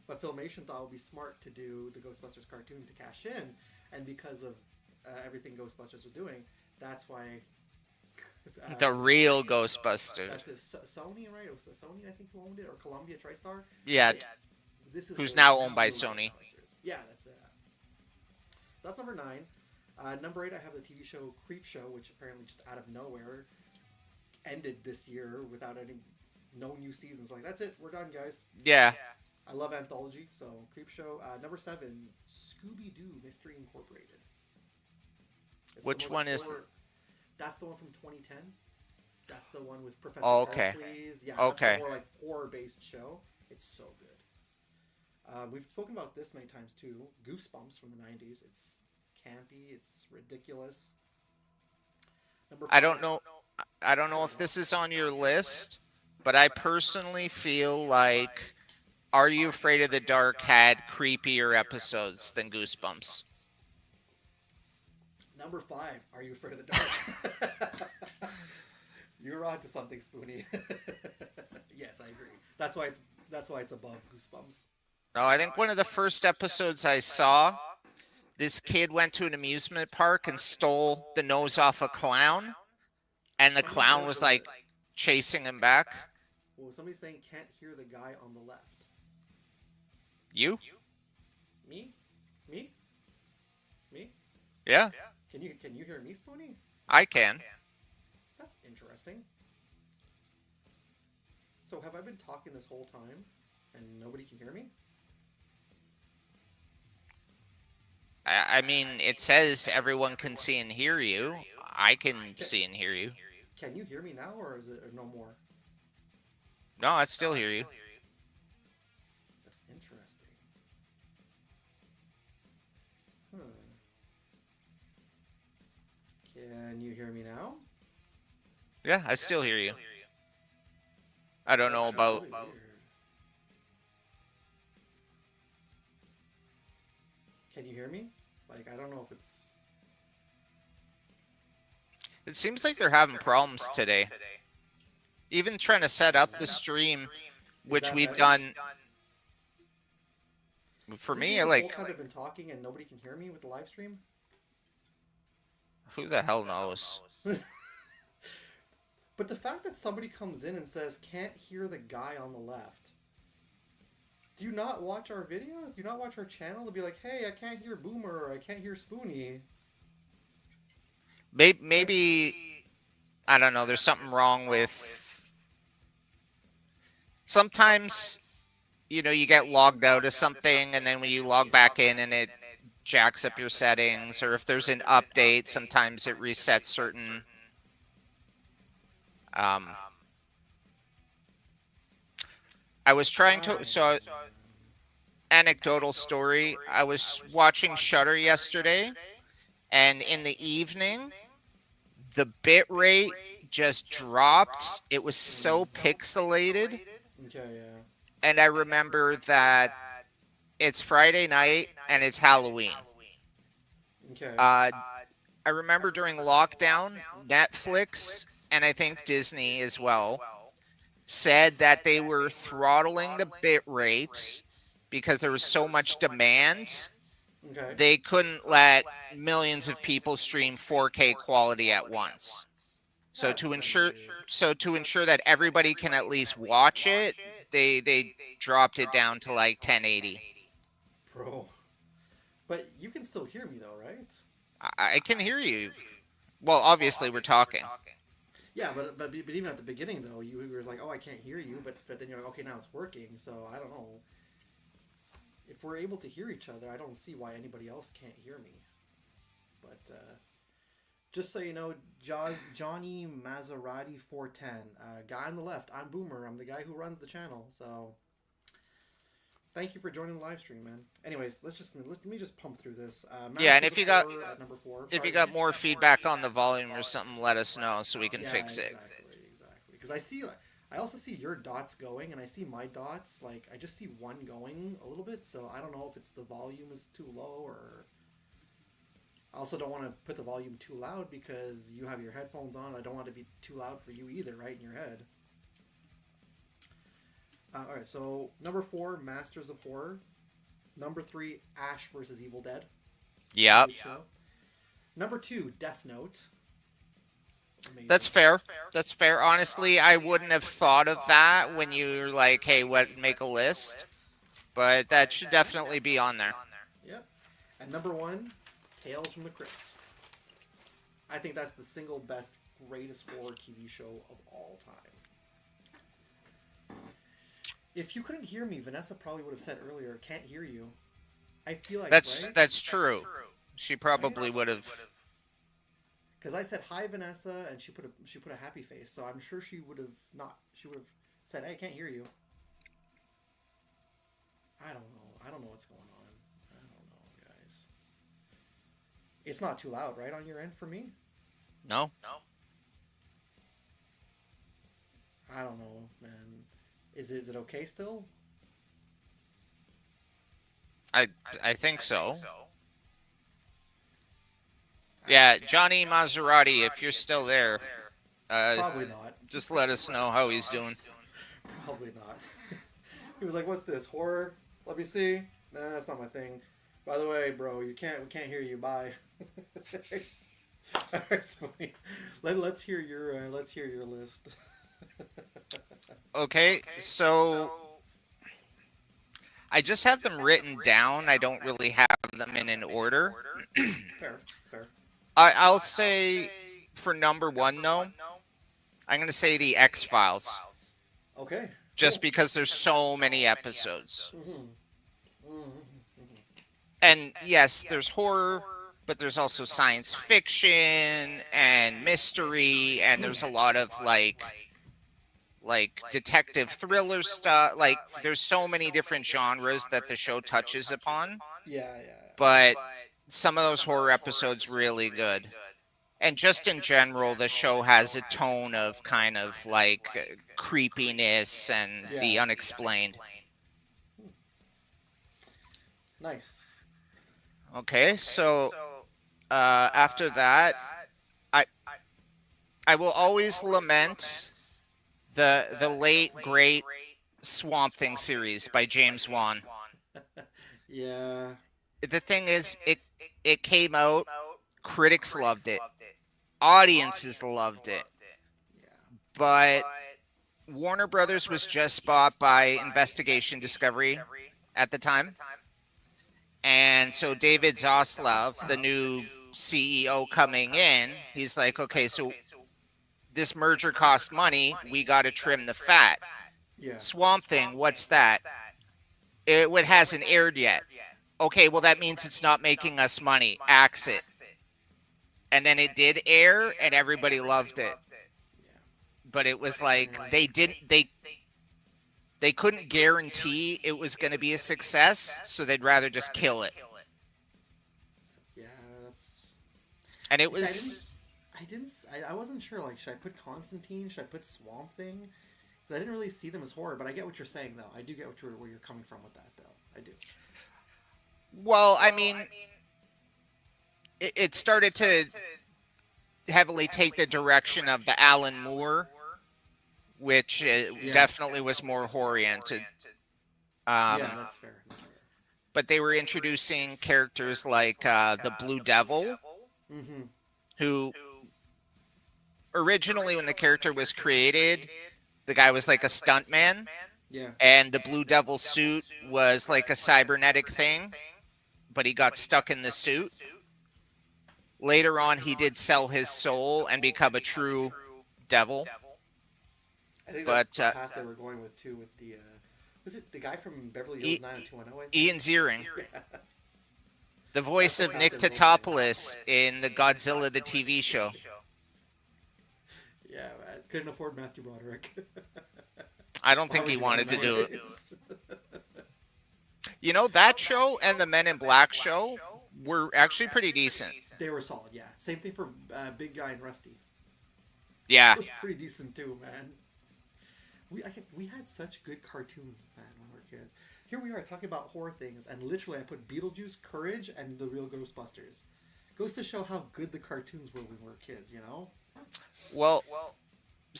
But Filmation thought it would be smart to do the Ghostbusters cartoon to cash in, and because of everything Ghostbusters was doing, that's why The real Ghostbuster. that's Sony, right? It was Sony, I think, who owned it, or Columbia TriStar. Yeah, This is who's the now owned by real Sony. Ghostbusters. Yeah, that's it. That's number 9. Number 8, I have the TV show Creep Show, which apparently just out of nowhere ended this year without no new seasons. Like, that's it, we're done, guys. Yeah. I love anthology, so Creep Show. Number 7, Scooby-Doo Mystery Incorporated. It's Which one is? That's the one from 2010. That's the one with Professor Okay. Hercules. Yeah, Okay. that's the more like horror-based show. It's so good. We've spoken about this many times too. Goosebumps from the 90s. It's campy. It's ridiculous. Number 5, I don't know if this is on your list, but I personally feel like Are You Afraid of the Dark had creepier episodes than Goosebumps. Number 5, Are You Afraid of the Dark? You're on to something, Spoonie. Yes, I agree. That's why it's above Goosebumps. No, I think one of the first episodes I saw, this kid went to an amusement park and stole the nose off a clown, and the clown was like chasing him back. Well, somebody's saying can't hear the guy on the left. You? Me? Me? Me? Yeah, Can you hear me, Spoonie? I can. That's interesting. So have I been talking this whole time and nobody can hear me? I mean, it says everyone can see and hear you. I can see and hear you. Can you hear me now, or is it no more? No, I still hear you. That's interesting. Can you hear me now? Yeah, I still hear you. I don't know That's about. really weird. Can you hear me? Like, I don't know if it's... It seems like they're having problems today. Even trying to set up the stream, which that we've better? done. For Does this me, mean I this like. whole time I've been talking and nobody can hear me with the live stream? Who the hell knows? But the fact that somebody comes in and says, can't hear the guy on the left. Do you not watch our videos? Do you not watch our channel to be like, hey, I can't hear Boomer, or I can't hear Spoonie? Maybe I don't know. There's something wrong with. Sometimes, you get logged out of something, and then when you log back in, and it jacks up your settings, or if there's an update, sometimes it resets certain. I was trying to. So, anecdotal story. I was watching Shudder yesterday, and in the evening, the bit rate just dropped. It was so pixelated. Okay, yeah. And I remember that it's Friday night and it's Halloween. Okay. I remember during lockdown, Netflix and I think Disney as well said that they were throttling the bit rate because there was so much demand. Okay. They couldn't let millions of people stream 4K quality at once. So That's to kinda ensure weird. so to ensure that everybody can at least watch it, they dropped it down to like 1080. Bro. But you can still hear me though, right? I can hear you. Well, obviously we're talking. Yeah, but even at the beginning though, you were like, "Oh, I can't hear you," but then you're like, "Okay, now it's working." So I don't know. If we're able to hear each other, I don't see why anybody else can't hear me. But just so you know, Johnny Maserati 410, guy on the left. I'm Boomer. I'm the guy who runs the channel. So thank you for joining the live stream, man. Anyways, let me just pump through this. Yeah, and Masters of Horror at number 4. if you Sorry. got more feedback on the volume or something, let us know so we can Yeah, fix it. exactly. Because I also see your dots going, and I see my dots. Like I just see one going a little bit, so I don't know if it's the volume is too low or. I also don't want to put the volume too loud because you have your headphones on. I don't want it to be too loud for you either, right in your head. All right, so number 4, Masters of Horror. Number 3, Ash versus Evil Dead. Yep. Number 2, Death Note. Amazing. That's fair. That's fair. Honestly, I wouldn't have thought of that when you were like, hey, what, make a list. But that should definitely be on there. Yep. And number 1, Tales from the Crypt. I think that's the single best, greatest horror TV show of all time. If you couldn't hear me, Vanessa probably would have said earlier, "Can't hear you." I feel like That's true. She probably would have. Because I said hi, Vanessa, and she put a happy face. So I'm sure she would have not. She would have said, "Hey, I can't hear you." I don't know. I don't know what's going on. I don't know, guys. It's not too loud, right, on your end for me? No. I don't know, man. Is it okay still? I think so. Yeah, Johnny Maserati, if you're still there, Probably not. just let us know how he's doing. Probably not. He was like, "What's this, horror? Let me see." Nah, that's not my thing. By the way, bro, we can't hear you. Bye. It's funny. Let's hear your list. Okay, so I just have them written down. I don't really have them in an order. Fair. I'll say for number 1, though, I'm going to say the X-Files. Okay. Just because there's so many episodes. Mm-hmm. And yes, there's horror, but there's also science fiction and mystery, and there's a lot of like detective thriller stuff. Like there's so many different genres that the show touches upon. Yeah. But some of those horror episodes really good. And just in general, the show has a tone of kind of like creepiness and the unexplained. Nice. Okay, so after that, I will always lament the late great Swamp Thing series by James Wan. Yeah. The thing is, it came out, critics loved it, audiences loved it, but Warner Brothers was just bought by Investigation Discovery at the time. And so David Zaslav, the new CEO coming in, he's like, okay, so this merger cost money. We got to trim the fat. Yeah. Swamp Thing, what's that? It hasn't aired yet. Okay, well, that means it's not making us money. Axe it. And then it did air, and everybody loved it. But it was like they couldn't guarantee it was going to be a success, so they'd rather just kill it. Yeah, that's. And it was. I wasn't sure. Like, should I put Constantine? Should I put Swamp Thing? Because I didn't really see them as horror, but I get what you're saying, though. I do get where you're coming from with that, though. I do. Well, I mean, it started to heavily take the direction of the Alan Moore which definitely was more horror-oriented. Yeah, that's fair. That's fair. But they were introducing characters like the Blue Devil, Mm-hmm. who originally, when the character was created, the guy was like a stuntman, Yeah. and the Blue Devil suit was like a cybernetic thing, but he got stuck in the suit. Later on, he did sell his soul and become a true devil. I think But, that's the path they were going with too. With the was it the guy from Beverly Hills 90210? Ian Ziering, Yeah. the voice That's of the Nick path they were going with. Tatopoulos in the Godzilla the TV show. Yeah, man. Couldn't afford Matthew Broderick. I don't think he wanted to do it. You know, that show and the Men in Black show were actually pretty decent. They were solid, yeah. Same thing for Big Guy and Rusty. Yeah. It was pretty decent too, man. We had such good cartoons, man, when we were kids. Here we are talking about horror things, and literally I put Beetlejuice, Courage, and The Real Ghostbusters. Goes to show how good the cartoons were when we were kids, you know? Well,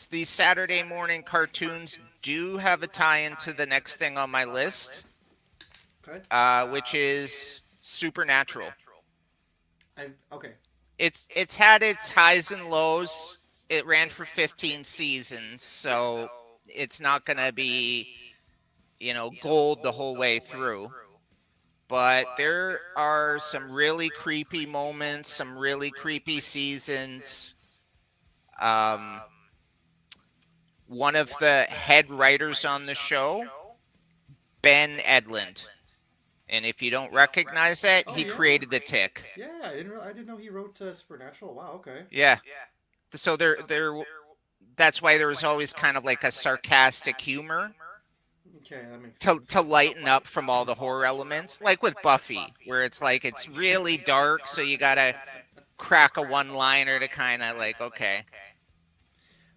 these Saturday morning cartoons do have a tie-in to the next thing on my list, Okay. which is Supernatural. Okay. It's had its highs and lows. It ran for 15 seasons, so it's not going to be, gold the whole way through. But there are some really creepy moments, some really creepy seasons. One of the head writers on the show, Ben Edlund. And if you don't recognize that, he created The Tick. Yeah, I didn't know he wrote Supernatural. Wow, okay. Yeah. So that's why there was always kind of like a sarcastic humor Okay, that makes sense. to lighten up from all the horror elements, like with Buffy, where it's like it's really dark, so you gotta crack a one-liner to kind of like, okay.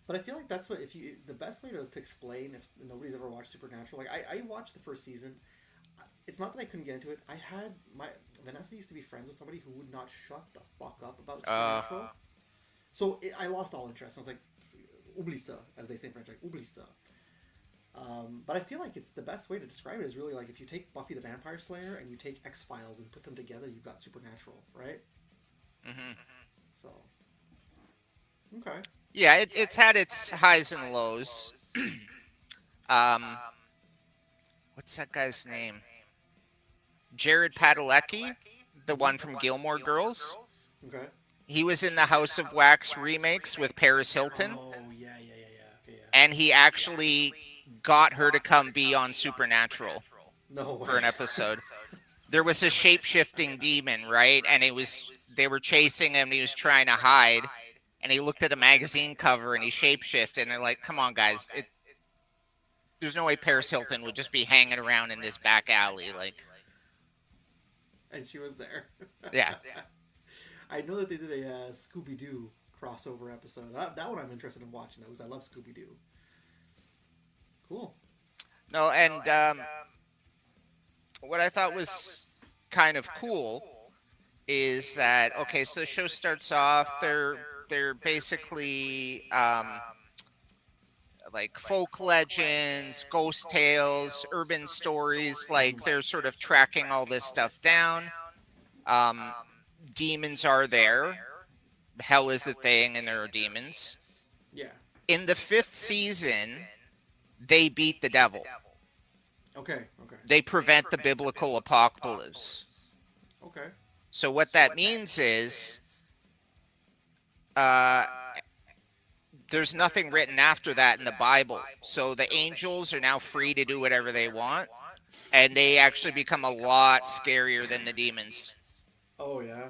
But I feel like that's the best way to explain if nobody's ever watched Supernatural. Like I watched the first season. It's not that I couldn't get into it. Vanessa used to be friends with somebody who would not shut the fuck up about Supernatural. So I lost all interest. I was like, oublie ça, as they say in French, like oublie ça. But I feel like it's the best way to describe it is really like if you take Buffy the Vampire Slayer and you take X-Files and put them together, you've got Supernatural, right? Mm-hmm. So, okay. Yeah, it's had its highs and lows. What's that guy's name? Jared Padalecki, the one from Gilmore Girls. Okay. He was in the House of Wax remakes with Paris Hilton. Oh, yeah. Okay, yeah. And he actually got her to come be on Supernatural No way. for an episode. There was a shape-shifting demon, right? And they were chasing him and he was trying to hide. And he looked at a magazine cover and he shape-shifted. And they're like, come on, guys. There's no way Paris Hilton would just be hanging around in this back alley. Like, And she was there. yeah. I know that they did a Scooby-Doo crossover episode. That one I'm interested in watching, though, because I love Scooby-Doo. Cool. No, and what I thought was kind of cool is that, okay, so the show starts off, they're basically like folk legends, ghost tales, urban stories, like they're sort of tracking all this stuff down. Demons are there. Hell is a thing, and there are demons. Yeah. In the 5th season, they beat the devil. Okay. They prevent the biblical apocalypse. Okay. So what that means is there's nothing written after that in the Bible. So the angels are now free to do whatever they want, and they actually become a lot scarier than the demons. Oh, yeah.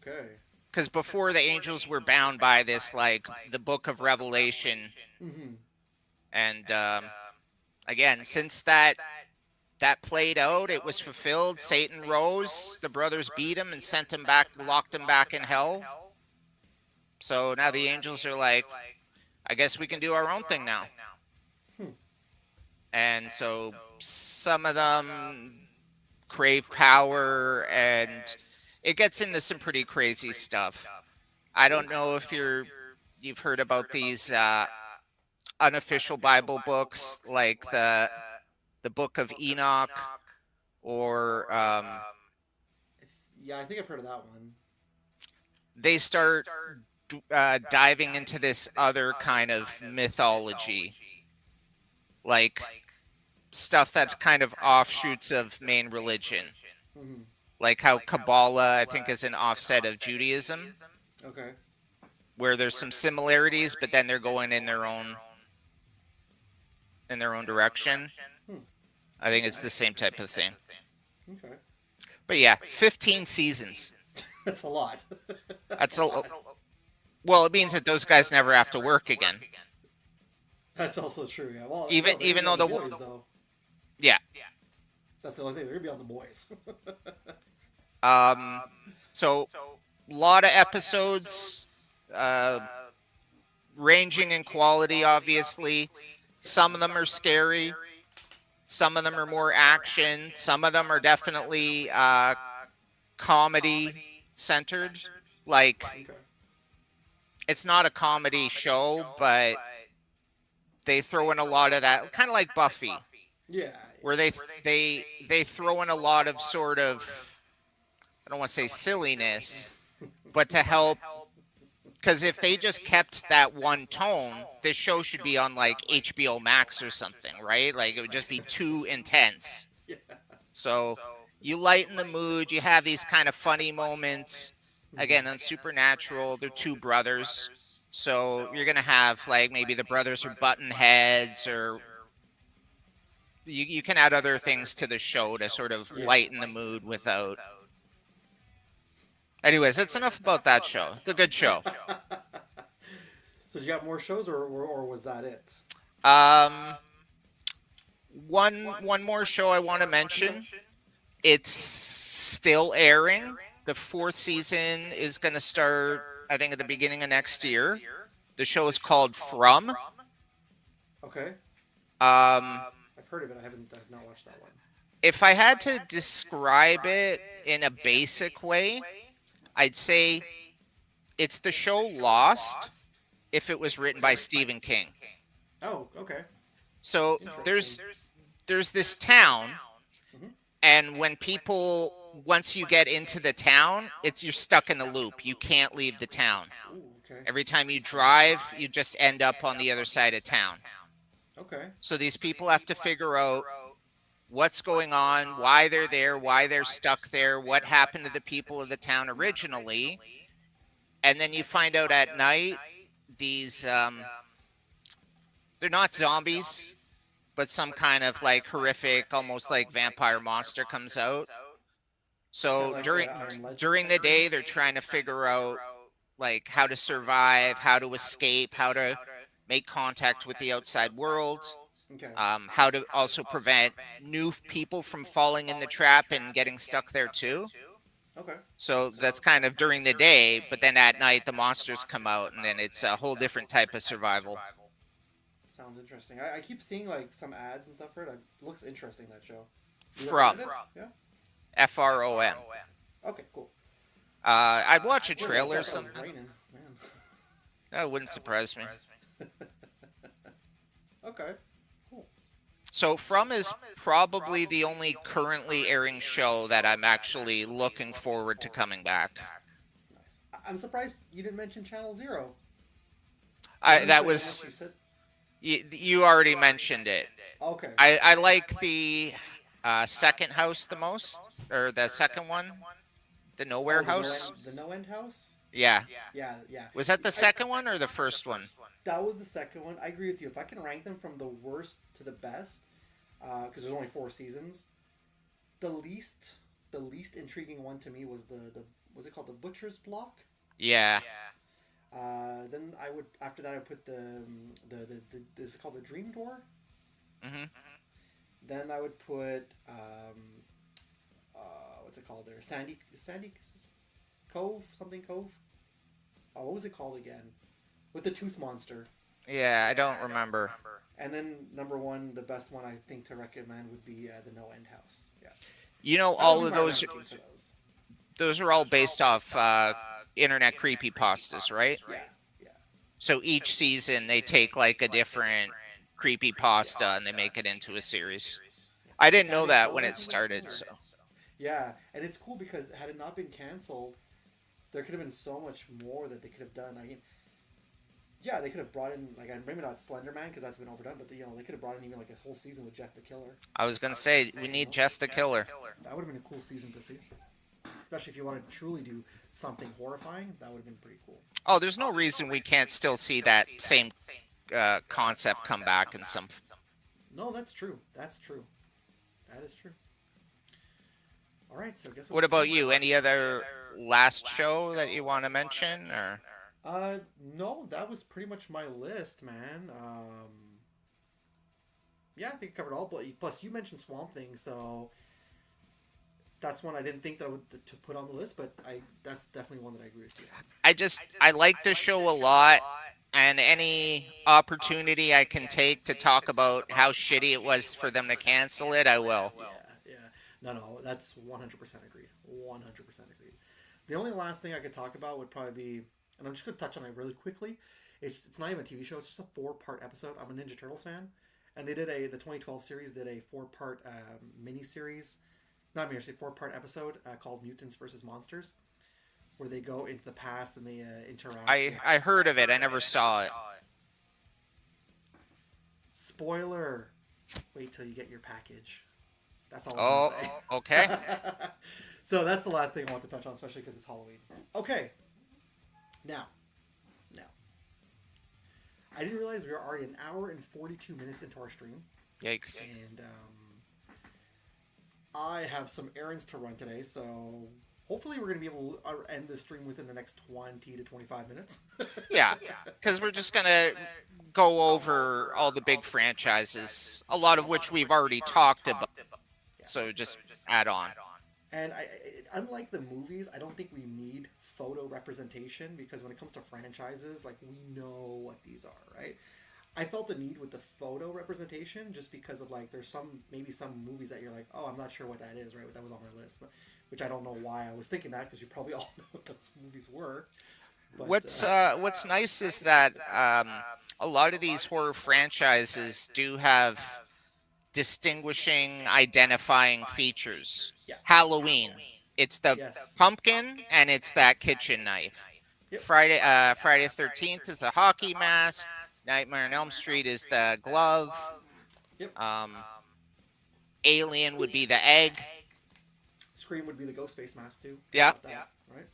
Okay. Because before, the angels were bound by this, like, the book of Revelation. Mm-hmm. And again, since that played out, it was fulfilled. Satan rose, the brothers beat him and sent him back, locked him back in hell. So now the angels are like, I guess we can do our own thing now. And so some of them crave power, and it gets into some pretty crazy stuff. I don't know if you've heard about these unofficial Bible books like the Book of Enoch or Yeah, I think I've heard of that one. they start diving into this other kind of mythology, like stuff that's kind of offshoots of main religion, Mm-hmm. like how Kabbalah, I think, is an offset of Judaism, Okay. where there's some similarities, but then they're going in their own direction. Hmm. I think it's the same type of thing. Okay. But yeah, 15 seasons. That's a lot. That's a well, it means that those guys never have to work again. That's also true. Yeah. Well, Even no, though they're gonna be on the boys, though. Yeah. That's the only thing. They're gonna be on the boys. So a lot of episodes, ranging in quality, obviously. Some of them are scary. Some of them are more action. Some of them are definitely comedy centered. Like, Okay. it's not a comedy show, but they throw in a lot of that, kind of like Buffy, Yeah. where they throw in a lot of sort of, I don't want to say silliness, but to help. Because if they just kept that one tone, this show should be on like HBO Max or something, right? Like it would just be too intense. Yeah. So you lighten the mood. You have these kind of funny moments. Again, on Supernatural, they're two brothers. So you're going to have like maybe the brothers are button heads, or you can add other things to the show to sort of lighten the mood without. Anyways, that's enough about that show. It's a good show. So you got more shows, or was that it? One more show I want to mention. It's still airing. The 4th season is going to start, I think, at the beginning of next year. The show is called From. Okay. I've heard of it. I've not watched that one. If I had to describe it in a basic way, I'd say it's the show Lost if it was written by Stephen King. Oh, okay. So there's this town, and when people, once you get into the town, you're stuck in a loop. You can't leave the town. Ooh, okay. Every time you drive, you just end up on the other side of town. Okay. So these people have to figure out what's going on, why they're there, why they're stuck there, what happened to the people of the town originally. And then you find out at night, these, they're not zombies, but some kind of like horrific, almost like vampire monster comes out. So like during the day, they're trying to figure out like how to survive, how to escape, how to make contact with the outside world. Okay. How to also prevent new people from falling in the trap and getting stuck there too. Okay. So that's kind of during the day, but then at night the monsters come out, and then it's a whole different type of survival. Sounds interesting. I keep seeing like some ads and stuff for it. It looks interesting, that show. From. Yeah. FROM. Okay, cool. I'd watch a Wait, trailer or it's like something. raining, man. That wouldn't surprise me. Okay. So From is probably the only currently airing show that I'm actually looking forward to coming back. Nice. I'm surprised you didn't mention Channel Zero. That was you already mentioned it. Okay. I like the second house the most, or the second one, the Nowhere House. The No End House. Yeah. Yeah. Was that the second one or the first one? That was the second one. I agree with you. If I can rank them from the worst to the best, because there's only 4 seasons, the least intriguing one to me was the was it called the Butcher's Block? Yeah. Then I would, after that, I would put the is it called the Dream Door? Mhm. Then I would put what's it called there? Sandy Cove, something Cove. Oh, what was it called again? With the tooth monster. Yeah, I don't remember. And then number 1, the best one I think to recommend would be the No End House. Yeah. You know, all of those are all based off internet creepypastas, right? Yeah. So each season they take like a different creepy pasta and they make it into a series. I didn't know that when it started. So Yeah, and it's cool because had it not been canceled, there could have been so much more that they could have done. I mean, yeah, they could have brought in like maybe not Slender Man because that's been overdone, but they could have brought in even like a whole season with Jeff the Killer. I was gonna say we need Jeff the Killer. That would have been a cool season to see, especially if you want to truly do something horrifying. That would have been pretty cool. Oh, there's no reason we can't still see that same concept come back in some. No, that's true. That's true. That is true. All right, so guess What about you? Any other last show that you want to mention, or? No, that was pretty much my list, man. Yeah, I think I covered all. But plus, you mentioned Swamp Thing, so that's one I didn't think that I would to put on the list. But that's definitely one that I agree with you. I like the show a lot, and any opportunity I can take to talk about how shitty it was for them to cancel it, I will. Yeah. No, that's 100% agreed. 100% agreed. The only last thing I could talk about would probably be, and I'm just going to touch on it really quickly. It's not even a TV show. It's just a 4-part episode. I'm a Ninja Turtles fan, and they did the 2012 series did a 4-part mini series, not mini series, 4-part episode called Mutants versus Monsters, where they go into the past and they interact. I heard of it. I never saw it. Spoiler. Wait till you get your package. That's all I'm going to say. Okay. So that's the last thing I want to touch on, especially because it's Halloween. Okay. Now. I didn't realize we were already an hour and 42 minutes into our stream. Yikes. And I have some errands to run today, so hopefully we're going to be able to end the stream within the next 20 to 25 minutes. Yeah, because we're just going to go over all the big franchises, a lot of which we've already talked about. So just add on. And unlike the movies, I don't think we need photo representation because when it comes to franchises, like we know what these are, right? I felt the need with the photo representation just because of like there's some movies that you're like, oh, I'm not sure what that is, right? That was on my list, which I don't know why I was thinking that because you probably all know what those movies were. But, what's nice is that a lot of these horror franchises do have distinguishing, identifying features. Yeah. Halloween, it's the pumpkin and it's that kitchen knife. Yep. Friday 13th is the hockey mask. Nightmare on Elm Street is the glove. Yep. Alien would be the egg. Scream would be the ghost face mask too. Yeah. Right.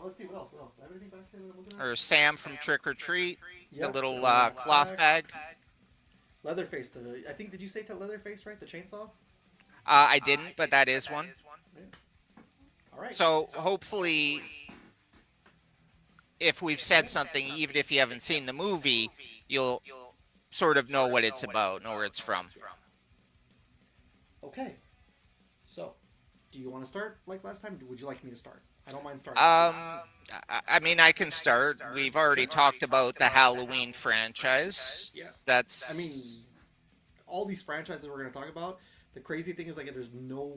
Let's see what else. Do I have anything back here that I'm looking at? Or Sam from Trick or Treat, the Yep. little cloth bag. Leatherface. I think did you say to Leatherface, right? The chainsaw. I didn't, but that is one. Yeah. All right. So hopefully, if we've said something, even if you haven't seen the movie, you'll sort of know what it's about, know where it's from. Okay. So, do you want to start like last time? Would you like me to start? I don't mind starting. I mean, I can start. We've already talked about the Halloween franchise. Yeah. That's. I mean, all these franchises we're going to talk about. The crazy thing is, like, there's no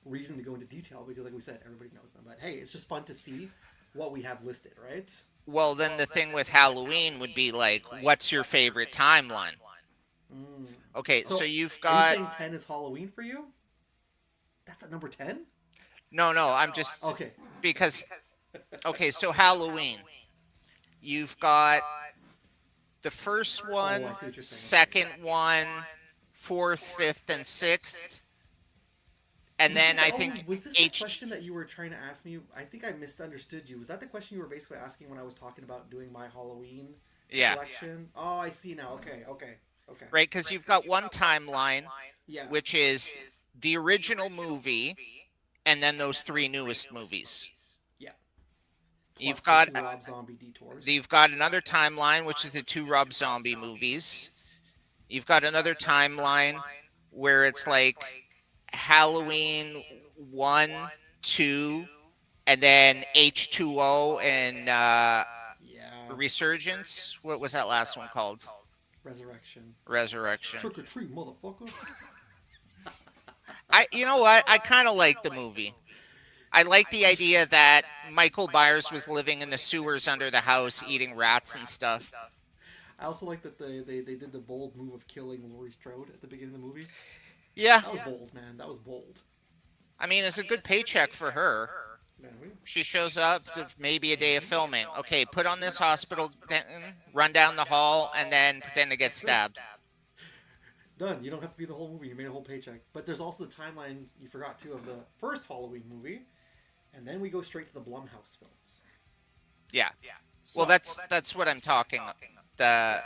reason to go into detail because, like we said, everybody knows them. But hey, it's just fun to see what we have listed, right? Well, then the thing with Halloween would be like, what's your favorite timeline? Okay, so you've Are got. you saying 10 is Halloween for you? That's at number 10? No, I'm just Okay. because. Okay, so Halloween, you've got the first one, I see what you're saying. second one, fourth, fifth, and sixth, and then I think was this the question that you were trying to ask me? I think I misunderstood you. Was that the question you were basically asking when I was talking about doing my Halloween collection? Oh, I see now. Okay. Right, because you've got one timeline, Yeah. which is the original movie, and then those 3 newest movies. Yeah. You've Plus got the 2 Rob Zombie detours. You've got another timeline, which is the 2 Rob Zombie movies. You've got another timeline where it's like Halloween 1, 2, and then H2O and Resurgence. What was that last one called? Resurrection. Trick or treat, motherfucker. You know what? I kind of like the movie. I like the idea that Michael Myers was living in the sewers under the house, eating rats and stuff. I also like that they did the bold move of killing Laurie Strode at the beginning of the movie. Yeah, That was bold, man. That was bold. I mean, it's a good paycheck for her. Man, She shows up to maybe a day of filming. Okay, put on this hospital, run down the hall, and then pretend to get stabbed. done. You don't have to be the whole movie. You made a whole paycheck. But there's also the timeline you forgot too of the first Halloween movie, and then we go straight to the Blumhouse films. Yeah. So, Well, that's what I'm talking. The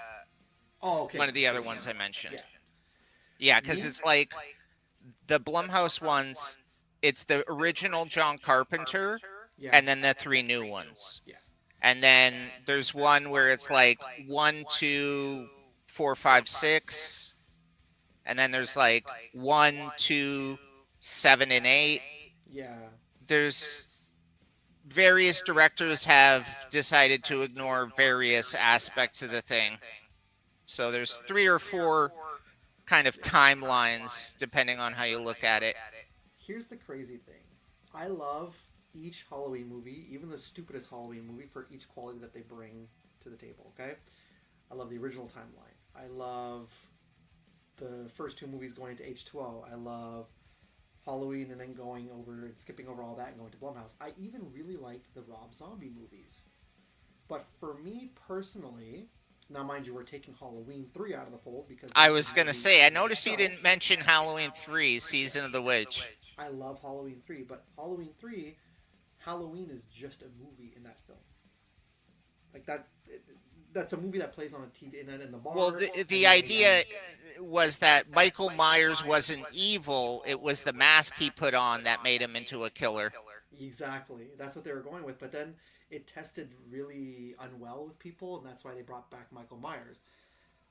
okay. one of the other ones I mentioned. Yeah. Yeah, because it's like the Blumhouse ones. It's the original John Carpenter, Yeah. and then the 3 new ones. Yeah. And then there's one where it's like 1, 2, 4, 5, 6. And then there's like 1, 2, 7, and 8. Yeah. There's various directors have decided to ignore various aspects of the thing. So there's 3 or 4 kind of timelines depending on how you look at it. Here's the crazy thing. I love each Halloween movie, even the stupidest Halloween movie, for each quality that they bring to the table, okay? I love the original timeline. I love the first 2 movies going to H2O. I love Halloween and then going over and skipping over all that and going to Blumhouse. I even really liked the Rob Zombie movies. But for me personally, now mind you, we're taking Halloween 3 out of the fold because I that's was a going to movie say, I in noticed you itself. didn't mention Halloween 3, Season of the Witch. I love Halloween 3, but Halloween 3, Halloween is just a movie in that film. Like that's a movie that plays on a TV and then in the bar. Well, the idea was that Michael Myers wasn't evil. It was the mask he put on that made him into a killer. Exactly. That's what they were going with. But then it tested really unwell with people, and that's why they brought back Michael Myers.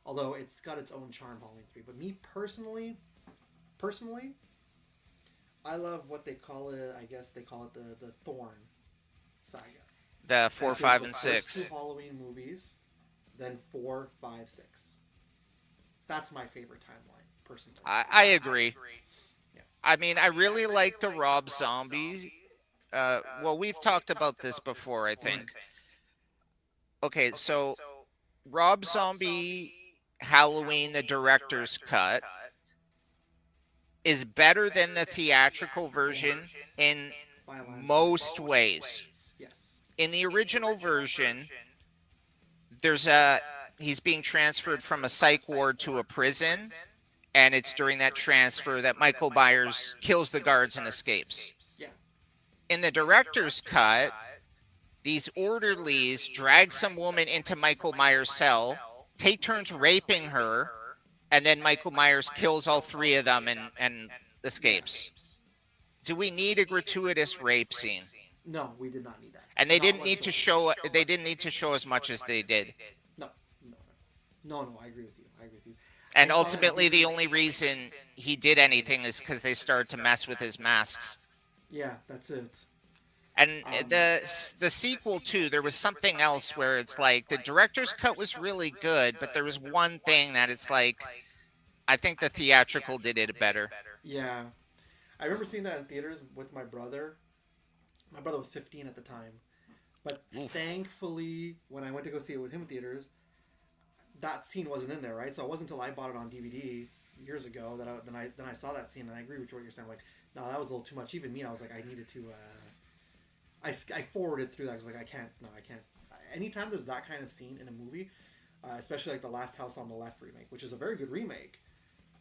Although it's got its own charm, Halloween 3. But me personally, I love what they call it. I guess they call it the Thorn saga. The 4, Which is 5, the and first 6. 2 Halloween movies, then 4, 5, 6. That's my favorite timeline, personally. I agree. Yeah. I mean, I really like the Rob Zombie. Well, we've talked about this before, I think. Okay, so Rob Zombie Halloween, the director's cut, is better than the theatrical version in By a landslide. most ways. Yes. In the original version, he's being transferred from a psych ward to a prison, and it's during that transfer that Michael Myers kills the guards and escapes. Yeah. In the director's cut, these orderlies drag some woman into Michael Myers' cell, take turns raping her, and then Michael Myers kills all 3 of them and escapes. Do we need a gratuitous rape scene? No, we did not need that. And they Not didn't need to whatsoever. show. They didn't need to show as much as they did. No. I agree with you. And I saw ultimately, the reviews- only reason he did anything is because they started to mess with his masks. Yeah, that's it. And the sequel too, there was something else where it's like the director's cut was really good, but there was one thing that it's like, I think the theatrical did it better. Yeah. I remember seeing that in theaters with my brother. My brother was 15 at the time. But thankfully, when I went to go see it with him in theaters, that scene wasn't in there, right? So it wasn't until I bought it on DVD years ago that I saw that scene, and I agree with what you're saying. Like, no, that was a little too much. Even me, I was like, I needed to. I forwarded through that. I was like, I can't. Anytime there's that kind of scene in a movie, especially like the Last House on the Left remake, which is a very good remake,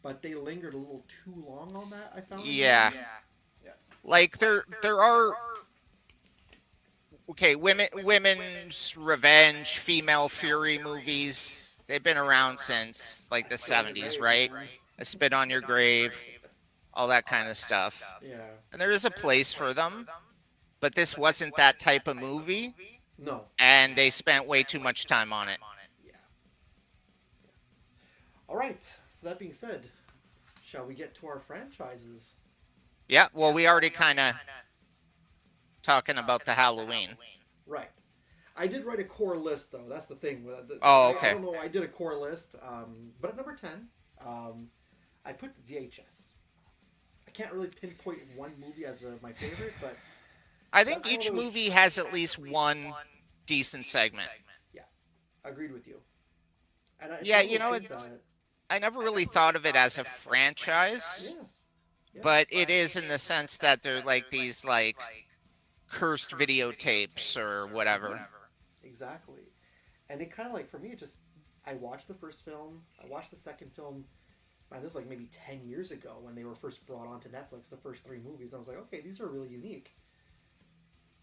but they lingered a little too long on that. I found. Yeah. Like there are. Okay, women's revenge, female fury movies. They've been around since like the 70s, right? A Spit on Your Grave, all that kind of stuff. Yeah. And there is a place for them, but this wasn't that type of movie, No. and they spent way too much time on it. Yeah. All right. So that being said, shall we get to our franchises? Yeah, well, we already kind of talking about the Halloween. Right. I did write a core list, though. That's the thing. Oh, okay. I don't know. I did a core list. But at number 10, I put VHS. I can't really pinpoint one movie as my favorite, but I think That's one of each those- movie has at least one decent segment. Agreed with you. And it's Yeah, one of you those know, things it's that- I never really thought of it as a franchise, yeah, yeah. but it is in the sense that they're like these like cursed videotapes or whatever. Exactly. And it kind of like, for me, it just, I watched the first film, I watched the second film, man, this is like maybe 10 years ago when they were first brought onto Netflix, the first 3 movies. And I was like, okay, these are really unique.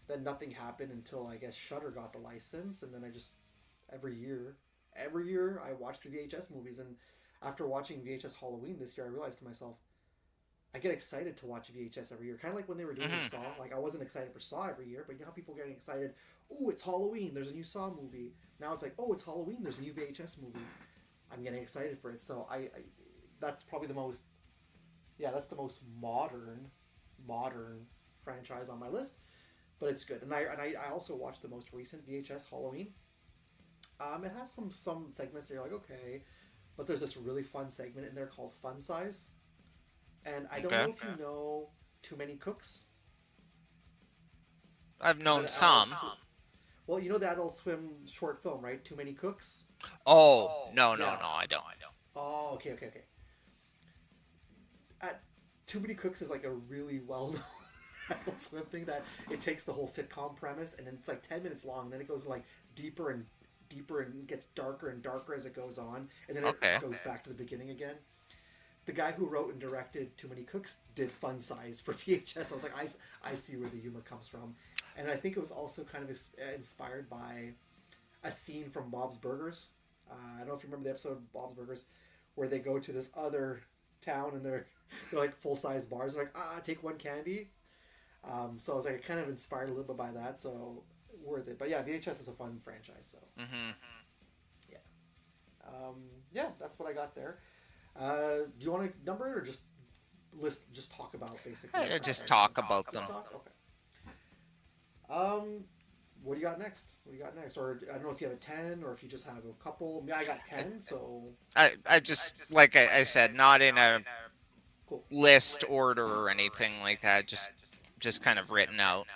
Then nothing happened until, I guess, Shudder got the license, and then I just, every year I watched the VHS movies. And after watching VHS Halloween this year, I realized to myself, I get excited to watch VHS every year. Kind of like when they were doing Saw. Like, I wasn't excited for Saw every year, but you know how people getting excited, oh, it's Halloween, there's a new Saw movie. Now it's like, oh, it's Halloween, there's a new VHS movie. I'm getting excited for it. So I that's probably the most, that's the most modern franchise on my list. But it's good. And I also watched the most recent VHS Halloween. It has some segments that you're like, okay, but there's this really fun segment in there called Fun Size. And I don't know if you know Too Many Cooks. I've known The some. Well, you know the Adult Swim short film, right? Too Many Cooks? Oh, no, Yeah. I don't. Oh, okay. Too Many Cooks is like a really well-known Adult Swim thing that it takes the whole sitcom premise and then it's like 10 minutes long, and then it goes like deeper and deeper and gets darker and darker as it goes on, and then it goes back to the beginning again. The guy who wrote and directed Too Many Cooks did Fun Size for VHS. I was like, I see where the humor comes from. And I think it was also kind of inspired by a scene from Bob's Burgers. I don't know if you remember the episode Bob's Burgers, where they go to this other town and they're like full-size bars. They're like, take one candy. So I was like, kind of inspired a little bit by that, so worth it. But yeah, VHS is a fun franchise, so. Yeah, that's what I got there. Do you want to number it or just talk about basically? Just talk about them. Okay. What do you got next? Or I don't know if you have a 10 or if you just have a couple. I got 10, so. I just, like I said, not in a Cool. list order or anything like that. Just kind of written out.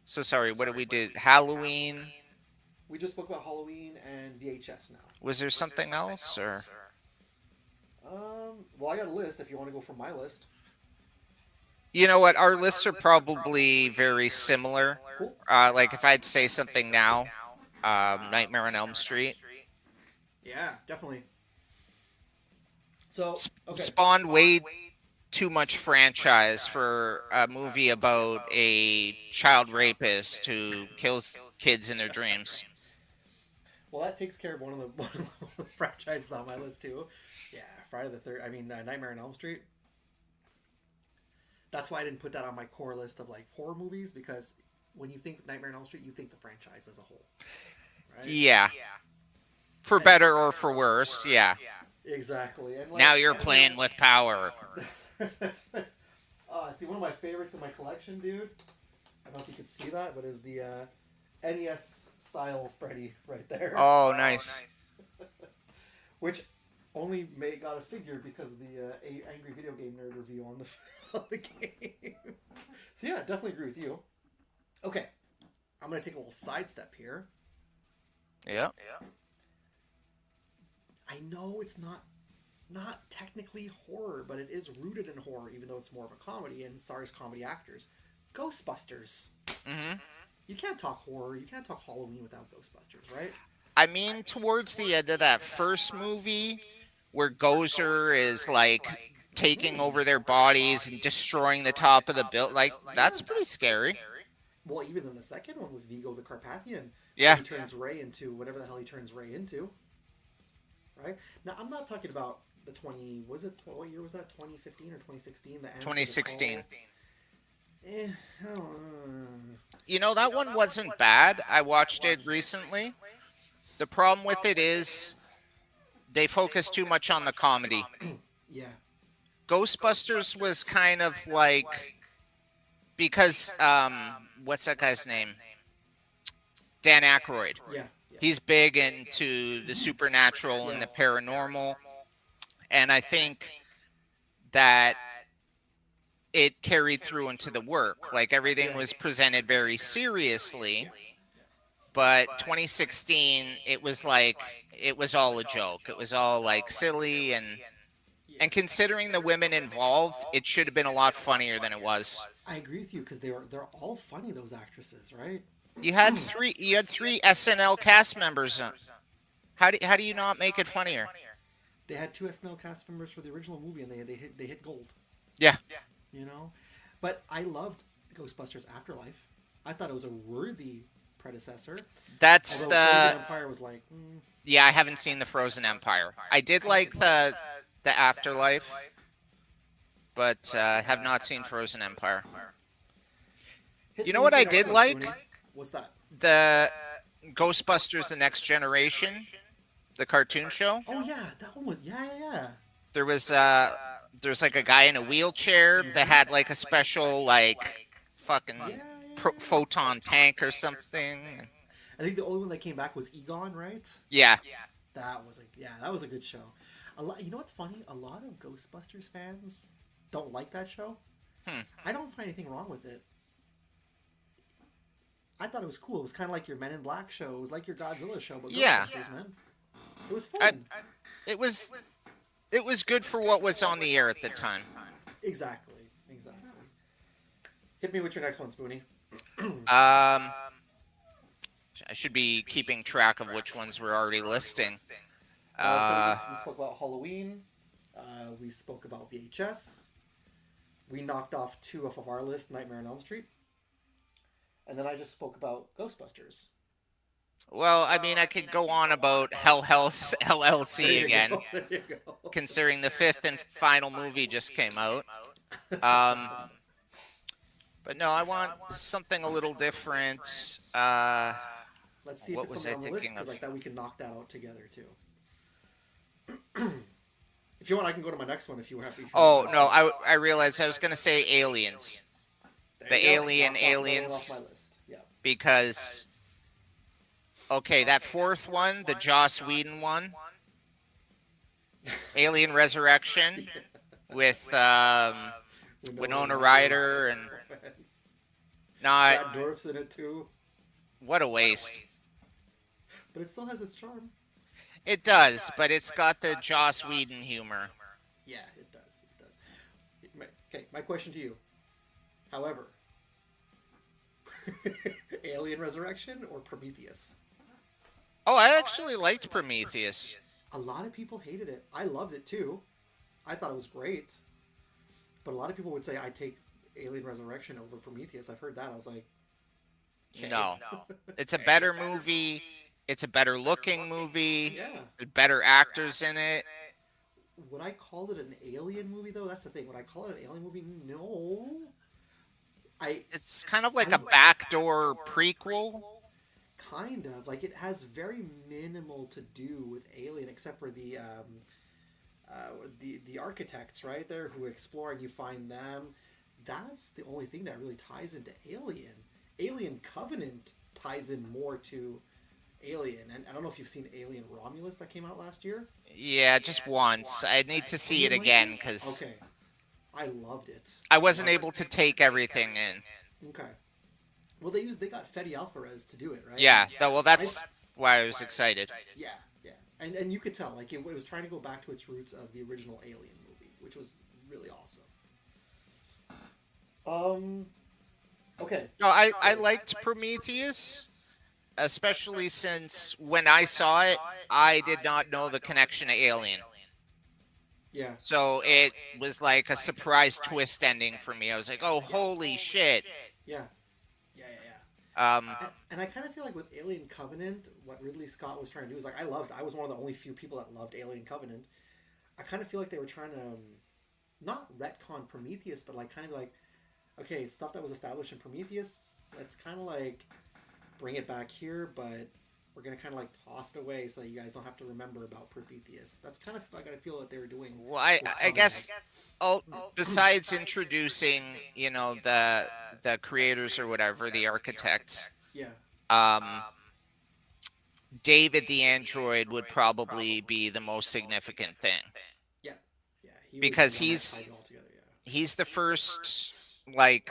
So sorry, what did we do? Halloween. We just spoke about Halloween and VHS now. Was there something else or? Well, I got a list if you want to go from my list. You know what? Our lists are probably very similar. Cool. Like if I'd say something now, Nightmare on Elm Street. Yeah, definitely. So, okay. Spawned way too much franchise for a movie about a child rapist who kills kids in their dreams. Well, that takes care of one of the franchises on my list too. Yeah, Friday the 3rd. I mean, Nightmare on Elm Street. That's why I didn't put that on my core list of like horror movies, because when you think Nightmare on Elm Street, you think the franchise as a whole. Right? Yeah. For better or for worse, yeah. Exactly. And like, Now you're playing with power. That's right. See, one of my favorites in my collection, dude. I don't know if you could see that, but is the NES style Freddy right there. Oh, nice. Which only got a figure because of the Angry Video Game Nerd review on the game. So yeah, definitely agree with you. Okay, I'm gonna take a little sidestep here. Yeah. I know it's not technically horror, but it is rooted in horror, even though it's more of a comedy and stars comedy actors. Ghostbusters. Mm-hmm. You can't talk horror, you can't talk Halloween without Ghostbusters, right? I mean, towards the end of that first movie, where Gozer is like taking over their bodies and destroying the top of the building, like that's pretty scary. Well, even in the second one with Vigo the Carpathian, Yeah. he turns Ray into whatever the hell he turns Ray into. Right? Now, I'm not talking about the what year was that? 2015 or 2016? The Answer to 2016. Call? I don't know. You know, that one wasn't bad. I watched it recently. The problem with it is they focus too much on the comedy. Yeah. Ghostbusters was kind of like, because what's that guy's name? Dan Aykroyd. Yeah. He's big into the supernatural and the paranormal, and I think that it carried through into the work. Like everything was presented very seriously. But 2016, it was like it was all a joke. It was all like silly and considering the women involved, it should have been a lot funnier than it was. I agree with you because they're all funny, those actresses, right? You had three SNL cast members. How do you not make it funnier? They had 2 SNL cast members for the original movie, and they hit gold. Yeah. You know, but I loved Ghostbusters Afterlife. I thought it was a worthy predecessor. That's Although Frozen Empire was like, Yeah, I haven't seen the Frozen Empire. I did like the Afterlife, but have not seen Frozen Empire. You know what I did like? What's that? The Ghostbusters: The Next Generation, the cartoon show. Oh yeah, that one was yeah. There's like a guy in a wheelchair that had like a special like fucking photon tank or something. I think the only one that came back was Egon, right? Yeah. That was a good show. You know what's funny? A lot of Ghostbusters fans don't like that show. I don't find anything wrong with it. I thought it was cool. It was kind of like your Men in Black show. It was like your Godzilla show, but Ghostbusters, man. It was fun. It was good for what was on the air at the time. Exactly. Hit me with your next one, Spoonie. I should be keeping track of which ones we're already listing. So we spoke about Halloween. We spoke about VHS. We knocked off 2 off of our list, Nightmare on Elm Street. And then I just spoke about Ghostbusters. Well, I mean, I could go on about Hell House LLC again, There you go. considering the 5th and final movie just came out. But no, I want something a little different. Let's see if it's something on the list, because like that we can knock that out together too. If you want, I can go to my next one if you have. No, I realized I was going to say Aliens. Aliens. Off my list. Yeah. Because, okay, that 4th one, the Joss Whedon one, Alien Resurrection, with Winona Ryder and Brad Dourif's in it too. What a waste. But it still has its charm. It does, but it's got the Joss Whedon humor. Yeah, it does. Okay, my question to you. However, Alien Resurrection or Prometheus? Oh, I actually liked Prometheus. A lot of people hated it. I loved it too. I thought it was great. But a lot of people would say I take Alien Resurrection over Prometheus. I've heard that. I was like, okay. No. It's a better movie. It's a better looking movie. Yeah. Better actors in it. Would I call it an alien movie though? That's the thing. Would I call it an alien movie? No. It's kind of like a backdoor prequel. Kind of. Like it has very minimal to do with Alien except for the architects right there who explore and you find them. That's the only thing that really ties into Alien. Alien Covenant ties in more to Alien, and I don't know if you've seen Alien Romulus that came out last year. Yeah, just once. I need to see it again because okay, I loved it. I wasn't able to take everything in. Okay, well they got Fede Alvarez to do it, right? Yeah, that's why I was excited. Yeah, and you could tell like it was trying to go back to its roots of the original Alien movie, which was really awesome. Okay. No, I liked Prometheus, especially since when I saw it, I did not know the connection to Alien. Yeah. So it was like a surprise twist ending for me. I was like, oh, holy shit. Yeah. And I kind of feel like with Alien Covenant, what Ridley Scott was trying to do is like, I was one of the only few people that loved Alien Covenant. I kind of feel like they were trying to, not retcon Prometheus, but like kind of like, okay, stuff that was established in Prometheus, let's kind of like bring it back here, but we're going to kind of like toss it away so that you guys don't have to remember about Prometheus. That's kind of, I gotta feel what they were doing. Well, I guess, besides introducing, the creators or whatever, the architects, yeah. David the android would probably be the most significant thing. Yeah. Because he's the first like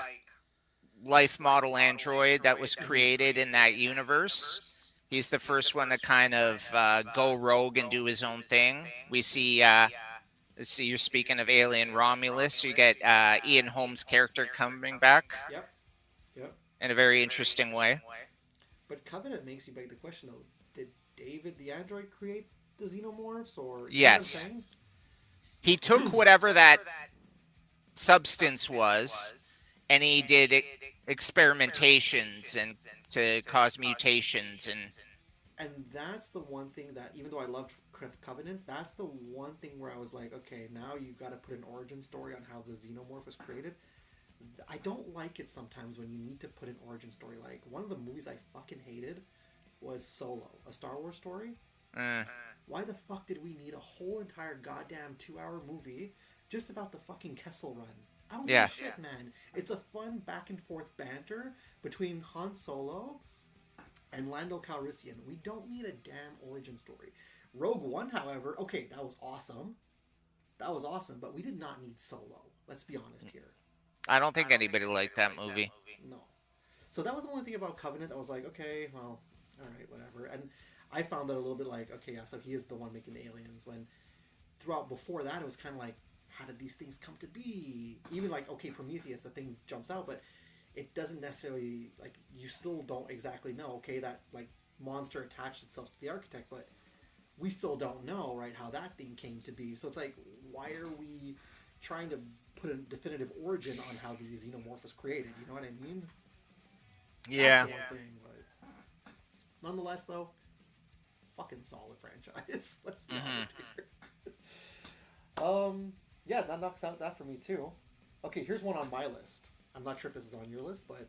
life model android that was created in that universe. He's the first one to kind of go rogue and do his own thing. We see, let's see, you're speaking of Alien Romulus. You get Ian Holmes' character coming back Yep. Yep. in a very interesting way. But Covenant makes you beg the question, though. Did David the android create the xenomorphs, or Yes. You know what I'm saying? He took whatever that substance was, and he did experimentations and to cause mutations And that's the one thing that, even though I loved Covenant, that's the one thing where I was like, okay, now you got to put an origin story on how the xenomorph was created. I don't like it sometimes when you need to put an origin story. Like, one of the movies I fucking hated was Solo, a Star Wars story. Why the fuck did we need a whole entire goddamn 2-hour movie just about the fucking Kessel Run? I don't give a shit, man. It's a fun back and forth banter between Han Solo and Lando Calrissian. We don't need a damn origin story. Rogue One, however, okay, that was awesome. That was awesome, but we did not need Solo. Let's be honest here. I don't think anybody liked that movie. No. So that was the only thing about Covenant that was like, okay, well, all right, whatever. And I found that a little bit like, okay, yeah, so he is the one making the aliens. When throughout before that, it was kind of like, how did these things come to be? Even like, okay, Prometheus, the thing jumps out, but it doesn't necessarily, like, you still don't exactly know, okay, that, like, monster attached itself to the architect, but we still don't know, right, how that thing came to be. So it's like, why are we trying to put a definitive origin on how the xenomorph was created? You know what I mean? Yeah. That's the one thing, but nonetheless, though, fucking solid franchise. Let's be honest here. Yeah, that knocks out that for me too. Okay, here's one on my list. I'm not sure if this is on your list, but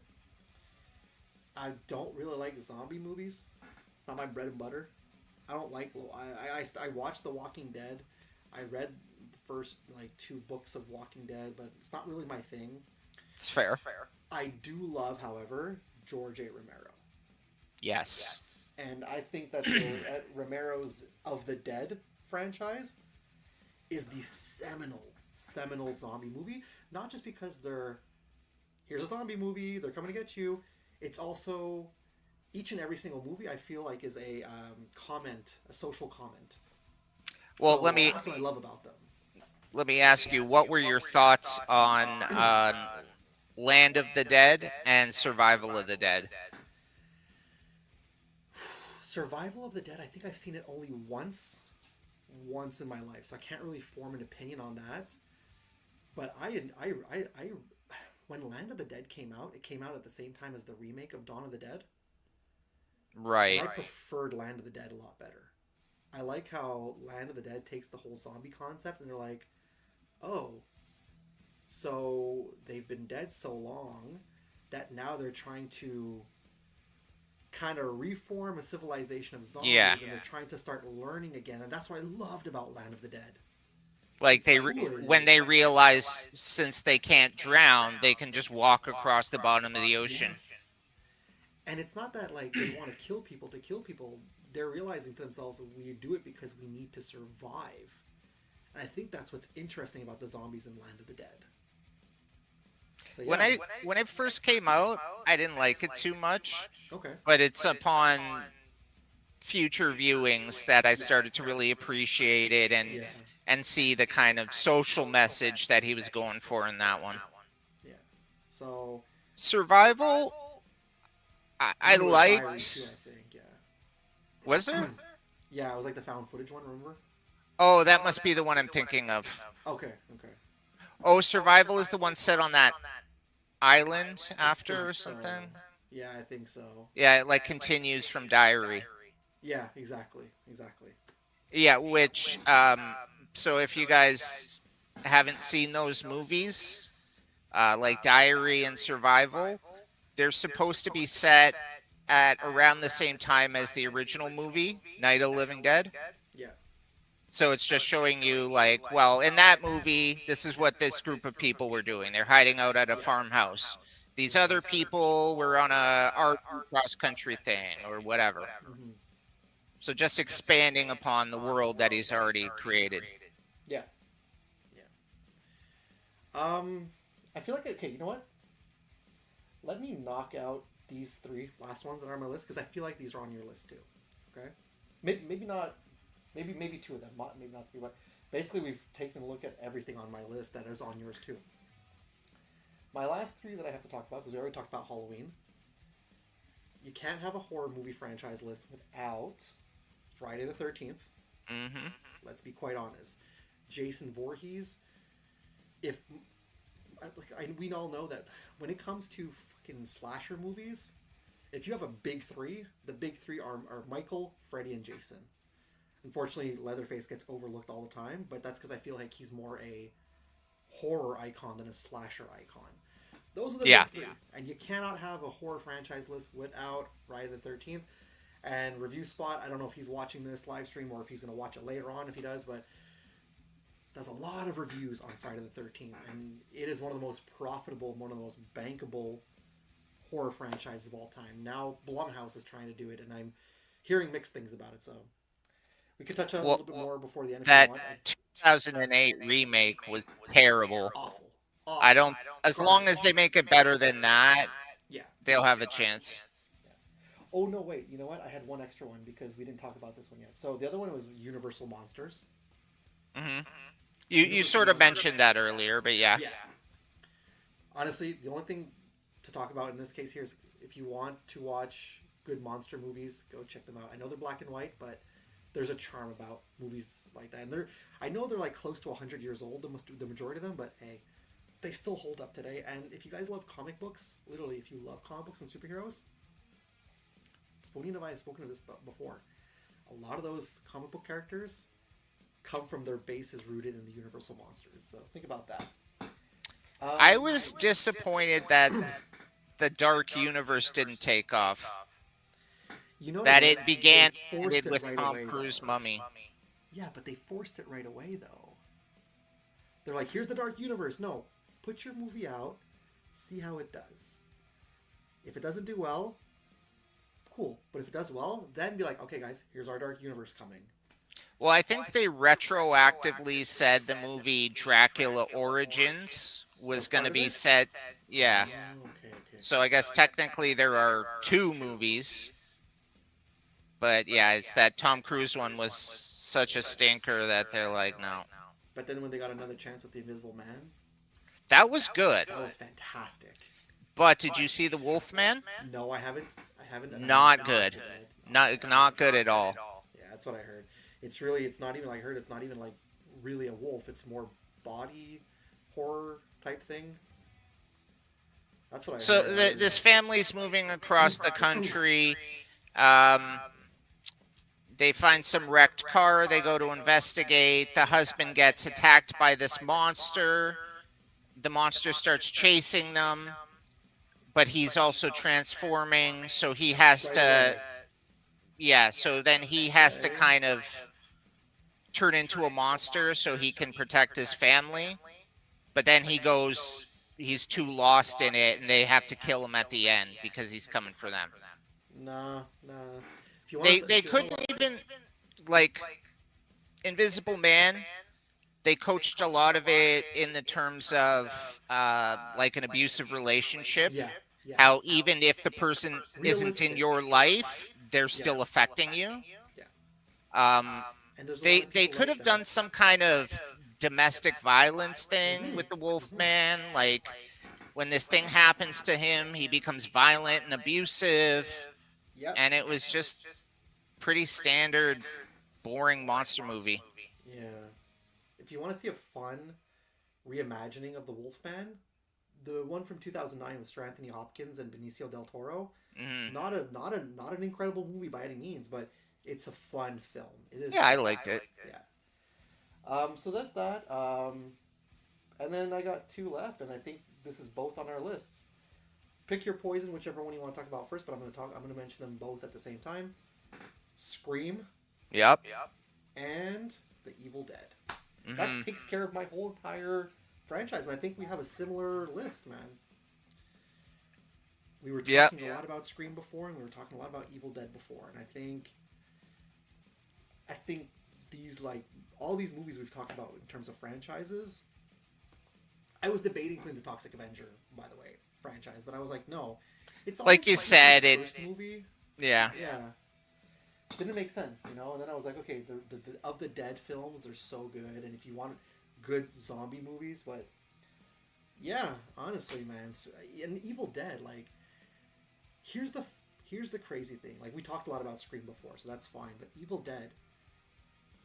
I don't really like zombie movies. It's not my bread and butter. I don't like. I watched The Walking Dead. I read the first like 2 books of Walking Dead, but it's not really my thing. It's fair. I do love, however, George A. Romero. Yes. And I think that Romero's Of the Dead franchise is the seminal zombie movie. Not just because here's a zombie movie, they're coming to get you. It's also, each and every single movie I feel like is a social comment. Well, So that's what I love about them. Let me ask you, what were your thoughts on Land of the Dead and Survival of the Dead? Survival of the Dead, I think I've seen it only once in my life, so I can't really form an opinion on that. But I when Land of the Dead came out, it came out at the same time as the remake of Dawn of the Dead. Right. And I preferred Land of the Dead a lot better. I like how Land of the Dead takes the whole zombie concept and they're like, oh, so they've been dead so long that now they're trying to kind of reform a civilization of zombies, and they're trying to start learning again. And that's what I loved about Land of the Dead. Like when they realize since they can't drown, they can just walk across the bottom of the ocean. Yes. And it's not that like they want to kill people to kill people. They're realizing to themselves that we do it because we need to survive. And I think that's what's interesting about the zombies in Land of the Dead. So, yeah. When it first came out, I didn't like it too much. Okay. But it's upon future viewings that I started to really appreciate it and see the kind of social message that he was going for in that one. Yeah. So Survival, I liked. Too, I think, yeah. Was there? Yeah, it was like the found footage one, remember? Oh, that must be the one I'm thinking of. Okay. Oh, Survival is the one set on that island after or something? Yeah, I think so. Yeah, it like continues from Diary. Yeah, exactly. Yeah, which, so if you guys haven't seen those movies, like Diary and Survival, they're supposed to be set at around the same time as the original movie, Night of the Living Dead. Yeah. So it's just showing you, like, well, in that movie, this is what this group of people were doing. They're hiding out at a farmhouse. These other people were on a art cross-country thing or whatever. Mm-hmm. So just expanding upon the world that he's already created. Yeah. I feel like okay. You know what? Let me knock out these three last ones that are on my list because I feel like these are on your list too. Okay, maybe not. Maybe two of them. Maybe not three, but basically we've taken a look at everything on my list that is on yours too. My last three that I have to talk about because we already talked about Halloween. You can't have a horror movie franchise list without Friday the 13th. Mm-hmm. Let's be quite honest. Jason Voorhees. If we all know that when it comes to fucking slasher movies, if you have a big three, the big three are Michael, Freddy, and Jason. Unfortunately, Leatherface gets overlooked all the time, but that's because I feel like he's more a horror icon than a slasher icon. Those are the big three. And you cannot have a horror franchise list without Friday the 13th. And Review Spot, I don't know if he's watching this live stream or if he's going to watch it later on if he does, but does a lot of reviews on Friday the 13th. And it is one of the most profitable, one of the most bankable horror franchises of all time. Now Blumhouse is trying to do it, and I'm hearing mixed things about it, so we could touch on it a little bit more before the end if you That want. 2008 remake was terrible. Awful. I don't. As long as they make it better than that, Yeah. they'll have a chance. Oh, no, wait. You know what? I had one extra one because we didn't talk about this one yet. So the other one was Universal Monsters. Mm-hmm. You sort of mentioned that earlier, but yeah. Honestly, the only thing to talk about in this case here is if you want to watch good monster movies, go check them out. I know they're black and white, but there's a charm about movies like that. And I know they're like close to 100 years old, the majority of them, but hey, they still hold up today. And if you guys love comic books, literally, if you love comic books and superheroes, Spoonie and I have spoken of this before. A lot of those comic book characters come from their bases rooted in the Universal Monsters. So think about that. I was disappointed that the Dark Universe didn't take off. You know That it it began forced with right Tom away, Cruise though. Mummy. Yeah, but they forced it right away, though. They're like, here's the Dark Universe. No, put your movie out, see how it does. If it doesn't do well, cool. But if it does well, then be like, okay, guys, here's our Dark Universe coming. Well, I think they retroactively said the movie Dracula Origins was going to be set. Yeah. Okay. So I guess technically there are two movies. But yeah, it's that Tom Cruise one was such a stinker that they're like, no. But then when they got another chance with The Invisible Man, That was good. that was fantastic. But did you see The Wolfman? No, I haven't. And Not I haven't good. seen it. Not good at all. Yeah, that's what I heard. It's not even like it's not even like really a wolf. It's more body horror type thing. That's what I So heard. this family's moving across the country. They find some wrecked car. They go to investigate. The husband gets attacked by this monster. The monster starts chasing them, but he's also transforming. So he has to. Yeah. So then he has to kind of turn into a monster so he can protect his family. But then he's too lost in it, and they have to kill him at the end because he's coming for them. Nah. They couldn't even, like, Invisible Man, they coached a lot of it in the terms of, like, an abusive relationship. Yeah. Yes. How even if the person isn't in your life, they're still affecting you. And there's a lot of They people could like have that. done some kind of domestic violence thing with the Wolfman. Like, when this thing happens to him, he becomes violent and abusive. Yep. And it was just pretty standard, boring monster movie. Yeah. If you want to see a fun reimagining of the Wolfman, the one from 2009 with Sir Anthony Hopkins and Benicio del Toro, not an incredible movie by any means, but it's a fun film. It is. Yeah, I liked it. Yeah. So that's that. And then I got two left, and I think this is both on our lists. Pick your poison, whichever one you want to talk about first, but I'm going to mention them both at the same time. Scream. Yep. And The Evil Dead. That takes care of my whole entire franchise, and I think we have a similar list, man. We were talking a lot about Scream before, and we were talking a lot about Evil Dead before, and I think these, like, all these movies we've talked about in terms of franchises, I was debating putting the Toxic Avenger, by the way, franchise, but I was like, no, it's Like you said, it. first movie. Yeah. Yeah, didn't make sense, you know. And then I was like, okay, the of the Dead films, they're so good, and if you want good zombie movies, but yeah, honestly, man, and Evil Dead, like, here's the crazy thing. Like, we talked a lot about Scream before, so that's fine. But Evil Dead,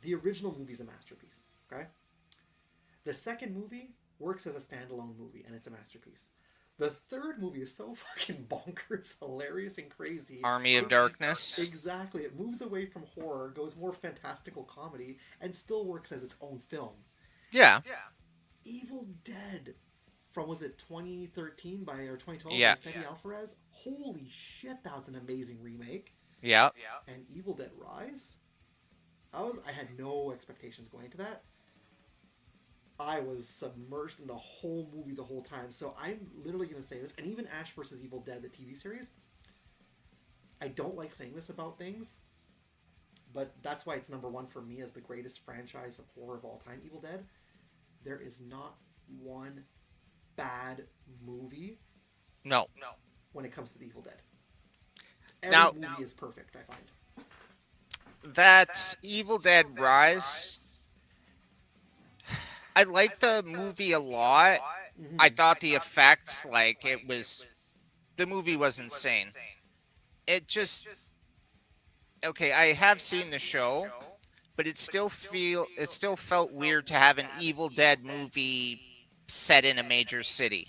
the original movie's a masterpiece. Okay, the second movie works as a standalone movie, and it's a masterpiece. The third movie is so fucking bonkers, hilarious, and crazy. Army of Darkness. Exactly. It moves away from horror, goes more fantastical comedy, and still works as its own film. Yeah. Evil Dead from, was it 2013 or 2012 Yeah. by Fede Alvarez? Holy shit, that was an amazing remake. Yeah. And Evil Dead Rise, I had no expectations going into that. I was submerged in the whole movie the whole time. So I'm literally going to say this, and even Ash vs. Evil Dead, the TV series, I don't like saying this about things, but that's why it's number one for me as the greatest franchise of horror of all time, Evil Dead. There is not one bad movie No. when it comes to the Evil Dead. Every Now- movie is perfect, I find. That's Evil Dead Rise. I like the movie a lot. Mm-hmm. I thought the effects, like, the movie was insane. It just, okay, I have seen the show, but it still felt weird to have an Evil Dead movie set in a major city.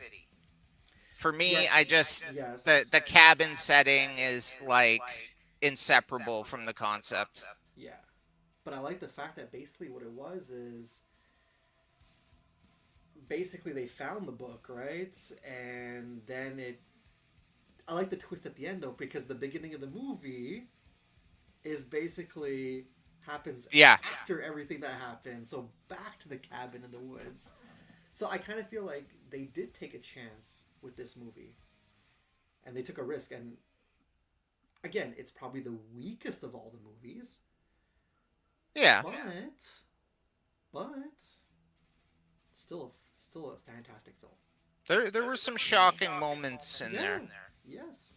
For me, Yes. the cabin setting is like inseparable from the concept. Yeah. But I like the fact that basically what it was is, basically they found the book, right? And then I like the twist at the end, though, because the beginning of the movie is basically happens after everything that happened. So back to the cabin in the woods. So I kind of feel like they did take a chance with this movie. And they took a risk. And again, it's probably the weakest of all the movies. Yeah. But still a fantastic film. There were some shocking moments in there. Yes.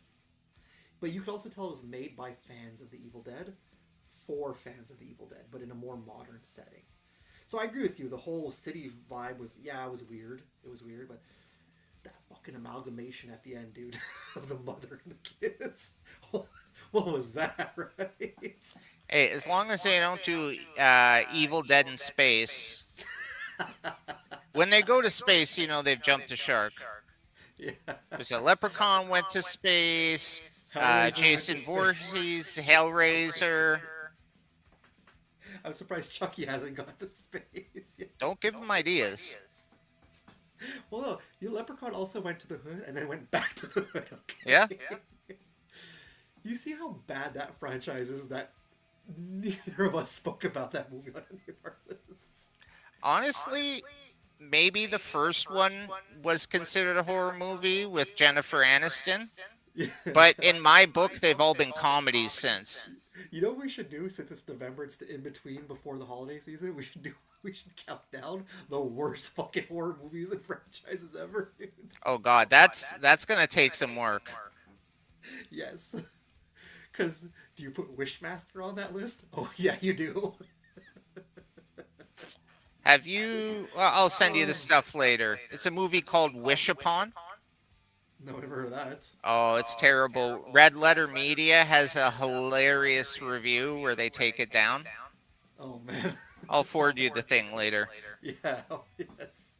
But you could also tell it was made by fans of the Evil Dead, for fans of the Evil Dead, but in a more modern setting. So I agree with you. The whole city vibe was, it was weird. It was weird, but that fucking amalgamation at the end, dude, of the mother and the kids. What was that, right? Hey, as long as they don't do Evil Dead in space. When they go to space, you know they've jumped a shark. Yeah. Because a leprechaun went to space, Hellraiser Jason went to Voorhees, Hellraiser. I'm surprised Chucky hasn't gone to space yet. Don't give them ideas. Well, no, your Leprechaun also went to the hood and then went back to the hood. Okay? Yeah. You see how bad that franchise is that neither of us spoke about that movie on any of our lists. Honestly, maybe the first one was considered a horror movie with Jennifer Aniston. Yeah. But in my book, they've all been comedies since. You know what we should do, since it's November, it's the in-between before the holiday season? We should count down the worst fucking horror movies and franchises ever, dude. Oh god, that's gonna take some work. Yes. Because, do you put Wishmaster on that list? Oh, yeah, you do. Have you... Well, I'll send you the stuff later. It's a movie called Wish Upon. No, I've never heard of that. Oh, it's terrible. Red Letter Media has a hilarious review where they take it down. Oh, man. I'll forward you the thing later. Yeah, oh, yes.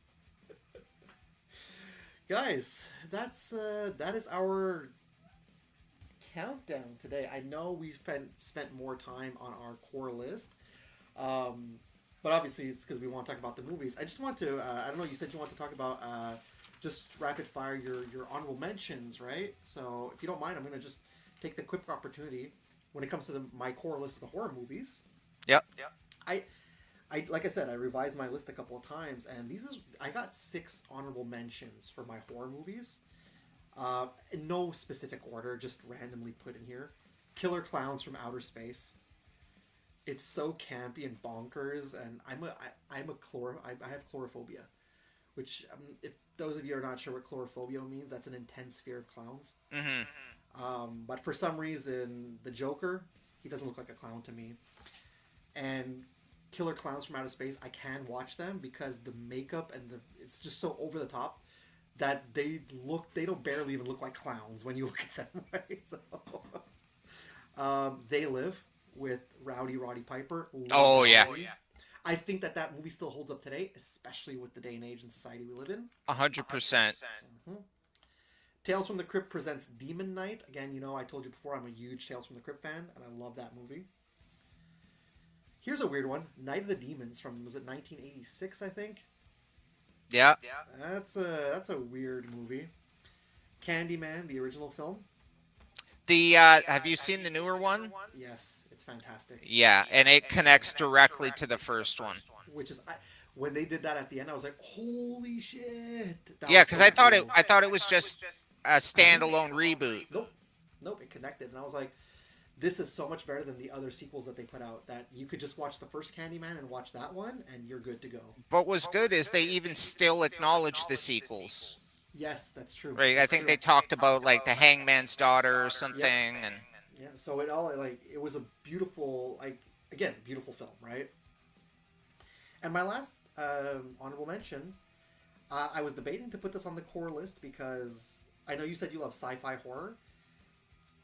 Guys, that is our countdown today. I know we spent more time on our core list, but obviously it's because we want to talk about the movies. I just want to, I don't know, you said you want to talk about just rapid fire your honorable mentions, right? So if you don't mind, I'm going to just take the quick opportunity when it comes to my core list of the horror movies. Yep. I like I said, I revised my list a couple of times, and I got 6 honorable mentions for my horror movies. In no specific order, just randomly put in here. Killer Clowns from Outer Space. It's so campy and bonkers, and I have chlorophobia, which if those of you are not sure what chlorophobia means, that's an intense fear of clowns. But for some reason, the Joker, he doesn't look like a clown to me. And Killer Clowns from Outer Space, I can watch them because the makeup and it's just so over the top that they don't barely even look like clowns when you look at them, right? So, They Live with Roddy Piper. Oh, yeah. I think that movie still holds up today, especially with the day and age and society we live in. 100%. Tales from the Crypt presents Demon Knight. Again, you know, I told you before, I'm a huge Tales from the Crypt fan, and I love that movie. Here's a weird one. Night of the Demons from, was it 1986, I think? Yeah. That's a weird movie. Candyman, the original film. Have you seen the newer one? Yes, it's fantastic. Yeah, and it connects directly to the first one. Which is, when they did that at the end, I was like, holy shit. Yeah, because I thought it was just a standalone reboot. Nope, it connected. And I was like, this is so much better than the other sequels that they put out, that you could just watch the first Candyman and watch that one, and you're good to go. But what's good is they even still acknowledge the sequels. Yes, that's true. Right, that's I think true. they talked about like the Hangman's Daughter or something, and yeah. So it was a beautiful, beautiful film, right? And my last honorable mention, I was debating to put this on the core list because I know you said you love sci-fi horror.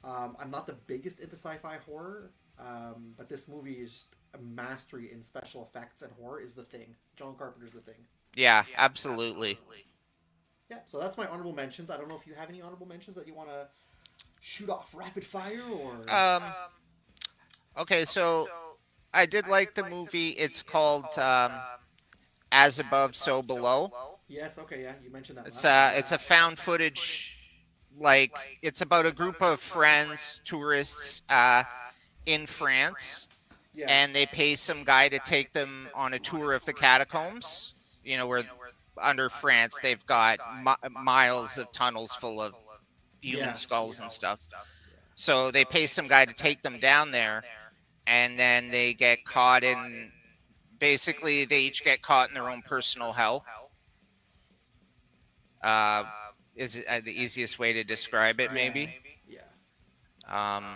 I'm not the biggest into sci-fi horror, but this movie is just a mastery in special effects and horror. Is The Thing. John Carpenter's The Thing. yeah, absolutely. Yeah, so that's my honorable mentions. I don't know if you have any honorable mentions that you want to shoot off rapid fire or. Okay, so I did like the movie. It's called As Above, So Below. Yes. Okay. Yeah, you mentioned that. It's a found footage. Like, it's about a group of friends, tourists, in France, Yeah. and they pay some guy to take them on a tour of the catacombs. You know, where under France they've got miles of tunnels full of human skulls and stuff. So they pay some guy to take them down there, and then they get caught in. Basically, they each get caught in their own personal hell. Is the easiest way to describe it, maybe? Yeah.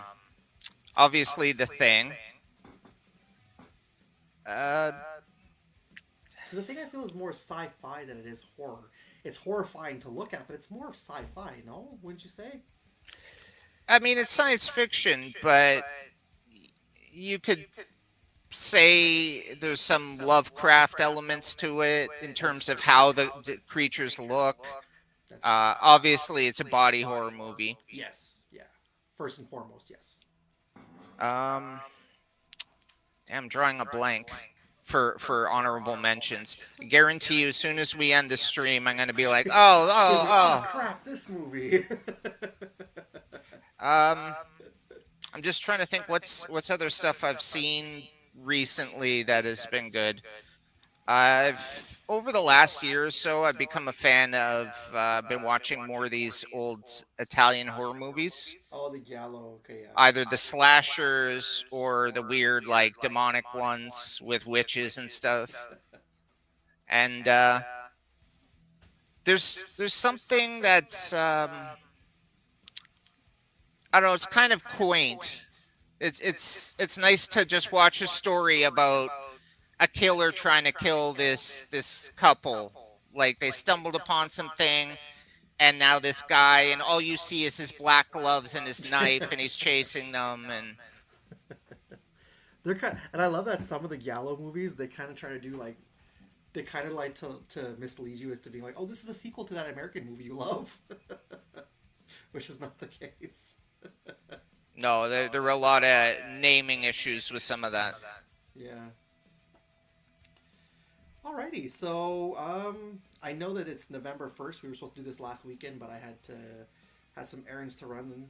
Obviously, The Thing. Because the thing I feel is more sci-fi than it is horror. It's horrifying to look at, but it's more of sci-fi, no? Wouldn't you say? I mean, it's science fiction, but you could say there's some Lovecraft elements to it in terms of how the creatures look. Obviously, it's a body horror movie. Yes, yeah. First and foremost, yes. I'm drawing a blank for honorable mentions. I guarantee you, as soon as we end the stream, I'm going to be like, Oh, crap, this movie. I'm just trying to think what's other stuff I've seen recently that has been good. Over the last year or so, I've become a fan of, been watching more of these old Italian horror movies. Oh, the Giallo, okay, yeah. Either the slashers or the weird, like, demonic ones with witches and stuff. And there's something that's, I don't know, it's kind of quaint. It's nice to just watch a story about a killer trying to kill this couple. Like, they stumbled upon something, and now this guy, and all you see is his black gloves and his knife, and he's chasing them, and They're and I love that some of the Giallo movies, they kind of try to do like, they kind of like to mislead you as to being like, oh, this is a sequel to that American movie you love, which is not the case. no, there were a lot of naming issues with some of that. Yeah. Alrighty, so I know that it's November 1st. We were supposed to do this last weekend, but I had some errands to run,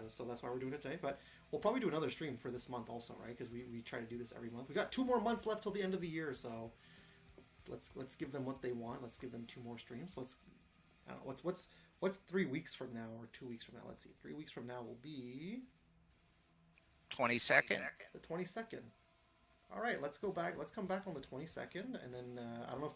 so that's why we're doing it today. But we'll probably do another stream for this month also, right? Because we try to do this every month. We got 2 more months left till the end of the year, so let's give them what they want. Let's give them 2 more streams. I don't know, what's 3 weeks from now or 2 weeks from now? Let's see. 3 weeks from now will be 22nd. The 22nd. All right, let's go back. Let's come back on the 22nd, and then I don't know if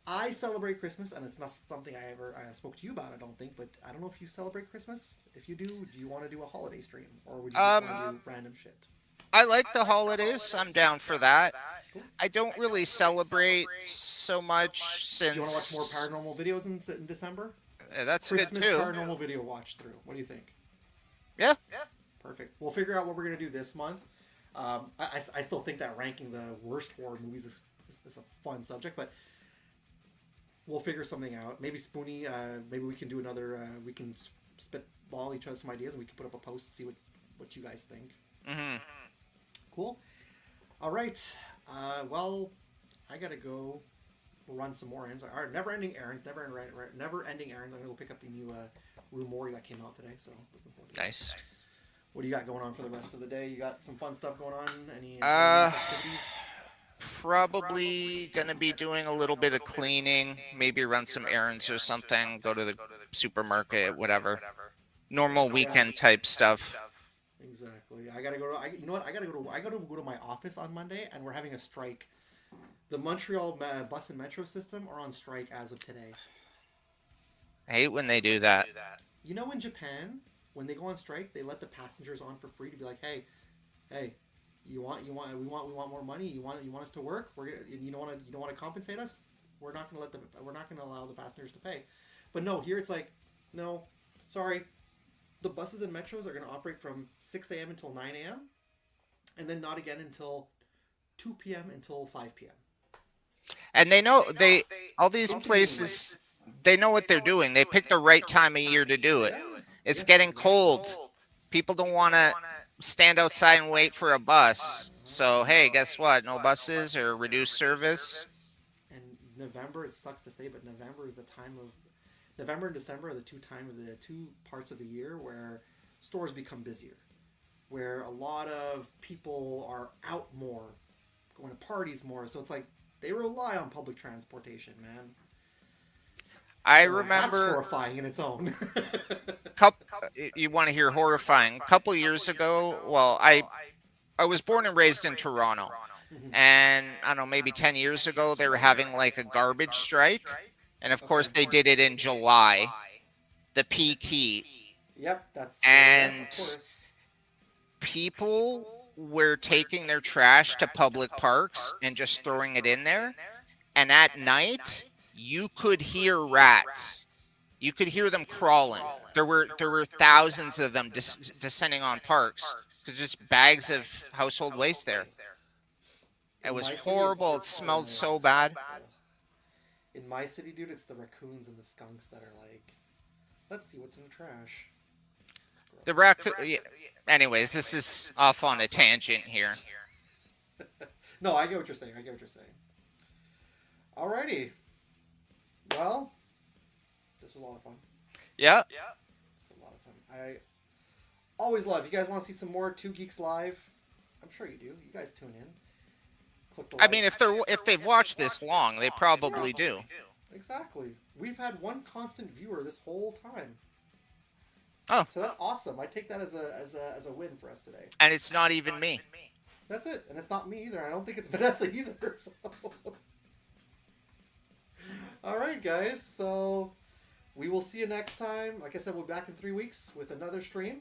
I celebrate Christmas, and it's not something I spoke to you about. I don't think, but I don't know if you celebrate Christmas. If you do you want to do a holiday stream, or would you just want to do random shit? I like the holidays. I'm down for that. Cool. I don't really celebrate so much Do you want to watch more since paranormal videos in December? that's good Christmas too. paranormal video watch through. What do you think? Yeah. Perfect. We'll figure out what we're gonna do this month. I still think that ranking the worst horror movies is a fun subject, but we'll figure something out. Maybe Spoonie, maybe we can do another. We can spitball each other some ideas, and we can put up a post, see what you guys think. Mm-hmm. Cool. All right. Well, I gotta go run some more errands. Our never-ending errands. Never-ending errands. I'm gonna go pick up the new Rue Morgue that came out today. So looking forward to that. Nice. What do you got going on for the rest of the day? You got some fun stuff going on? Any festivities? Probably gonna be doing a little bit of cleaning, maybe run some errands or something, go to the supermarket, whatever. Normal weekend type stuff. Exactly. I gotta go to. You know what? I gotta go to my office on Monday, and we're having a strike. The Montreal bus and metro system are on strike as of today. I hate when they do that. You know, in Japan, when they go on strike, they let the passengers on for free to be like, hey, we want more money. You want us to work. You don't want to compensate us. We're not gonna allow the passengers to pay. But no, here it's like, no, sorry. The buses and metros are gonna operate from 6 a.m. until 9 a.m. and then not again until 2 p.m. until 5 p.m. And they know all these places, they know what they're doing. They pick the right time of year to do it. It's getting cold. People don't want to stand outside and wait for a bus. So, hey, guess what? No buses or reduced service. And November, it sucks to say, but November is the time of... November and December are the two parts of the year where stores become busier. Where a lot of people are out more, going to parties more. So it's like, they rely on public transportation, man. I So remember... That's horrifying in its own. You want to hear horrifying? A couple years ago, well, I was born and raised in Toronto. And, I don't know, maybe 10 years ago, they were having like a garbage strike. And, of course, they did it in July, the peak heat. Yep, that's... And yeah, of course. People were taking their trash to public parks and just throwing it in there. And at night, you could hear rats. You could hear them crawling. There were thousands of them descending on parks. Just bags of household waste there. It was horrible. It smelled so bad. In my city, dude, it's the raccoons and the skunks that are like, let's see what's in the trash. The raccoon. Anyways, this is off on a tangent here. No, I get what you're saying. Alrighty. Well, this was a lot of fun. Yeah. A lot of fun. I always love. You guys want to see some more Two Geeks Live? I'm sure you do. You guys tune in. Click the I like. mean, if they've watched this long, they probably do. Exactly. We've had one constant viewer this whole time. Oh. So that's awesome. I take that as a win for us today. And it's not even me. That's it. And it's not me either. I don't think it's Vanessa either. So. Alright, guys. So we will see you next time. Like I said, we'll be back in 3 weeks with another stream.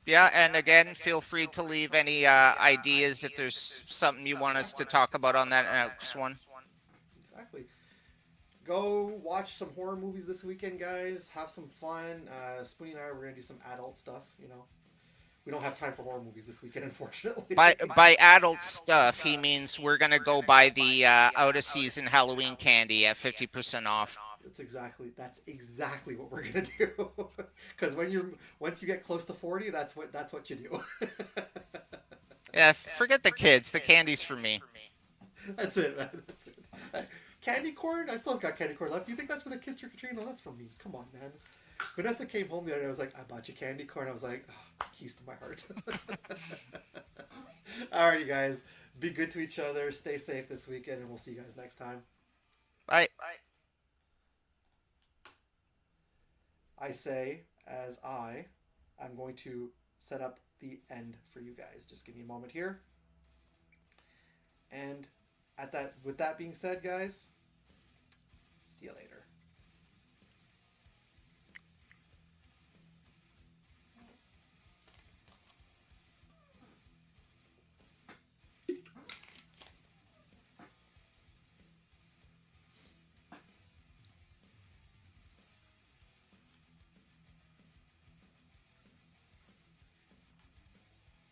Yeah, and again, feel free to leave any ideas if there's something you want us to talk about on that next one. Exactly. Go watch some horror movies this weekend, guys. Have some fun. Spoonie and I, we're going to do some adult stuff, you know. We don't have time for horror movies this weekend, unfortunately. By adult stuff, he means we're going to go buy the out-of-season Halloween candy at 50% off. That's exactly what we're gonna do. Because once you get close to 40, that's what you do. Yeah, forget the kids. The candy's for me. That's it, man. That's it. Candy corn? I still got candy corn left. You think that's for the kids trick or treating? No, that's for me. Come on, man. Vanessa came home the other day. I was like, I bought you candy corn. I was like, oh, keys to my heart. All right, you guys. Be good to each other. Stay safe this weekend, and we'll see you guys next time. Bye. I say, as I'm going to set up the end for you guys. Just give me a moment here. And with that being said, guys, See you later.